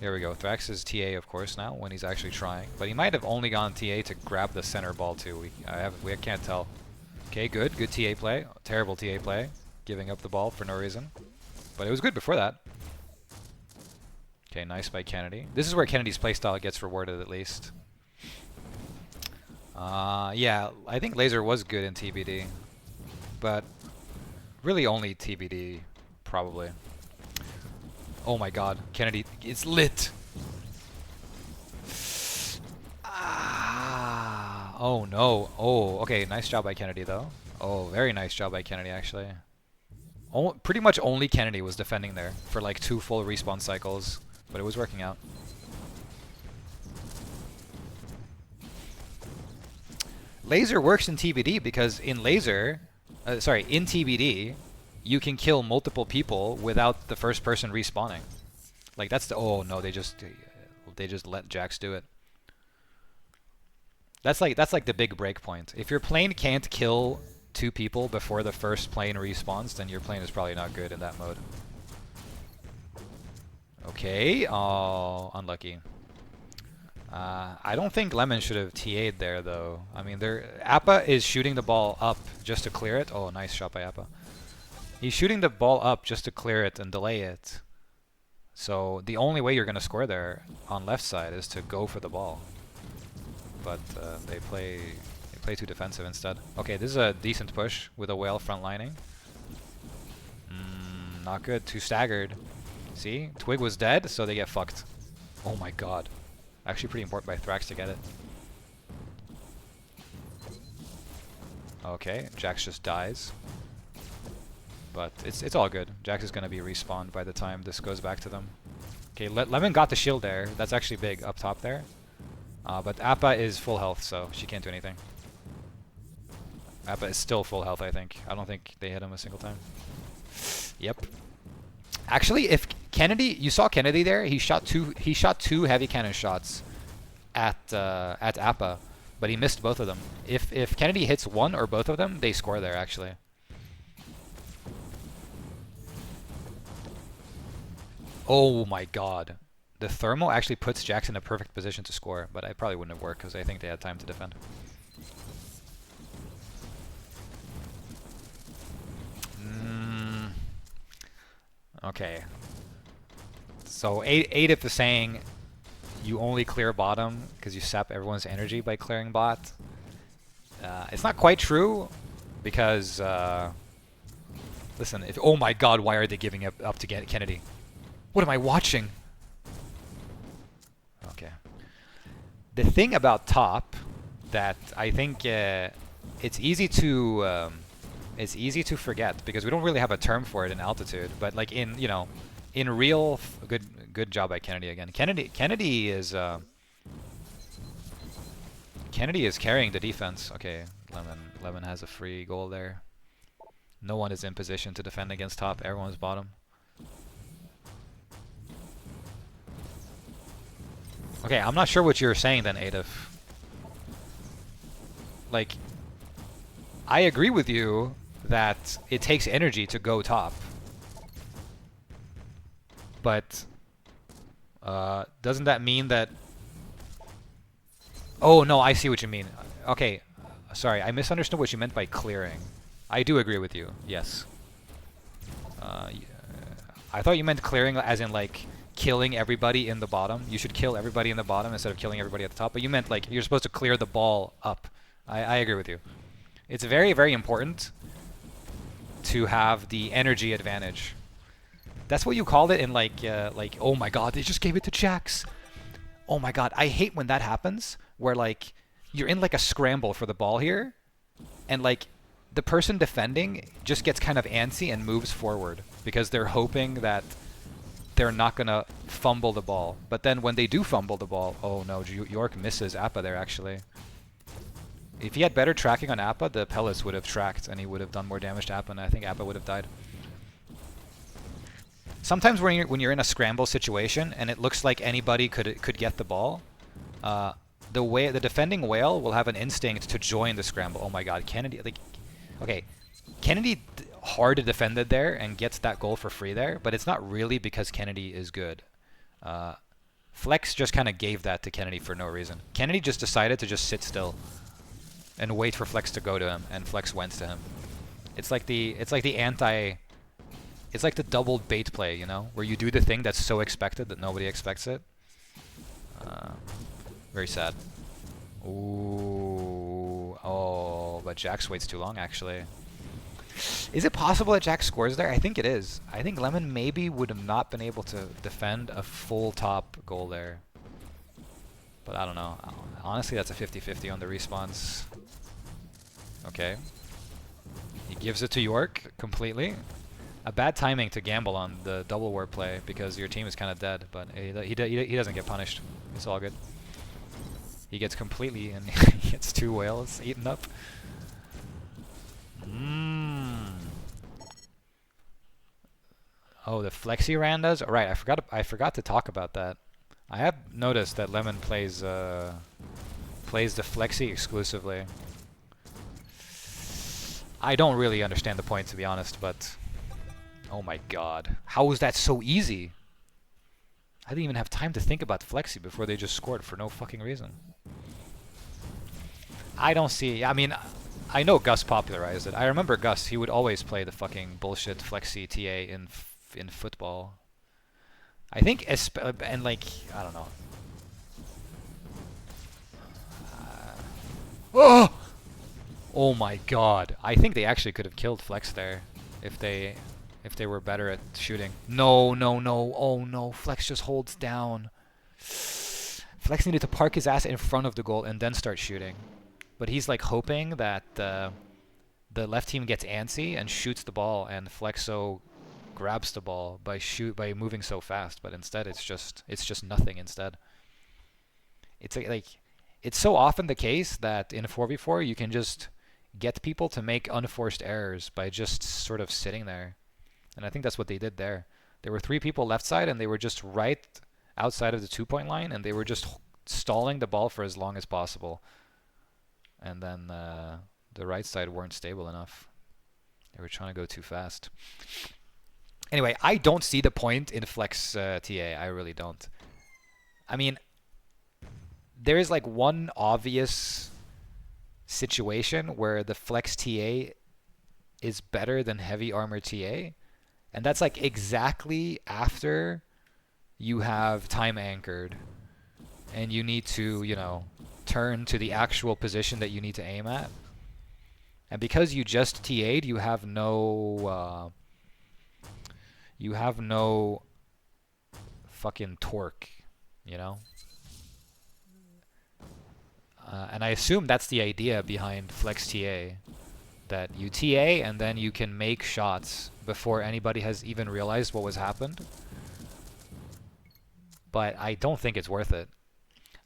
Here we go. Thrax is TA, of course, now, when he's actually trying. But he might have only gone TA to grab the center ball, too. We can't tell. Okay, good. Good TA play. Terrible TA play. Giving up the ball for no reason. But it was good before that. Okay, nice by Kennedy. This is where Kennedy's playstyle gets rewarded, at least. Yeah, I think Laser was good in TBD. But really only TBD, probably. Oh my god, Kennedy, it's lit! Ah, oh no. Oh, okay, nice job by Kennedy, though. Oh, very nice job by Kennedy, actually. Pretty much only Kennedy was defending there for like 2 full respawn cycles. But it was working out. Laser works in TBD because in laser, in TBD, you can kill multiple people without the first person respawning. Like that's the, oh no, they just let Jax do it. That's like the big break point. If your plane can't kill 2 people before the first plane respawns, then your plane is probably not good in that mode. Okay, oh, unlucky. I don't think Lemon should have TA'd there, though. I mean, Appa is shooting the ball up just to clear it. Oh, nice shot by Appa. He's shooting the ball up just to clear it and delay it. So the only way you're going to score there on left side is to go for the ball. But they play too defensive instead. Okay, this is a decent push with a whale frontlining. Not good. Too staggered. See? Twig was dead, so they get fucked. Oh my god. Actually pretty important by Thrax to get it. Okay, Jax just dies. But it's all good. Jax is going to be respawned by the time this goes back to them. Okay, Lemon got the shield there. That's actually big up top there. But Appa is full health, so she can't do anything. Appa is still full health, I think. I don't think they hit him a single time. Yep. Actually, if Kennedy, you saw Kennedy there. He shot two heavy cannon shots at Appa, but he missed both of them. If Kennedy hits one or both of them, they score there actually. Oh my god. The thermal actually puts Jax in a perfect position to score, but it probably wouldn't have worked because I think they had time to defend. Okay. So Adip is saying you only clear bottom because you sap everyone's energy by clearing bot. It's not quite true because listen, oh my god, why are they giving up to get Kennedy? What am I watching? Okay. The thing about top that I think it's easy to forget because we don't really have a term for it in altitude, but like in real good job by Kennedy again. Kennedy is carrying the defense. Okay, Lemon has a free goal there. No one is in position to defend against top. Everyone's bottom. Okay, I'm not sure what you're saying then, Adif. Like, I agree with you that it takes energy to go top. But doesn't that mean that... Oh, no, I see what you mean. Okay, sorry, I misunderstood what you meant by clearing. I do agree with you, yes. I thought you meant clearing as in, like, killing everybody in the bottom. You should kill everybody in the bottom instead of killing everybody at the top. But you meant, like, you're supposed to clear the ball up. I agree with you. It's very, very important to have the energy advantage. That's what you called it in like, oh my god, they just gave it to Jax. Oh my god, I hate when that happens, where like, you're in like a scramble for the ball here, and like, the person defending just gets kind of antsy and moves forward, because they're hoping that they're not gonna fumble the ball. But then when they do fumble the ball, oh no, York misses Appa there actually. If he had better tracking on Appa, the pellets would have tracked and he would have done more damage to Appa, and I think Appa would have died. Sometimes when you're in a scramble situation and it looks like anybody could get the ball, the defending whale will have an instinct to join the scramble. Oh my god, Kennedy, like, okay, Kennedy hard defended there and gets that goal for free there, but it's not really because Kennedy is good. Flex just kind of gave that to Kennedy for no reason. Kennedy just decided to just sit still and wait for Flex to go to him, and Flex went to him. It's like the double bait play, you know, where you do the thing that's so expected that nobody expects it. Very sad. Ooh, oh, but Jax waits too long actually. Is it possible that Jax scores there? I think it is. I think Lemon maybe would have not been able to defend a full top goal there. But I don't know. Honestly, that's a 50-50 on the respawns. Okay. He gives it to York completely. A bad timing to gamble on the double warp play because your team is kind of dead, but he doesn't get punished. It's all good. He gets completely, and he gets 2 whales eaten up. Oh, the Flexi Randas? Right, I forgot to talk about that. I have noticed that Lemon plays plays the flexi exclusively. I don't really understand the point, to be honest, but... Oh my god. How was that so easy? I didn't even have time to think about flexi before they just scored for no fucking reason. I don't see... I mean, I know Gus popularized it. I remember Gus, he would always play the fucking bullshit flexi TA in football. I think, and like, I don't know. Oh! Oh my god. I think they actually could have killed Flex there if they were better at shooting. No, no, no. Oh no. Flex just holds down. Flex needed to park his ass in front of the goal and then start shooting. But he's like hoping that the left team gets antsy and shoots the ball, and Flexo grabs the ball by moving so fast. But instead it's just nothing instead. It's like it's so often the case that in a 4v4 you can just get people to make unforced errors by just sort of sitting there. And I think that's what they did there. There were 3 people left side, and they were just right outside of the 2-point line, and they were just stalling the ball for as long as possible. And then the right side weren't stable enough. They were trying to go too fast. Anyway, I don't see the point in Flex TA. I really don't. I mean, there is like one obvious situation where the Flex TA is better than Heavy Armor TA, and that's like exactly after you have time anchored and you need to, you know, turn to the actual position that you need to aim at. And because you just TA'd, you have no fucking torque, you know? And I assume that's the idea behind Flex TA, that you TA and then you can make shots before anybody has even realized what was happened. But I don't think it's worth it.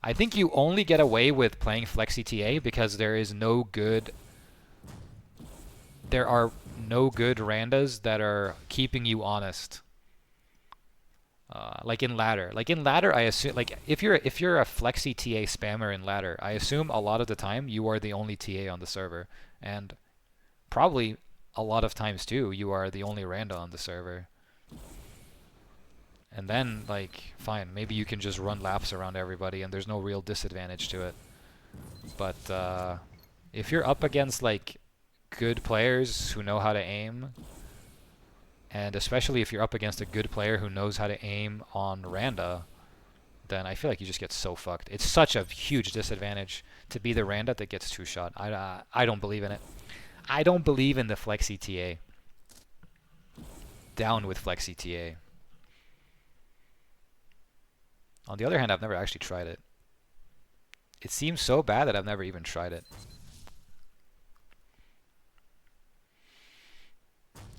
I think you only get away with playing Flexi TA because there are no good randas that are keeping you honest. Like in ladder. Like in ladder, I assume, like if you're a Flexi TA spammer in ladder, I assume a lot of the time you are the only TA on the server, and probably a lot of times too you are the only randa on the server. And then, like, fine, maybe you can just run laps around everybody and there's no real disadvantage to it. But if you're up against like good players who know how to aim, and especially if you're up against a good player who knows how to aim on randa, then I feel like you just get so fucked. It's such a huge disadvantage to be the randa that gets 2-shot. I don't believe in it. I don't believe in the Flexi TA. Down with Flexi TA. On the other hand, I've never actually tried it. It seems so bad that I've never even tried it.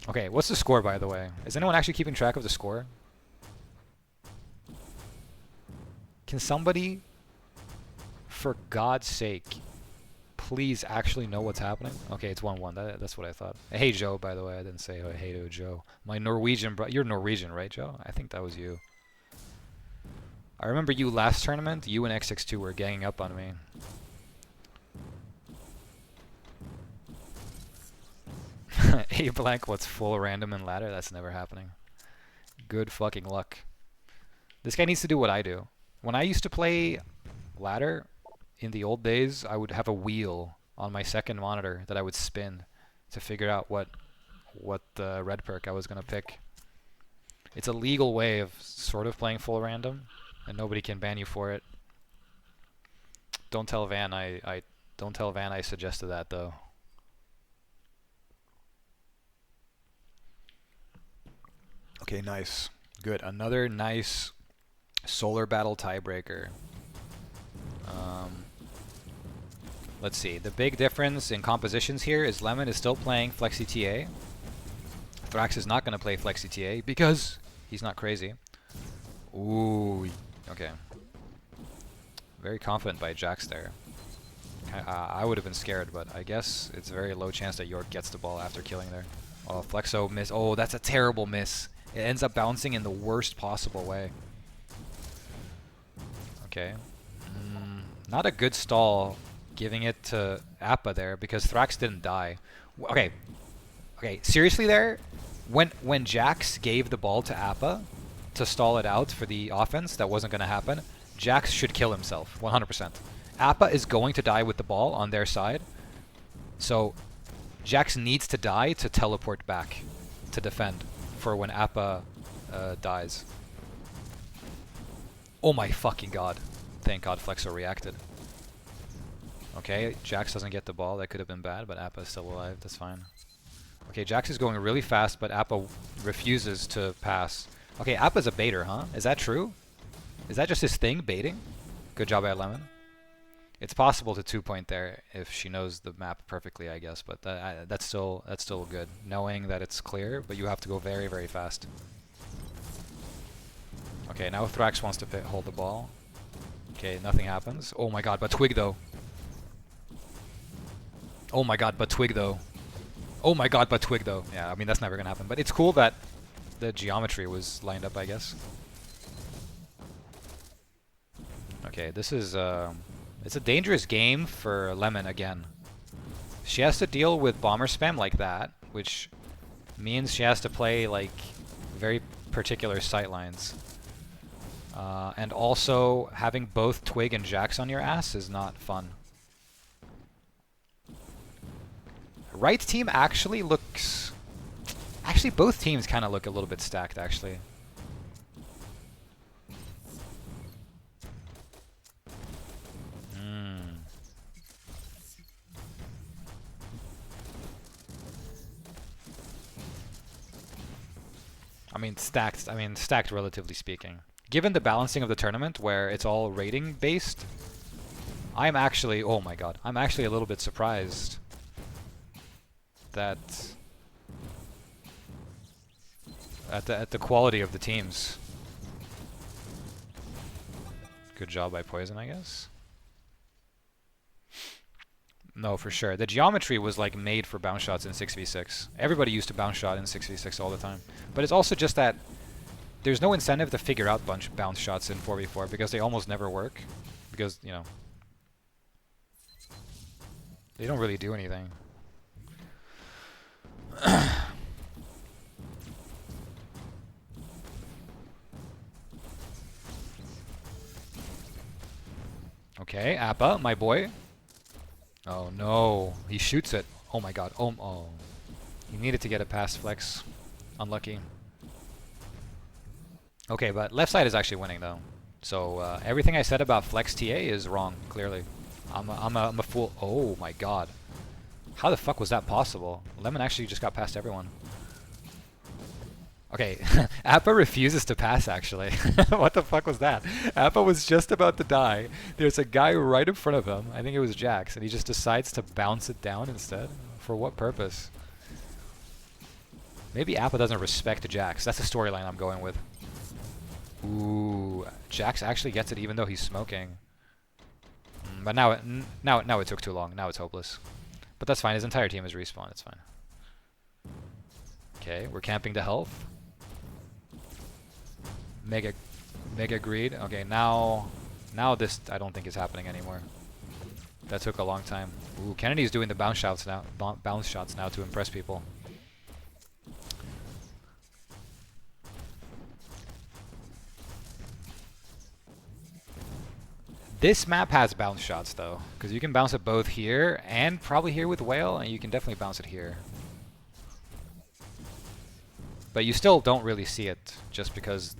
Okay, what's the score, by the way? Is anyone actually keeping track of the score? Can somebody, for God's sake, please actually know what's happening? Okay, it's 1-1. That's what I thought. Hey, Joe, by the way. I didn't say hey to Joe. My Norwegian bro. You're Norwegian, right, Joe? I think that was you. I remember you last tournament. You and XX2 were ganging up on me. A blank, what's full random and ladder? That's never happening. Good fucking luck. This guy needs to do what I do. When I used to play ladder in the old days, I would have a wheel on my second monitor that I would spin to figure out what red perk I was going to pick. It's a legal way of sort of playing full random, and nobody can ban you for it. Don't tell Van I suggested that though. Okay, nice. Good. Another nice solar battle tiebreaker. Let's see. The big difference in compositions here is Lemon is still playing Flexi TA. Thrax is not going to play Flexi TA because he's not crazy. Ooh. Okay. Very confident by Jax there. I would have been scared, but I guess it's a very low chance that York gets the ball after killing there. Oh, Flexo miss. Oh, that's a terrible miss. It ends up bouncing in the worst possible way. Okay. Not a good stall giving it to Appa there because Thrax didn't die. Okay. Okay, seriously there? When Jax gave the ball to Appa to stall it out for the offense, that wasn't going to happen. Jax should kill himself, 100%. Appa is going to die with the ball on their side. So Jax needs to die to teleport back to defend for when Appa dies. Oh my fucking god. Thank god Flexo reacted. Okay, Jax doesn't get the ball. That could have been bad, but Appa is still alive. That's fine. Okay, Jax is going really fast, but Appa refuses to pass. Okay, Appa's a baiter, huh? Is that true? Is that just his thing, baiting? Good job by Lemon. It's possible to 2-point there if she knows the map perfectly, I guess, but that's still good. Knowing that it's clear, but you have to go very, very fast. Okay, now Thrax wants to hold the ball. Okay, nothing happens. Oh my god, but Twig though. Oh my god, but Twig though. Oh my god, but Twig though. Yeah, I mean that's never gonna happen, but it's cool that the geometry was lined up, I guess. Okay, this is it's a dangerous game for Lemon again. She has to deal with bomber spam like that, which means she has to play like very particular sightlines. And also having both Twig and Jax on your ass is not fun. Right team actually looks... Actually, both teams kind of look a little bit stacked, actually. I mean, stacked relatively speaking. Given the balancing of the tournament, where it's all rating based, I'm actually, oh my god, I'm actually a little bit surprised that at the quality of the teams. Good job by Poison, I guess. No, for sure. The geometry was like made for bounce shots in 6v6. Everybody used to bounce shot in 6v6 all the time. But it's also just that there's no incentive to figure out bounce shots in 4v4 because they almost never work. Because, you know, they don't really do anything. Okay, Appa, my boy. Oh no, he shoots it. Oh my god. Oh. He needed to get it past Flex. Unlucky. Okay, but left side is actually winning though. So everything I said about Flex TA is wrong, clearly. I'm a fool. Oh my god. How the fuck was that possible? Lemon actually just got past everyone. Okay, Appa refuses to pass actually. What the fuck was that? Appa was just about to die. There's a guy right in front of him. I think it was Jax, and he just decides to bounce it down instead. For what purpose? Maybe Appa doesn't respect Jax. That's the storyline I'm going with. Ooh, Jax actually gets it even though he's smoking. But now it took too long. Now it's hopeless. But that's fine. His entire team is respawn. It's fine. Okay, we're camping to health. Mega greed. Okay, now this I don't think is happening anymore. That took a long time. Ooh, Kennedy's doing the bounce shots now. Bounce shots now to impress people. This map has bounce shots though, because you can bounce it both here and probably here with Whale, and you can definitely bounce it here. But you still don't really see it, just because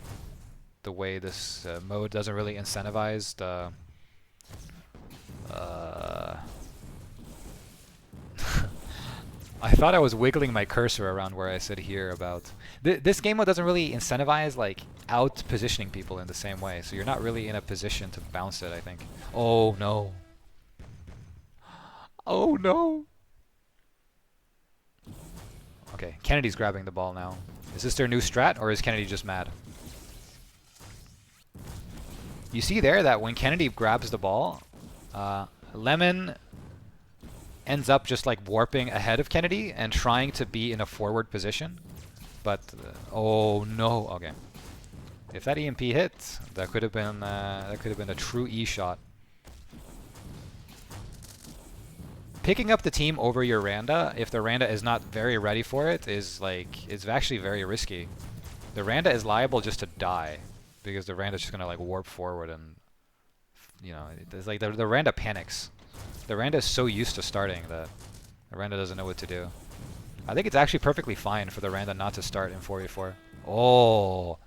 the way this mode doesn't really incentivize the... I thought I was wiggling my cursor around where I said here about... This game mode doesn't really incentivize like out-positioning people in the same way, so you're not really in a position to bounce it, I think. Oh no. Oh no. Okay, Kennedy's grabbing the ball now. Is this their new strat, or is Kennedy just mad? You see there that when Kennedy grabs the ball, Lemon ends up just like warping ahead of Kennedy and trying to be in a forward position. But, oh no, okay. If that EMP hit, that could have been a true E shot. picking up the team over your Randa, if the Randa is not very ready for it, is like, it's actually very risky. The Randa is liable just to die, because the Randa is just gonna like warp forward and, you know, it's like the Randa panics. The Randa is so used to starting that the Randa doesn't know what to do. I think it's actually perfectly fine for the Randa not to start in 4v4. Oh,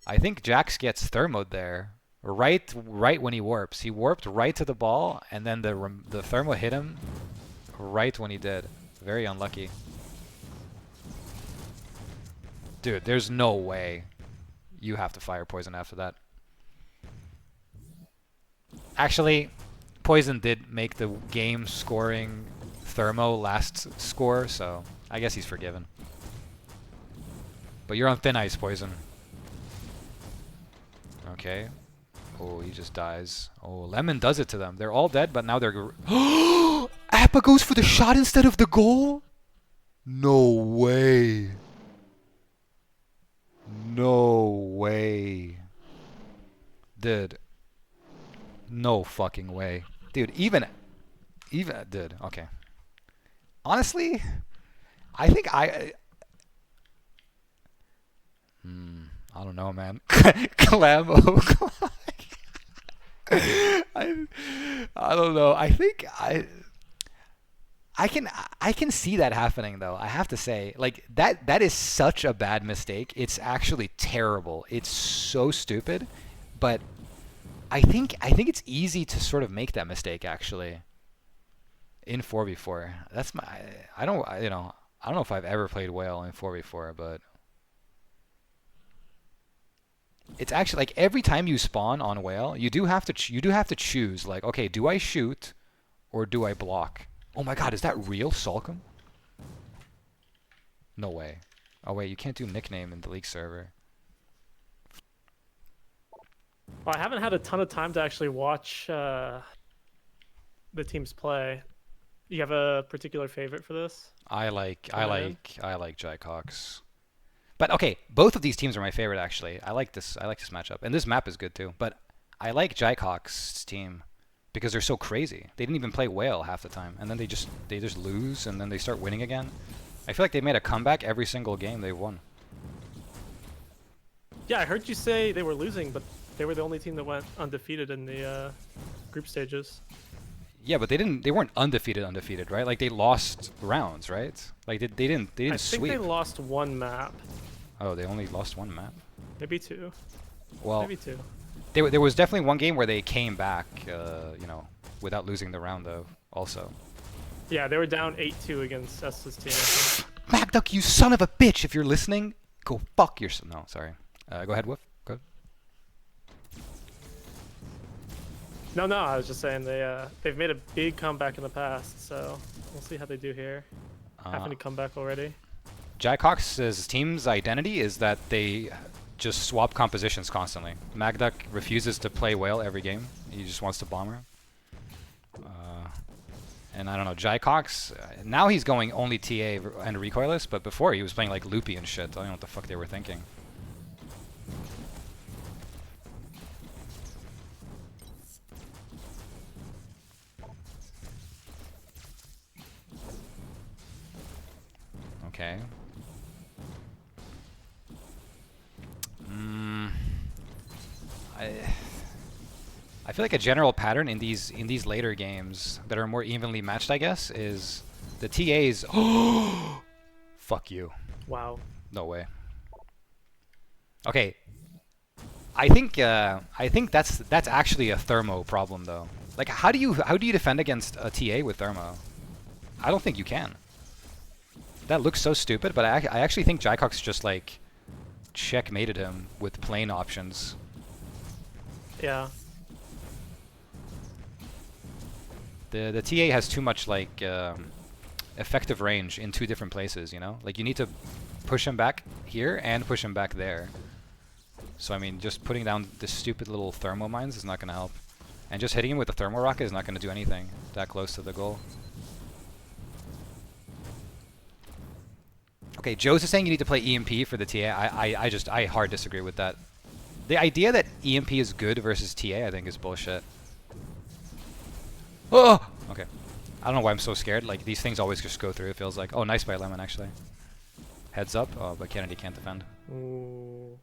I think Jax gets thermoed there. Right when he warps. He warped right to the ball, and then the thermo hit him right when he did. Very unlucky. Dude, there's no way you have to fire poison after that. Actually, poison did make the game scoring thermo last score, so I guess he's forgiven. But you're on thin ice, poison. Okay. Oh, he just dies. Oh, Lemon does it to them. They're all dead, but now they're... Appa goes for the shot instead of the goal? No way. No way. Dude. No fucking way. Dude, even... Dude, okay. Honestly, I think I don't know, man. Clamo. I don't know. I think I can see that happening though. I have to say, like that is such a bad mistake. It's actually terrible. It's so stupid, but I think it's easy to sort of make that mistake actually in 4v4. That's my I don't know if I've ever played Whale in 4v4, but it's actually like every time you spawn on Whale, you do have to choose like, okay, do I shoot or do I block? Oh my god, is that real Salcom? No way. Oh wait, you can't do nickname in the League server. Well, I haven't had a ton of time to actually watch the teams play. You have a particular favorite for this? I like Jaycox. But okay, both of these teams are my favorite actually. I like this matchup, and this map is good too. But I like Jaycox's team because they're so crazy. They didn't even play Whale half the time, and then they just lose, and then they start winning again. I feel like they made a comeback every single game they've won. Yeah, I heard you say they were losing, but they were the only team that went undefeated in the group stages. Yeah, but they weren't undefeated, right? Like they lost rounds, right? Like they didn't sweep. I think they lost one map. Oh, they only lost one map? Maybe two. Well, maybe two. There was definitely one game where they came back, you know, without losing the round though. Also. Yeah, they were down 8-2 against Esta's team. Magduck, you son of a bitch! If you're listening, go fuck yourself. No, sorry. Go ahead, Wolf. Go ahead. No, I was just saying they've made a big comeback in the past, so we'll see how they do here. Having to come back already. Jaycox's team's identity is that they just swap compositions constantly. Magduck refuses to play Whale every game. He just wants to bomb her. And I don't know, Jaycox, now he's going only TA and recoilless, but before he was playing like loopy and shit. I don't know what the fuck they were thinking. Okay. I feel like a general pattern in these later games that are more evenly matched, I guess, is the TAs. Oh, fuck you. Wow. No way. Okay. I think that's actually a thermo problem though. Like how do you defend against a TA with thermo? I don't think you can. That looks so stupid, but I actually think Jaycox just like checkmated him with plane options. Yeah. The TA has too much like effective range in two different places, you know? Like you need to push him back here and push him back there. So I mean, just putting down this stupid little thermo mines is not going to help. And just hitting him with the thermal rocket is not going to do anything that close to the goal. Okay, Joe's is saying you need to play EMP for the TA. I hard disagree with that. The idea that EMP is good versus TA, I think, is bullshit. Oh! Okay. I don't know why I'm so scared. Like, these things always just go through, it feels like. Oh, nice by Lemon, actually. Heads up. Oh, but Kennedy can't defend. Ooh.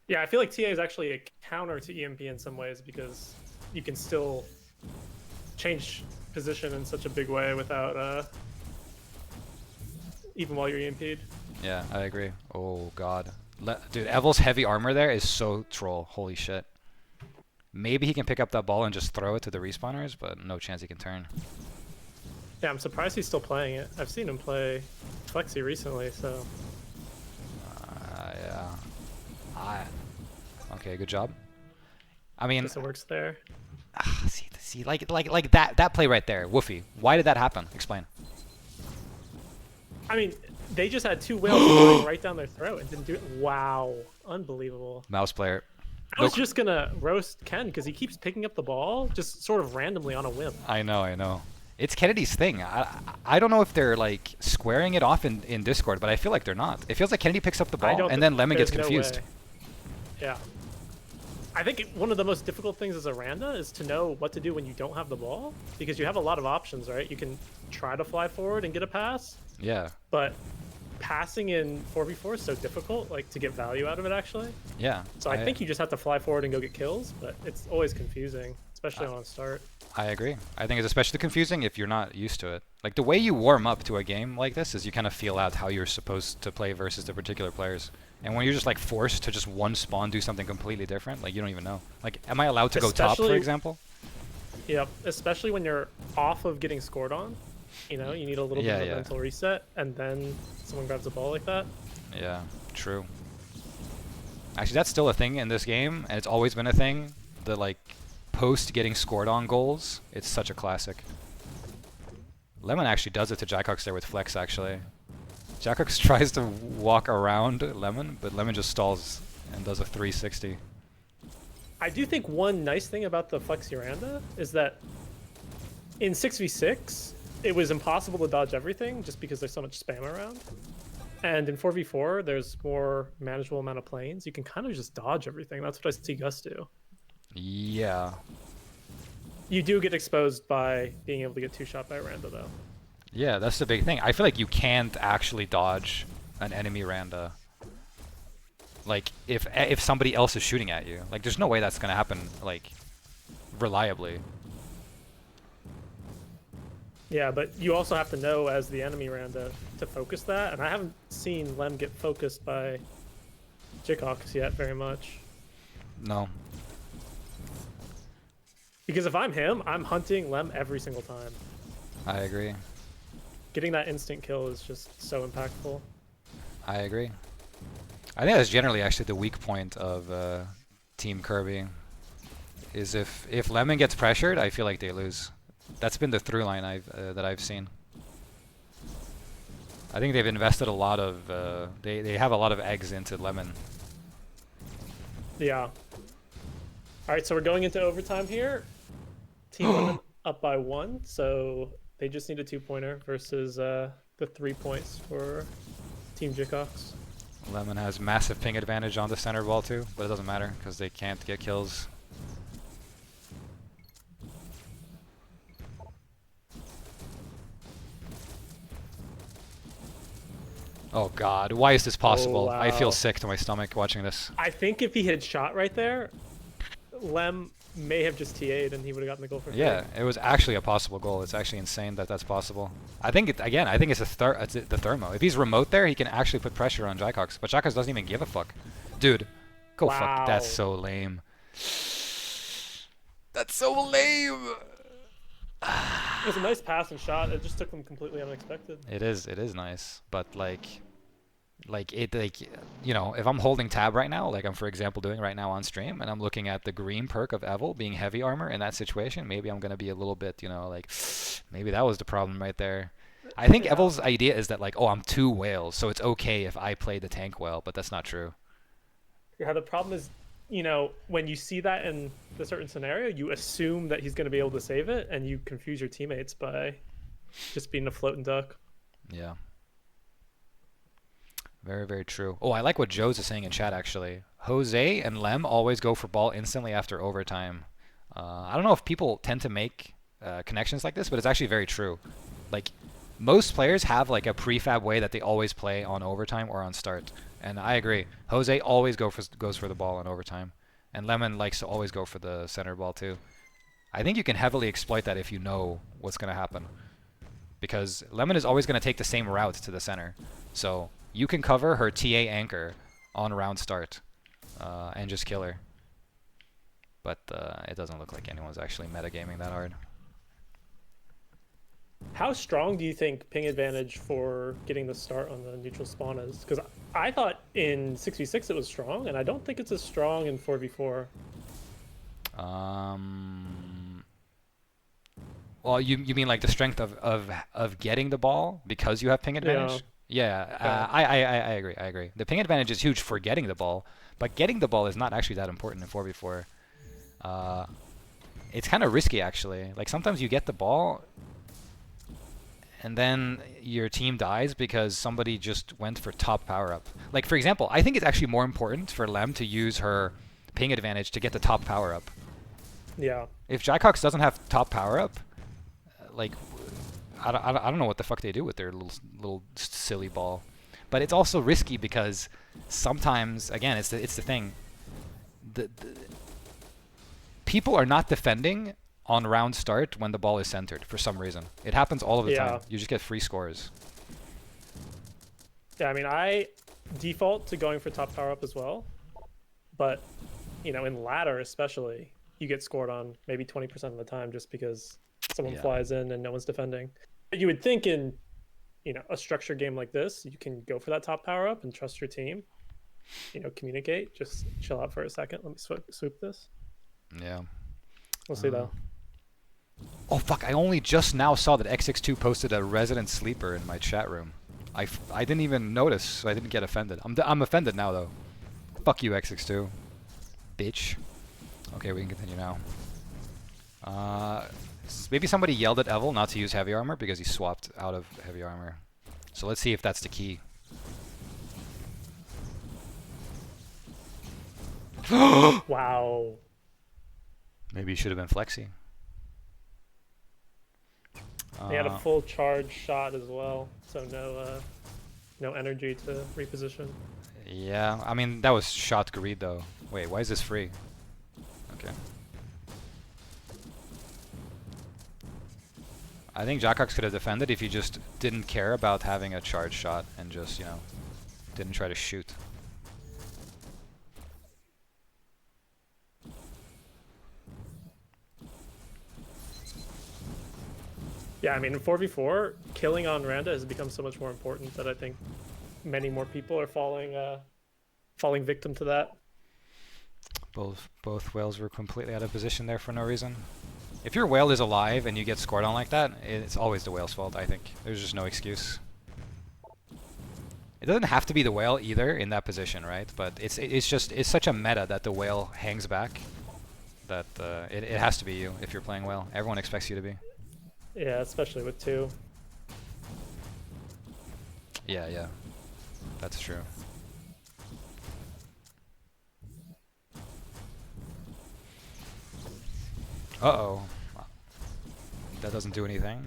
Yeah, I feel like TA is actually a counter to EMP in some ways because you can still change position in such a big way without even while you're EMP'd. Yeah, I agree. Oh, God. Dude, Evil's heavy armor there is so troll. Holy shit. Maybe he can pick up that ball and just throw it to the respawners, but no chance he can turn. Yeah, I'm surprised he's still playing it. I've seen him play Flexi recently, so... Yeah. Okay, good job. I mean... Guess it works there. See, like that play right there, Woofy. Why did that happen? Explain. I mean, they just had two whales flying right down their throat and didn't do it. Wow. Unbelievable. Mouse player. I was just going to roast Ken because he keeps picking up the ball just sort of randomly on a whim. I know. It's Kennedy's thing. I don't know if they're like squaring it off in Discord, but I feel like they're not. It feels like Kennedy picks up the ball and then Lemon gets confused. No way. Yeah. I think one of the most difficult things as a Randa is to know what to do when you don't have the ball, because you have a lot of options, right? You can try to fly forward and get a pass. Yeah. But passing in 4v4 is so difficult, like, to get value out of it, actually. Yeah. So I think you just have to fly forward and go get kills, but it's always confusing, especially on start. I agree. I think it's especially confusing if you're not used to it. Like, the way you warm up to a game like this is you kind of feel out how you're supposed to play versus the particular players. And when you're just like forced to just one spawn do something completely different, like you don't even know. Like, am I allowed to go top, for example? Yep, especially when you're off of getting scored on. You know, you need a little bit of a mental reset, and then someone grabs a ball like that. Yeah, true. Actually, that's still a thing in this game, and it's always been a thing. The like post getting scored on goals. It's such a classic. Lemon actually does it to Jackox there with flex, actually. Jackox tries to walk around Lemon, but Lemon just stalls and does a 360. I do think one nice thing about the Flexi Randa is that in 6v6, it was impossible to dodge everything just because there's so much spam around. And in 4v4, there's more manageable amount of planes. You can kind of just dodge everything. That's what I see Gus do. Yeah. You do get exposed by being able to get two-shot by Randa, though. Yeah, that's the big thing. I feel like you can't actually dodge an enemy Randa. Like, if somebody else is shooting at you. Like, there's no way that's going to happen, like, reliably. Yeah, but you also have to know as the enemy Randa to focus that, and I haven't seen Lem get focused by Jickox yet very much. No. Because if I'm him, I'm hunting Lem every single time. I agree. Getting that instant kill is just so impactful. I agree. I think that's generally actually the weak point of Team Kirby. Is if Lemon gets pressured, I feel like they lose. That's been the through line that I've seen. I think they've invested a lot of they have a lot of eggs into Lemon. Yeah. All right, so we're going into overtime here. Team Lemon up by 1, so they just need a 2-pointer versus the 3 points for Team Jickox. Lemon has massive ping advantage on the center ball too, but it doesn't matter because they can't get kills. Oh god, why is this possible? Oh, wow. I feel sick to my stomach watching this. I think if he had shot right there, Lem may have just TA'd and he would have gotten the goal for free. Yeah, it was actually a possible goal. It's actually insane that that's possible. I think I think it's the thermo. If he's remote there, he can actually put pressure on Jackox, but Jackox doesn't even give a fuck. Dude, go fuck. That's so lame. That's so lame. It was a nice pass and shot. It just took them completely unexpected. It is nice, but you know, if I'm holding tab right now, like I'm for example doing right now on stream, and I'm looking at the green perk of Evil being heavy armor in that situation, maybe I'm gonna be a little bit, you know, like maybe that was the problem right there. I think Evil's idea is that like, oh, I'm 2 whales, so it's okay if I play the tank well, but that's not true. Yeah, the problem is, you know, when you see that in a certain scenario, you assume that he's going to be able to save it, and you confuse your teammates by just being a floating duck. Yeah. Very, very true. Oh, I like what Joe's is saying in chat, actually. Jose and Lem always go for ball instantly after overtime. I don't know if people tend to make connections like this, but it's actually very true. Like, most players have like a prefab way that they always play on overtime or on start. And I agree. Jose always goes for the ball on overtime. And Lemon likes to always go for the center ball too. I think you can heavily exploit that if you know what's going to happen. Because Lemon is always going to take the same route to the center. So you can cover her TA anchor on round start and just kill her. But it doesn't look like anyone's actually metagaming that hard. How strong do you think ping advantage for getting the start on the neutral spawn is? Because I thought in 6v6 it was strong, and I don't think it's as strong in 4v4. Well, you mean like the strength of getting the ball because you have ping advantage? Yeah, I agree. I agree. The ping advantage is huge for getting the ball, but getting the ball is not actually that important in 4v4. It's kind of risky actually. Like sometimes you get the ball and then your team dies because somebody just went for top power up. Like for example, I think it's actually more important for Lem to use her ping advantage to get the top power up. Yeah. If Jackox doesn't have top power up, like I don't know what the fuck they do with their little silly ball. But it's also risky because sometimes, again, it's the thing. The people are not defending on round start when the ball is centered for some reason. It happens all of the time. You just get free scores. Yeah, I mean, I default to going for top power up as well. But, you know, in ladder especially, you get scored on maybe 20% of the time just because someone flies in and no one's defending. But you would think in, you know, a structured game like this, you can go for that top power up and trust your team. You know, communicate. Just chill out for a second. Let me swoop this. Yeah. We'll see though. Oh fuck! I only just now saw that XX2 posted a resident sleeper in my chat room. I didn't even notice, so I didn't get offended. I'm offended now though. Fuck you, XX2, bitch. Okay, we can continue now. Maybe somebody yelled at Evil not to use heavy armor because he swapped out of heavy armor. So let's see if that's the key. Wow. Maybe you should have been flexy. They had a full charge shot as well, so no energy to reposition. Yeah, I mean that was shot greed though. Wait, why is this free? Okay. I think Jackox could have defended if he just didn't care about having a charge shot and just, you know, didn't try to shoot. Yeah, I mean, in 4v4, killing on Randa has become so much more important that I think many more people are falling victim to that. Both whales were completely out of position there for no reason. If your whale is alive and you get scored on like that, it's always the whale's fault, I think. There's just no excuse. It doesn't have to be the whale either in that position, right? But it's such a meta that the whale hangs back that it has to be you if you're playing whale. Everyone expects you to be. Yeah, especially with two. Yeah. That's true. Uh-oh. That doesn't do anything.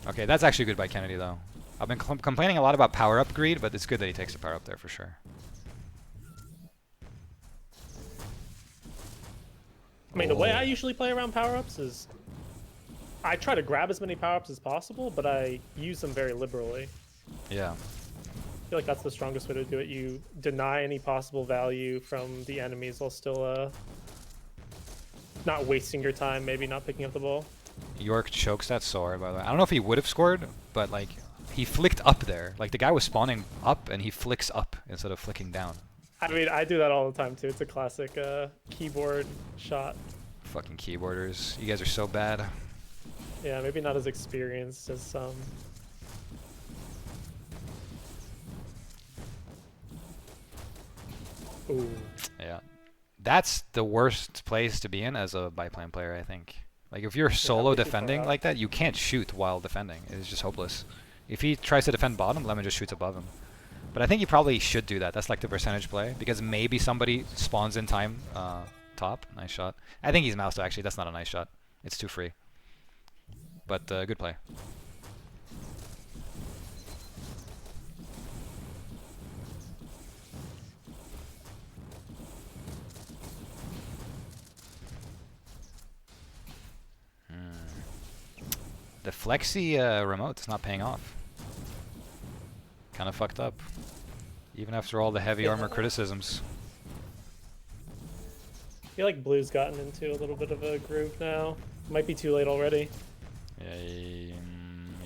Okay, that's actually good by Kennedy, though. I've been complaining a lot about power-up greed, but it's good that he takes the power-up there for sure. I mean, the way I usually play around power-ups is I try to grab as many power-ups as possible, but I use them very liberally. Yeah. I feel like that's the strongest way to do it. You deny any possible value from the enemies while still not wasting your time, maybe not picking up the ball. York chokes that so hard, by the way. I don't know if he would have scored, but like he flicked up there. Like the guy was spawning up and he flicks up instead of flicking down. I mean, I do that all the time too. It's a classic keyboard shot. Fucking keyboarders. You guys are so bad. Yeah, maybe not as experienced as some. Ooh. Yeah. That's the worst place to be in as a biplane player, I think. Like if you're solo defending like that, you can't shoot while defending. It's just hopeless. If he tries to defend bottom, Lemon just shoots above him. But I think you probably should do that. That's like the percentage play, because maybe somebody spawns in time top. Nice shot. I think he's moused actually. That's not a nice shot. It's too free. but good play. The flexi remote is not paying off. Kind of fucked up. Even after all the heavy armor criticisms. I feel like Blue's gotten into a little bit of a groove now. Might be too late already.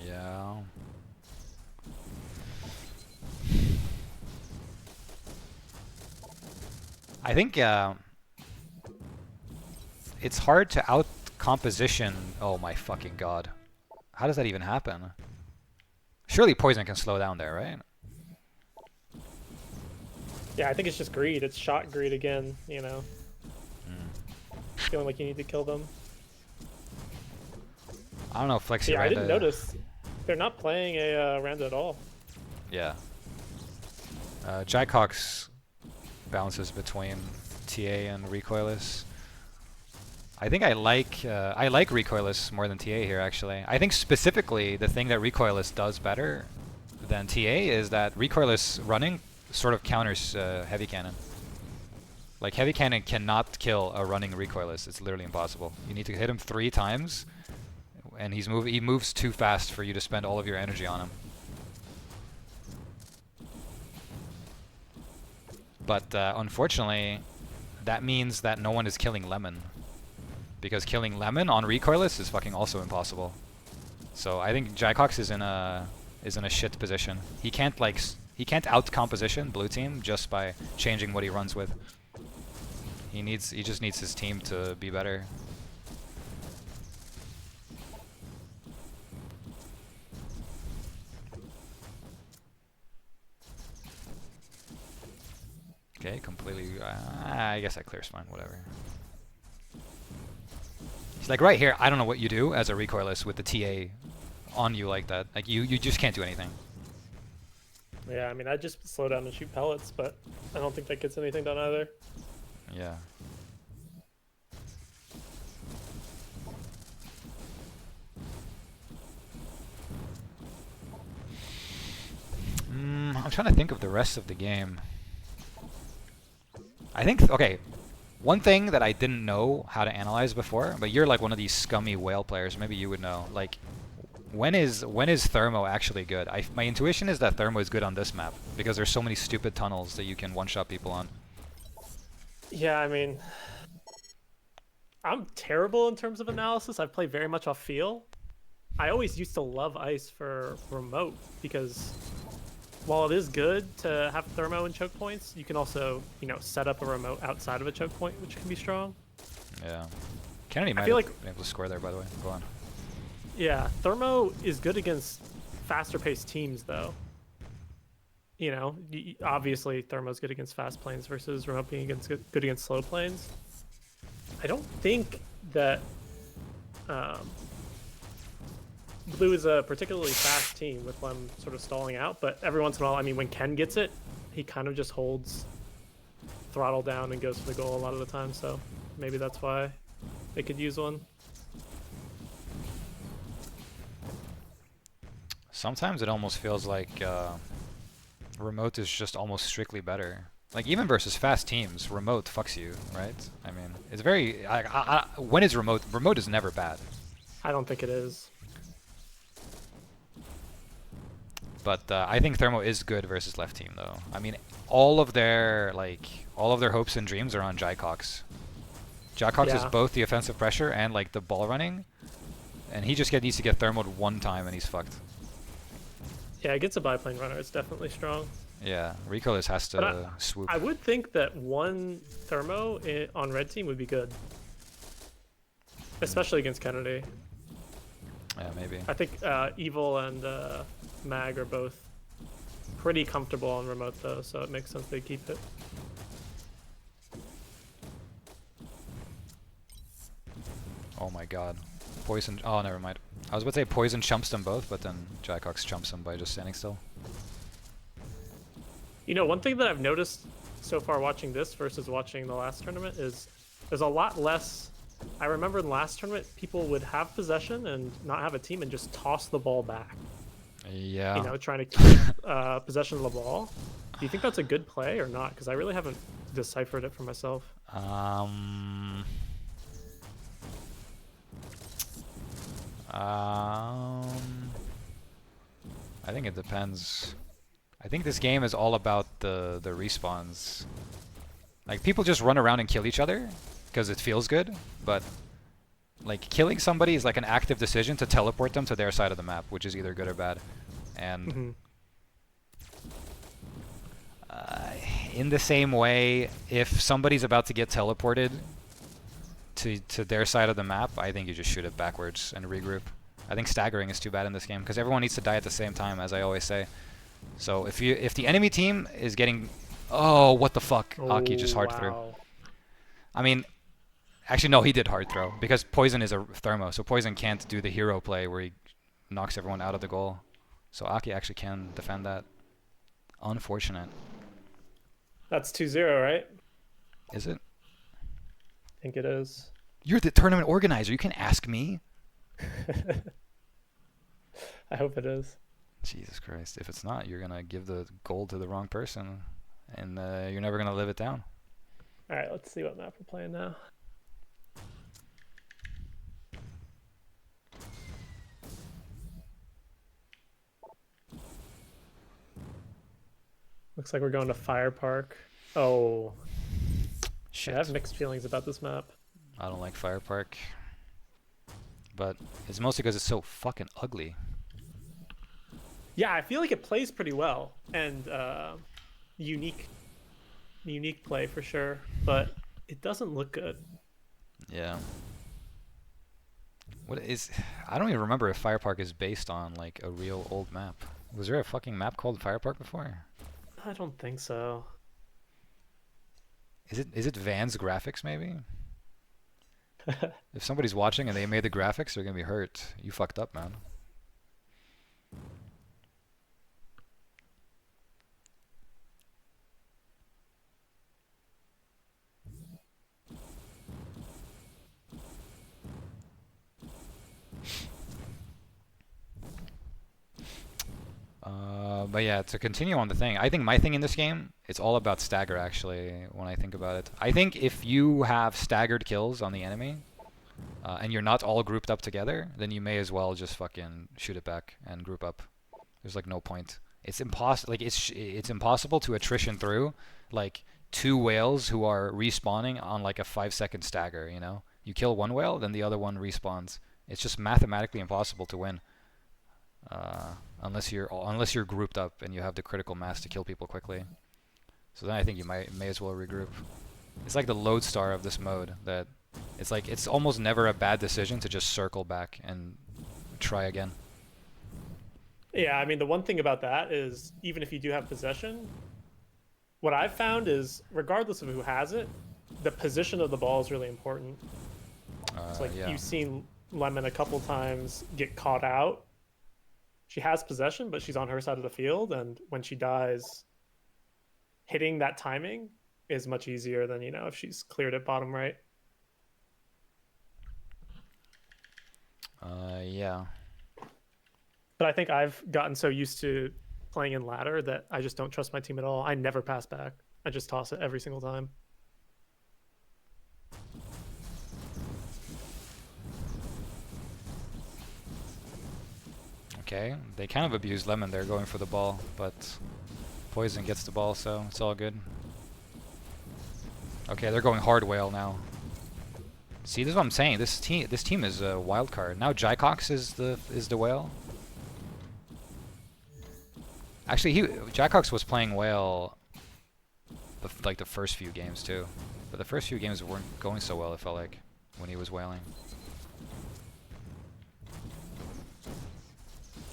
Yeah. I think it's hard to out composition. Oh my fucking god. How does that even happen? Surely poison can slow down there, right? Yeah, I think it's just greed. It's shot greed again, you know. Feeling like you need to kill them. I don't know, Flexi Yeah, Randa. I didn't notice. They're not playing a Randa at all. Yeah. Jaicox bounces between TA and Recoilless. I think I like Recoilless more than TA here, actually. I think specifically the thing that Recoilless does better than TA is that Recoilless running sort of counters Heavy Cannon. Like, Heavy Cannon cannot kill a running Recoilless. It's literally impossible. You need to hit him 3 times, and he moves too fast for you to spend all of your energy on him. But unfortunately, that means that no one is killing Lemon. Because killing Lemon on Recoilless is fucking also impossible. So I think Jaicox is in a shit position. He can't out composition blue team just by changing what he runs with. He just needs his team to be better. Okay, completely. I guess that clears fine. Whatever. He's like, right here, I don't know what you do as a Recoilless with the TA on you like that. Like, you just can't do anything. Yeah, I mean, I just slow down and shoot pellets, but I don't think that gets anything done either. Yeah. I'm trying to think of the rest of the game. I think, okay, one thing that I didn't know how to analyze before, but you're like one of these scummy whale players, maybe you would know. Like, when is Thermo actually good? My intuition is that Thermo is good on this map because there's so many stupid tunnels that you can one-shot people on. Yeah, I mean, I'm terrible in terms of analysis. I play very much off feel. I always used to love Ice for remote because while it is good to have Thermo and choke points, you can also, you know, set up a remote outside of a choke point, which can be strong. Yeah. Kennedy might have been able to score there, by the way. Go on. Yeah, Thermo is good against faster-paced teams, though. You know, obviously Thermo's good against fast planes versus remote being good against slow planes. I don't think that Blue is a particularly fast team with them sort of stalling out, but every once in a while, I mean, when Ken gets it, he kind of just holds throttle down and goes for the goal a lot of the time, so maybe that's why they could use one. Sometimes it almost feels like remote is just almost strictly better. Like, even versus fast teams, remote fucks you, right? I mean, it's very... when is remote? Remote is never bad. I don't think it is. But I think Thermo is good versus left team, though. I mean, all of their hopes and dreams are on Jaicox. Jaicox is both the offensive pressure and, like, the ball running. And he just needs to get Thermoed one time and he's fucked. Yeah, against a biplane runner, it's definitely strong. Yeah, Recoilless has to swoop. I would think that one Thermo on red team would be good. Especially against Kennedy. Yeah, maybe. I think Evil and Mag are both pretty comfortable on remote, though, so it makes sense they keep it. Oh my god. Poison... Oh, never mind. I was about to say Poison chumps them both, but then Jaicox chumps them by just standing still. You know, one thing that I've noticed so far watching this versus watching the last tournament is there's a lot less I remember in the last tournament, people would have possession and not have a team and just toss the ball back. Yeah. You know, trying to keep possession of the ball. Do you think that's a good play or not? Because I really haven't deciphered it for myself. I think it depends. I think this game is all about the respawns. Like, people just run around and kill each other because it feels good, but like killing somebody is like an active decision to teleport them to their side of the map, which is either good or bad. And in the same way, if somebody's about to get teleported to their side of the map, I think you just shoot it backwards and regroup. I think staggering is too bad in this game because everyone needs to die at the same time, as I always say. So if the enemy team is getting, oh, what the fuck, Aki just hard threw. I mean, actually no, he did hard throw because Poison is a thermo, so Poison can't do the hero play where he knocks everyone out of the goal. So Aki actually can defend that. Unfortunate. That's 2-0, right? Is it? I think it is. You're the tournament organizer. You can ask me. I hope it is. Jesus Christ. If it's not, you're going to give the gold to the wrong person, and you're never going to live it down. All right, let's see what map we're playing now. Looks like we're going to Fire Park. Oh. Shit. I have mixed feelings about this map. I don't like Fire Park. But it's mostly because it's so fucking ugly. Yeah, I feel like it plays pretty well. And unique play for sure. But it doesn't look good. Yeah. What is... I don't even remember if Fire Park is based on like a real old map. Was there a fucking map called Fire Park before? I don't think so. Is it Van's graphics maybe? If somebody's watching and they made the graphics, they're gonna be hurt. You fucked up, man. But yeah, to continue on the thing, I think my thing in this game, it's all about stagger actually, when I think about it. I think if you have staggered kills on the enemy, and you're not all grouped up together, then you may as well just fucking shoot it back and group up. There's like no point. It's impossible. Like it's impossible to attrition through like 2 whales who are respawning on like a 5-second stagger. You know, you kill one whale, then the other one respawns. It's just mathematically impossible to win. Unless you're grouped up and you have the critical mass to kill people quickly. So then I think you may as well regroup. It's like the lodestar of this mode, that it's like it's almost never a bad decision to just circle back and try again. Yeah, I mean, the one thing about that is even if you do have possession, what I've found is regardless of who has it, the position of the ball is really important. It's like yeah. you've seen Lemon a couple times get caught out. She has possession, but she's on her side of the field, and when she dies, hitting that timing is much easier than, you know, if she's cleared at bottom right. Yeah. But I think I've gotten so used to playing in ladder that I just don't trust my team at all. I never pass back. I just toss it every single time. Okay, they kind of abused Lemon there going for the ball, but Poison gets the ball, so it's all good. Okay, they're going hard whale now. See, this is what I'm saying. This team is a wild card. Now Jycox is the whale. Actually, Jycox was playing whale like the first few games too, but the first few games weren't going so well. It felt like when he was whaling.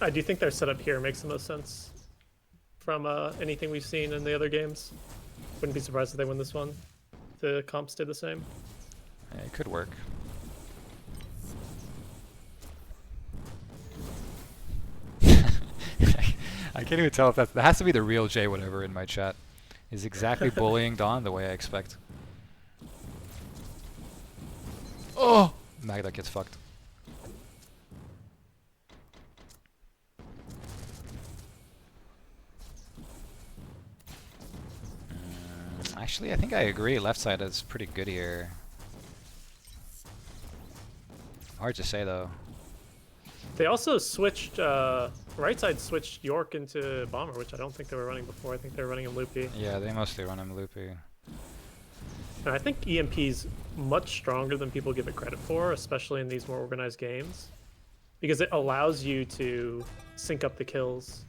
I do think their setup here makes the most sense from anything we've seen in the other games. Wouldn't be surprised if they win this one. The comps did the same. Yeah, it could work. I can't even tell if that has to be the real J whatever in my chat. Is exactly bullying Dawn the way I expect. Oh! Magda gets fucked. Actually, I think I agree. Left side is pretty good here. Hard to say though. They also switched, right side switched York into Bomber, which I don't think they were running before. I think they were running him loopy. Yeah, they mostly run him loopy. And I think EMP's much stronger than people give it credit for, especially in these more organized games. Because it allows you to sync up the kills.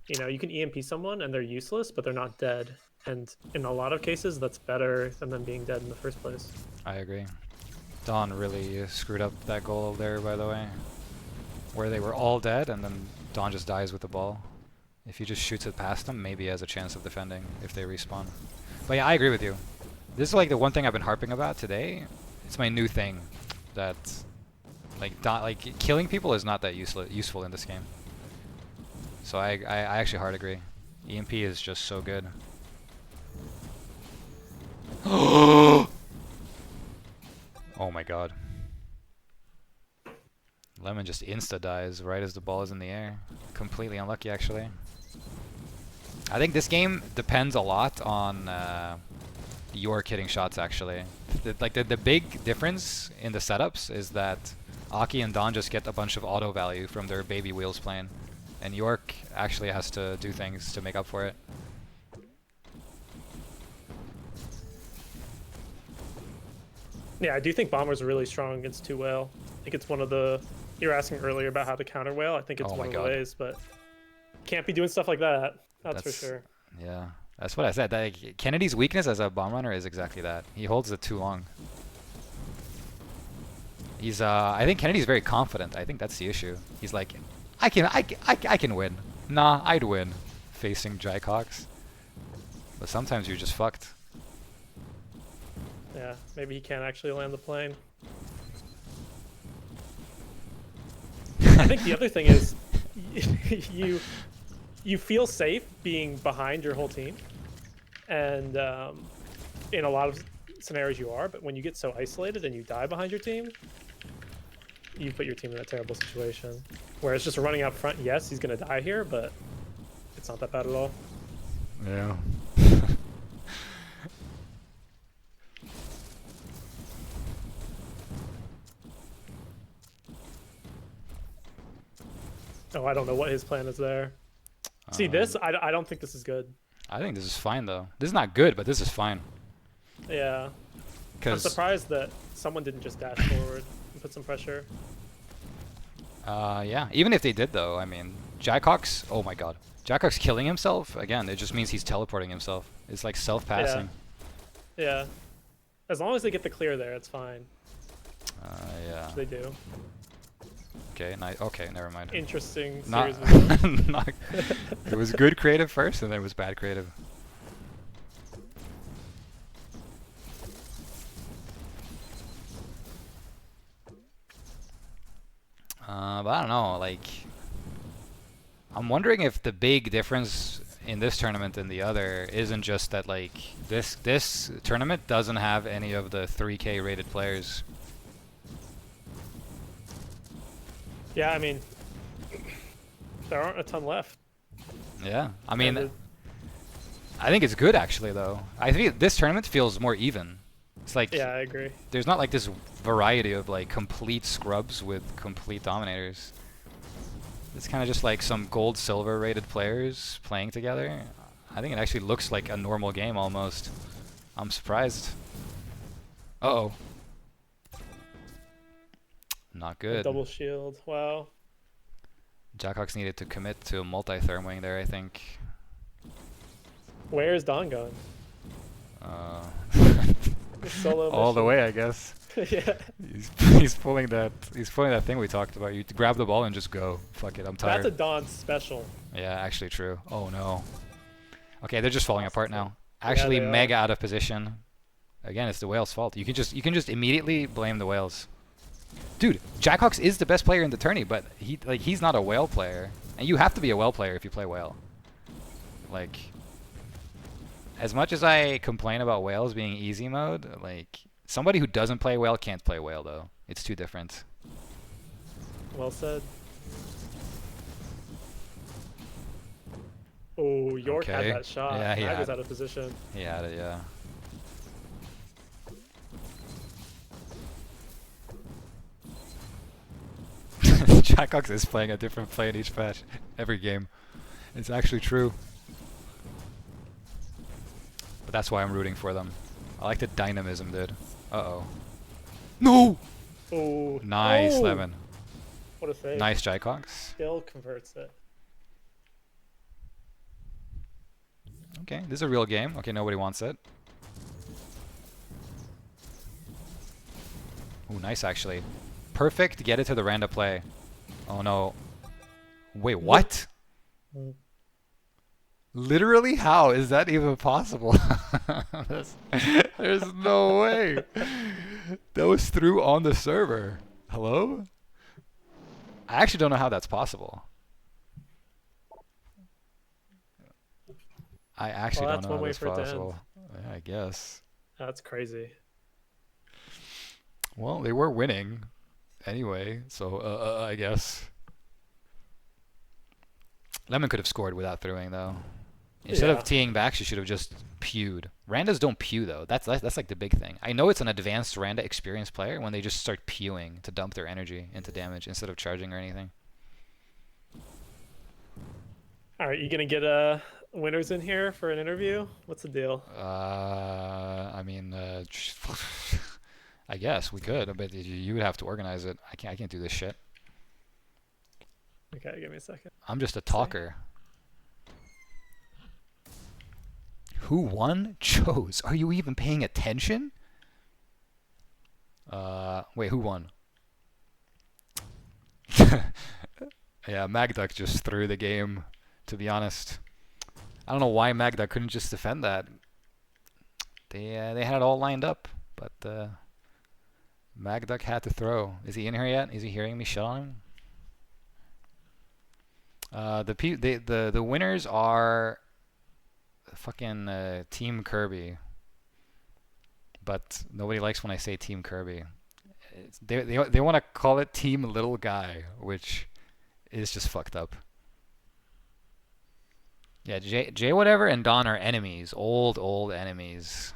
You know, you can EMP someone and they're useless, but they're not dead. And in a lot of cases, that's better than them being dead in the first place. I agree. Dawn really screwed up that goal there, by the way. Where they were all dead, and then Dawn just dies with the ball. If he just shoots it past them, maybe he has a chance of defending if they respawn. But yeah, I agree with you. This is like the one thing I've been harping about today. It's my new thing. That like killing people is not that useful in this game. So I actually hard agree. EMP is just so good. Oh my god. Lemon just insta dies right as the ball is in the air. Completely unlucky actually. I think this game depends a lot on York hitting shots actually. The big difference in the setups is that Aki and Dawn just get a bunch of auto value from their baby wheels playing. And York actually has to do things to make up for it. Yeah, I do think Bomber's really strong against 2 whale. I think it's one of the... You were asking earlier about how to counter whale. I think it's one of the ways, but can't be doing stuff like that. That's for sure. Yeah, that's what I said. Kennedy's weakness as a bomb runner is exactly that. He holds it too long. He's I think Kennedy's very confident. I think that's the issue. He's like, I can win. Nah, I'd win facing Jaycox. But sometimes you're just fucked. Yeah, maybe he can't actually land the plane. I think the other thing is you feel safe being behind your whole team, and in a lot of scenarios you are, but when you get so isolated and you die behind your team, you put your team in a terrible situation. Whereas just running out front, yes, he's gonna die here, but it's not that bad at all. Yeah. Oh, I don't know what his plan is there. See, this, I don't think this is good. I think this is fine, though. This is not good, but this is fine. Yeah. I'm surprised that someone didn't just dash forward and put some pressure. Yeah. Even if they did, though, I mean, Jaycox, oh my god. Jaycox killing himself, again, it just means he's teleporting himself. It's like self-passing. Yeah. Yeah. As long as they get the clear there, it's fine. Yeah. Which they do. Okay, okay, never mind. Interesting Not, series of not, it was good creative first, and then it was bad creative. But I don't know, like... I'm wondering if the big difference in this tournament and the other isn't just that, like, this tournament doesn't have any of the 3K rated players. Yeah, I mean, there aren't a ton left. Yeah, I mean, I think it's good actually, though. I think this tournament feels more even. It's like, yeah, I agree. There's not like this variety of like complete scrubs with complete dominators. It's kind of just like some gold, silver rated players playing together. I think it actually looks like a normal game almost. I'm surprised. Uh-oh. Not good. Double shield. Wow. Jaycox needed to commit to a multi-therm wing there, I think. Where is Don going? Solo all the way, I guess. Yeah. He's pulling that thing we talked about. You grab the ball and just go. Fuck it, I'm tired. That's a Don special. Yeah, actually true. Oh no. Okay, they're just falling apart now. Actually, yeah, mega out of position. Again, it's the whale's fault. You can just immediately blame the whales. Dude, Jaycox is the best player in the tourney, but he's not a whale player. And you have to be a whale player if you play whale. Like, as much as I complain about whales being easy mode, like, Somebody who doesn't play whale can't play whale though. It's too different. Well said. Oh, York had Okay. that shot. Yeah, he Mag had was it. out of position. He had it, yeah. Jackox is playing a different play in each match, every game. It's actually true. But that's why I'm rooting for them. I like the dynamism, dude. Uh-oh. No! Oh. Nice, Oh! Lemon. What a save. Nice, Jackox. Still converts it. Okay, this is a real game. Okay, nobody wants it. Ooh, nice, actually. Perfect, get it to the random play. Oh, no. Wait, what? Mm. Literally, how is that even possible? There's no way. That was through on the server. Hello? I actually don't know how that's possible. I actually Well, don't that's know one how way that's for it to end. possible. Yeah, I guess. That's crazy. Well, they were winning anyway, so I guess. Lemon could have scored without throwing though. Instead Yeah. of teeing back, she should have just pewed. Randas don't pew though. That's like the big thing. I know it's an advanced Randa experienced player when they just start pewing to dump their energy into damage instead of charging or anything. All right, you gonna get winners in here for an interview? What's the deal? I mean, I guess we could, but you would have to organize it. I can't do this shit. Okay, give me a second. I'm just a talker. Who won? Chose. Are you even paying attention? Wait, who won? Yeah, Magduck just threw the game, to be honest. I don't know why Magduck couldn't just defend that. They had it all lined up, but Magduck had to throw. Is he in here yet? Is he hearing me shit on him? The winners are fucking Team Kirby, but nobody likes when I say Team Kirby. They want to call it Team Little Guy, which is just fucked up. Yeah, Jay whatever and Don are enemies, old enemies.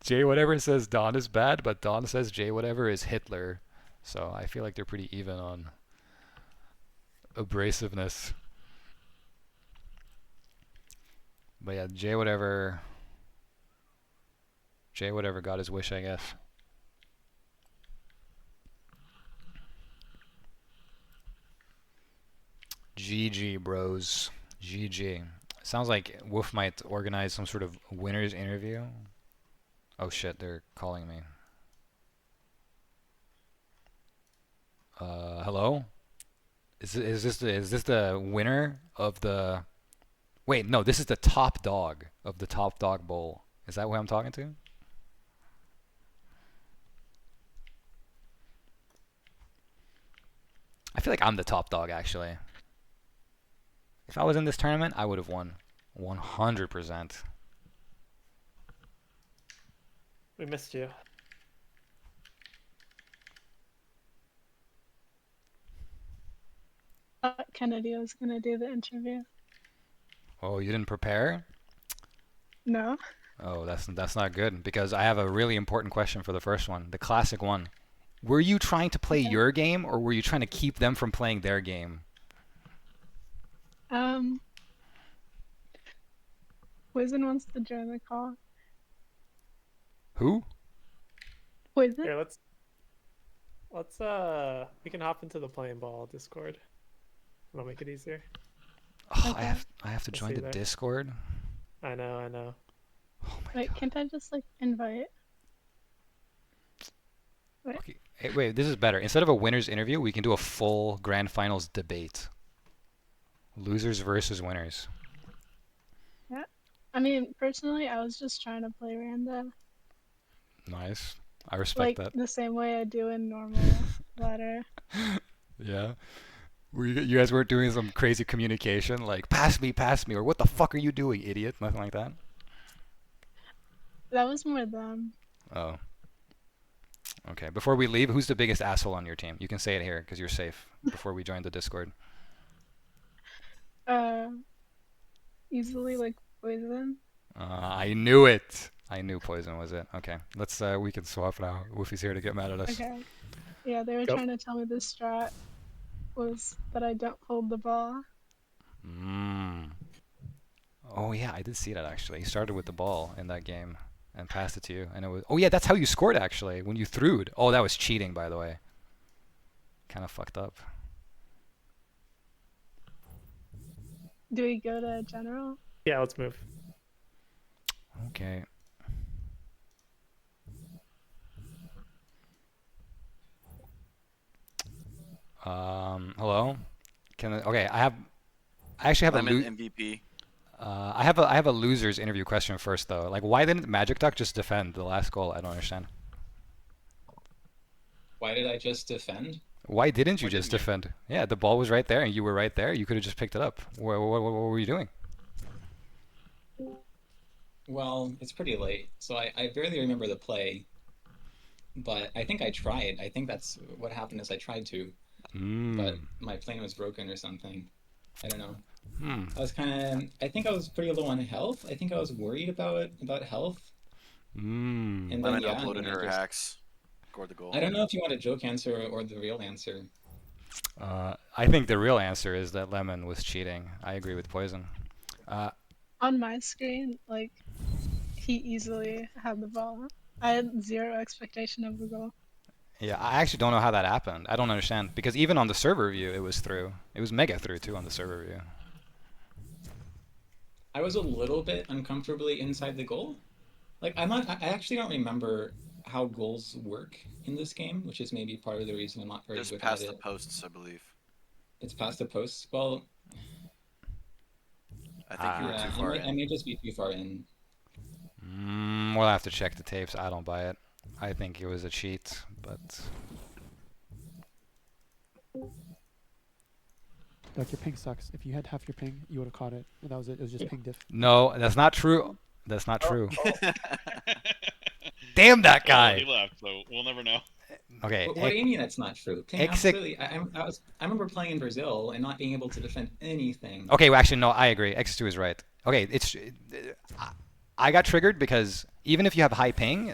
Jay whatever says Don is bad, but Don says Jay whatever is Hitler. So I feel like they're pretty even on abrasiveness. But yeah, Jay whatever got his wish, I guess. GG, bros. GG. Sounds like Wolf might organize some sort of winner's interview. Oh shit, they're calling me. Hello? Is this the winner of the... Wait, no, this is the top dog of the Top Dog Bowl. Is that who I'm talking to? I feel like I'm the top dog, actually. If I was in this tournament, I would have won 100%. We missed you. Kennedy was gonna do the interview. Oh, you didn't prepare? No. Oh, that's not good, because I have a really important question for the first one, the classic one. Were you trying to play your game, or were you trying to keep them from playing their game? Poison wants to join the call. Who? Here, Poison? let's we can hop into the playing ball Discord. That'll make it easier. Oh, Okay. I have to We'll join see the there. Discord. I know. Oh my Wait, god. can't I just like invite? Wait. Okay. Hey, wait, this is better. Instead of a winner's interview, we can do a full grand finals debate. Losers versus winners. Yeah. I mean, personally, I was just trying to play random, Nice. I respect like that. the same way I do in normal ladder. Yeah. You guys weren't doing some crazy communication like pass me, or what the fuck are you doing, idiot? Nothing like that. That was more them. Oh. Okay. Before we leave, who's the biggest asshole on your team? You can say it here because you're safe. Before we join the Discord. Uh, easily like poison. I knew it. I knew poison was it. Okay. Let's. We can swap now. Woofy's here to get mad at us. Okay. Yeah, they were Go. trying to tell me this strat was that I don't hold the ball. Mm. Oh yeah, I did see that actually. He started with the ball in that game and passed it to you, and it was. Oh yeah, that's how you scored actually when you threw it. Oh, that was cheating, by the way. Kind of fucked up. Do we go to general? Yeah, let's move. Okay. Hello. Okay, I actually have Lemon a MVP. I have a loser's interview question first though. Like, why didn't Magic Duck just defend the last goal? I don't understand. Why did I just defend? Why didn't you What just didn't you? defend? Yeah, the ball was right there and you were right there. You could have just picked it up. What were you doing? Well, it's pretty late, so I barely remember the play. But I think I tried. I think that's what happened is I tried to, but my plane was broken or something. I don't know. I was I think I was pretty low on health. I think I was worried about health. And then, Lemon yeah, uploaded and then her hacks. Scored the goal. I don't know if you want a joke answer or the real answer. I think the real answer is that Lemon was cheating. I agree with Poison. On my screen, like, he easily had the ball. I had zero expectation of the goal. Yeah, I actually don't know how that happened. I don't understand because even on the server view, it was through. It was mega through too on the server view. I was a little bit uncomfortably inside the goal. Like I actually don't remember how goals work in this game, which is maybe part of the reason I'm not very Just good past at the it. posts, I believe. It's past the posts. Well, I think you were yeah, too far I in. may just be too far in. We'll have to check the tapes. I don't buy it. I think it was a cheat, but Like, your ping sucks. If you had half your ping, you would have caught it. And that was it. It was just ping diff. no, that's not true. That's not true. Damn that Well, guy. he left, so we'll never know. Okay. What do you mean that's not true? Ping Ex- absolutely. I remember playing in Brazil and not being able to defend anything. Okay, well, actually, no, I agree. X2 is right. Okay, I got triggered because even if you have high ping,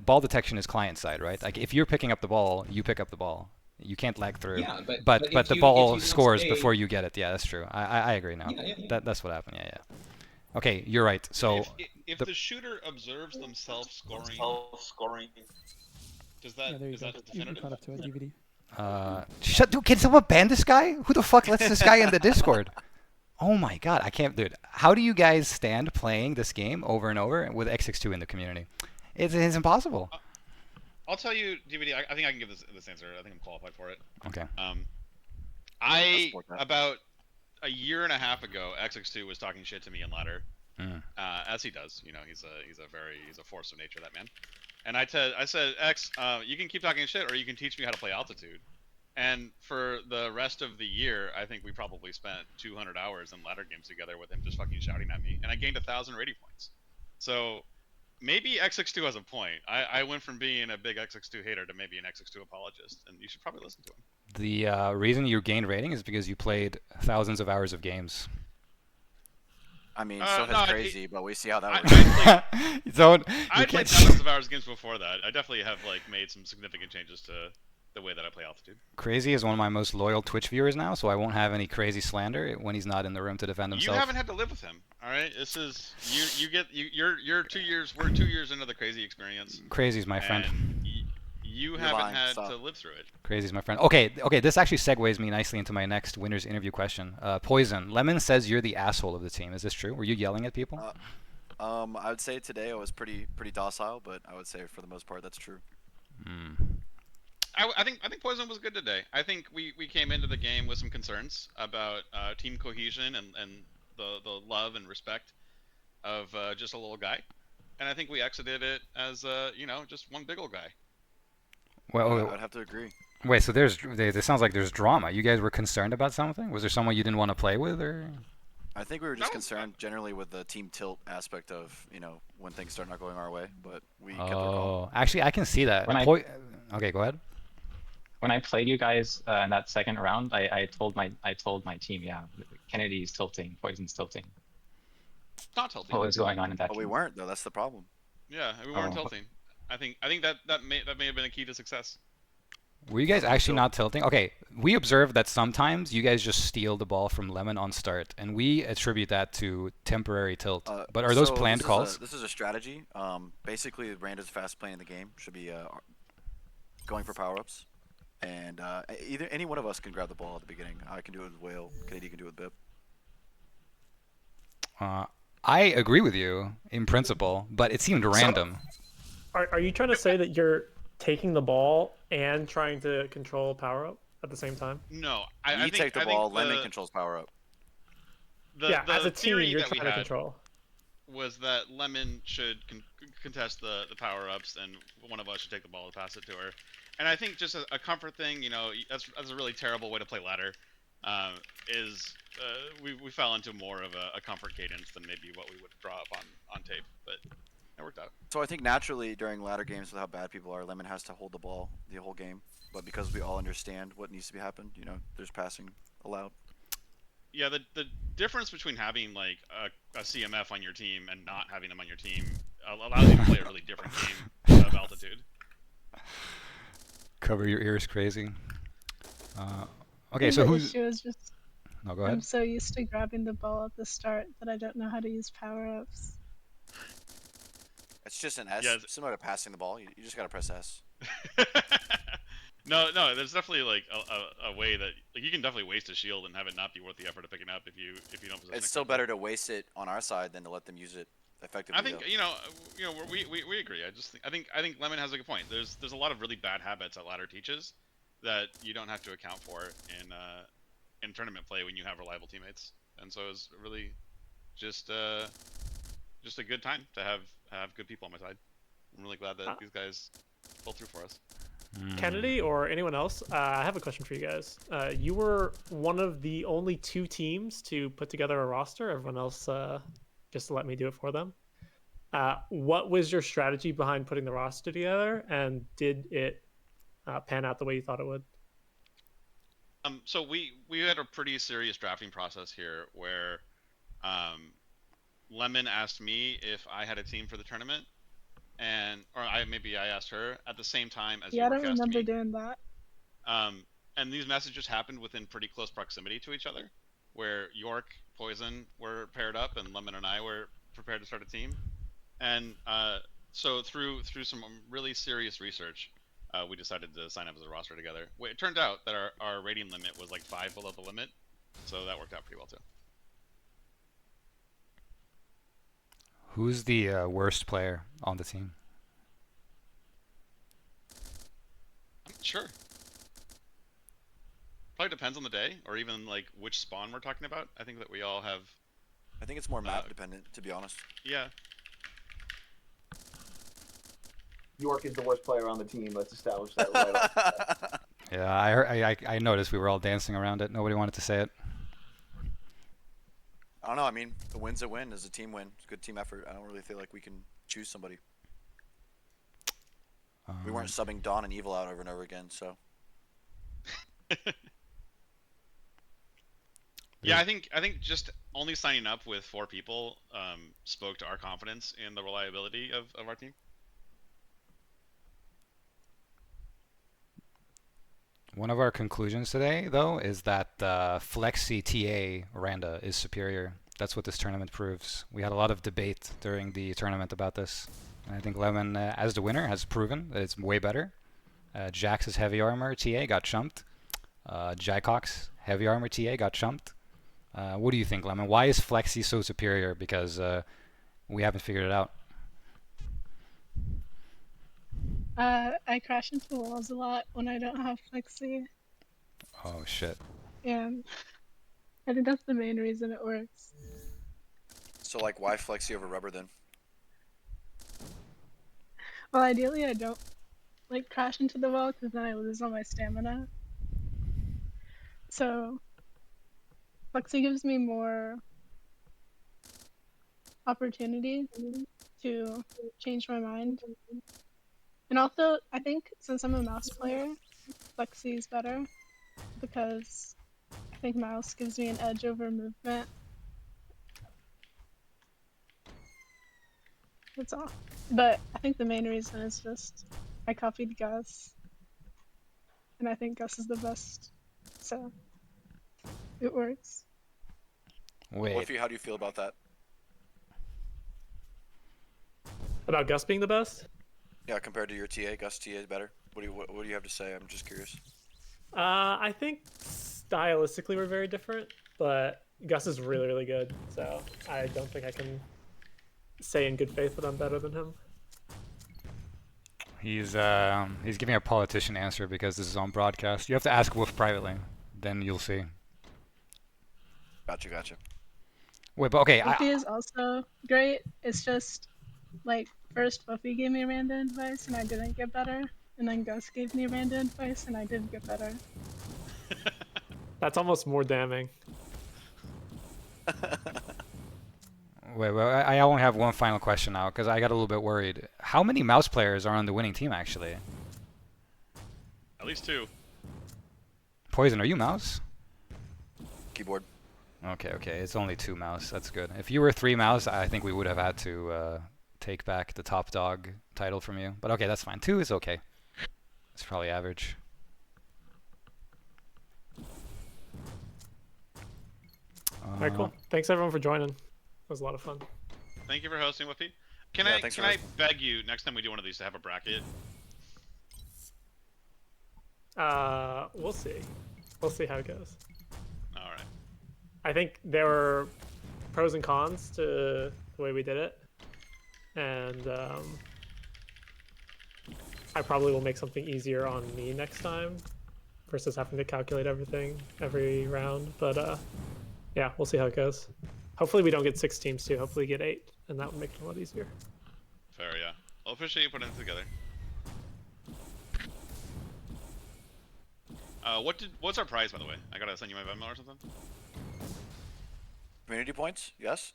ball detection is client side, right? Like if you're picking up the ball, you pick up the ball. You can't lag through. Yeah, but if the you ball don't scores stay- before you get it. Yeah, that's true. I agree now. Yeah. That's what happened. Yeah. Okay, you're right. So If the- the shooter observes themselves scoring, does that Yeah, there you is go. that You definitive? caught up to it, DVD. dude, can someone ban this guy? Who the fuck lets this guy in the Discord? Oh my god, I can't, dude. How do you guys stand playing this game over and over with X62 in the community? It's impossible. I'll tell you, DVD. I think I can give this answer. I think I'm qualified for it. Okay. I support that. about a year and a half ago, XX2 was talking shit to me in ladder, as he does. You know, he's a force of nature, that man. And I said, X, you can keep talking shit, or you can teach me how to play altitude. And for the rest of the year, I think we probably spent 200 hours in ladder games together with him just fucking shouting at me, and I gained 1,000 rating points. So maybe X62 has a point. I went from being a big X62 hater to maybe an X62 apologist, and you should probably listen to him. The reason you gained rating is because you played thousands of hours of games. I mean, stuff is no, crazy, but we see how that I works. I played thousands of hours games before that. I definitely have made some significant changes to the way that I play altitude. Crazy is one of my most loyal Twitch viewers now, so I won't have any crazy slander when he's not in the room to defend himself. You haven't had to live with him, all right? This is you're 2 years. We're 2 years into the crazy experience. Crazy's my friend. And you haven't lying, had stop. to live through it. Crazy's my friend. Okay. This actually segues me nicely into my next winner's interview question. Poison. Lemon says you're the asshole of the team. Is this true? Were you yelling at people? I would say today I was pretty docile, but I would say for the most part that's true. I think Poison was good today. I think we came into the game with some concerns about team cohesion and the love and respect of just a little guy, and I think we exited it as just one big old guy. Well, I'd have to agree. wait. So this sounds like there's drama. You guys were concerned about something? Was there someone you didn't want to play with, or? I think we were just No, concerned generally with the team tilt aspect of, when things start not going our way, but we kept our calm. Oh, actually, I can see that. When I Okay, go ahead. when I played you guys in that second round, I told my team, yeah, Kennedy's tilting, Poison's tilting. it's not tilting. What was going on in that But we game? weren't though. That's the problem. Yeah, we weren't Oh. tilting. I think that may have been a key to success. Were you guys actually So- not tilting? Okay, we observed that sometimes you guys just steal the ball from Lemon on start, and we attribute that to temporary tilt. But are those So planned calls? This is a strategy. Basically, Randa's fast play in the game should be going for power ups, and either any one of us can grab the ball at the beginning. I can do it with Whale. Kennedy can do it with Bip. I agree with you in principle, but it seemed random. Are you trying to say that you're taking the ball and trying to control power up at the same time? No, We I think take the I think ball. Lemon controls power up. Yeah, as a team, theory you're that we trying to had control. was that Lemon should contest the power ups, and one of us should take the ball and pass it to her. And I think just a comfort thing, that's a really terrible way to play ladder. We fell into more of a comfort cadence than maybe what we would draw up on tape, but it worked out. So I think naturally during ladder games with how bad people are, Lemon has to hold the ball the whole game. But because we all understand what needs to be happened, there's passing allowed. Yeah, the difference between having like a CMF on your team and not having them on your team allows you to play a really different game of altitude. Cover your ears, crazy. I Okay, think so the who's? issue is just No, go I'm ahead. so used to grabbing the ball at the start that I don't know how to use power-ups. It's just an S, Yeah, similar to passing the ball. You just gotta press S. No, there's definitely like a way that like you can definitely waste a shield and have it not be worth the effort of picking up if you don't position It's it still correctly. better to waste it on our side than to let them use it effectively. I think though. we agree. I think Lemon has a good point. There's a lot of really bad habits that ladder teaches that you don't have to account for in tournament play when you have reliable teammates. And so it's really just a good time to have good people on my side. I'm really glad that these guys pulled through for us. Kennedy or anyone else, I have a question for you guys. You were one of the only 2 teams to put together a roster. Everyone else just let me do it for them. What was your strategy behind putting the roster together, and did it pan out the way you thought it would? So we had a pretty serious drafting process here where Lemon asked me if I had a team for the tournament, or I asked her at the same time as Yeah, I York don't asked remember me. doing that. And these messages happened within pretty close proximity to each other, where York, Poison were paired up, and Lemon and I were prepared to start a team. And so through some really serious research, we decided to sign up as a roster together. It turned out that our rating limit was like 5 below the limit, so that worked out pretty well too. Who's the worst player on the team? Sure. Probably depends on the day, or even like which spawn we're talking about. I think that we all have. I think it's more map dependent, to be honest. Yeah. York is the worst player on the team. Let's establish that right off the bat. Yeah, I noticed we were all dancing around it. Nobody wanted to say it. I don't know. I mean, a win's a win. Is a team win. It's a good team effort. I don't really feel like we can choose somebody. We weren't subbing Dawn and Evil out over and over again, so. Yeah, I think just only signing up with 4 people spoke to our confidence in the reliability of our team. One of our conclusions today, though, is that Flexi TA Randa is superior. That's what this tournament proves. We had a lot of debate during the tournament about this. And I think Lemon, as the winner, has proven that it's way better. Jax's heavy armor TA got chumped. Jacox heavy armor TA got chumped. What do you think, Lemon? Why is Flexi so superior? Because we haven't figured it out. I crash into walls a lot when I don't have Flexi, Oh, shit. and I think that's the main reason it works. So, like, why Flexi over Rubber then? Well, ideally I don't like crash into the wall because then I lose all my stamina. So Flexi gives me more opportunity to change my mind. And also, I think since I'm a mouse player, Flexi is better because I think mouse gives me an edge over movement. That's all. But I think the main reason is just I copied Gus, and I think Gus is the best. So it works. Wait. Wolfie, how do you feel about that? About Gus being the best? Yeah, compared to your TA, Gus TA is better. What do you have to say? I'm just curious. I think stylistically we're very different, but Gus is really, really good. So I don't think I can say in good faith that I'm better than him. He's giving a politician answer because this is on broadcast. You have to ask Wolf privately, then you'll see. Gotcha. Wait, but okay. Buffy is also great. It's just like first Buffy gave me random advice and I didn't get better, and then Gus gave me random advice and I did get better. That's almost more damning. Wait, I only have one final question now because I got a little bit worried. How many mouse players are on the winning team actually? At least 2. Poison, are you mouse? Keyboard. Okay. It's only 2 mouse. That's good. If you were 3 mouse, I think we would have had to take back the top dog title from you. But okay, that's fine. 2 is okay. It's probably average. All right, cool. Thanks everyone for joining. It was a lot of fun. Thank you for hosting, Whoopi. Can Yeah, I thanks can for I beg you next time we do one of these to have a bracket? We'll see. We'll see how it goes. All right. I think there were pros and cons to the way we did it, and I probably will make something easier on me next time versus having to calculate everything every round. But yeah, we'll see how it goes. Hopefully we don't get 6 teams too. Hopefully we get 8, and that would make it a lot easier. Fair, yeah. I'll appreciate you putting it together. What's our prize, by the way? I gotta send you my Venmo or something. Community points? Yes.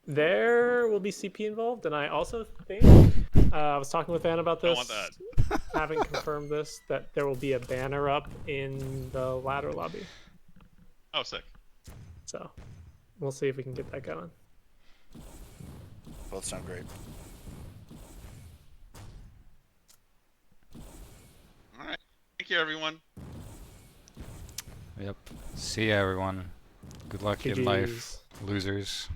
There will be CP involved, and I also think I was talking with Ann about I this. want that. Having confirmed this, that there will be a banner up in the ladder lobby. Oh, sick. So we'll see if we can get that going. Both sound great. All right. Thank you, everyone. Yep. See ya, everyone. Good luck in life, GGs. losers.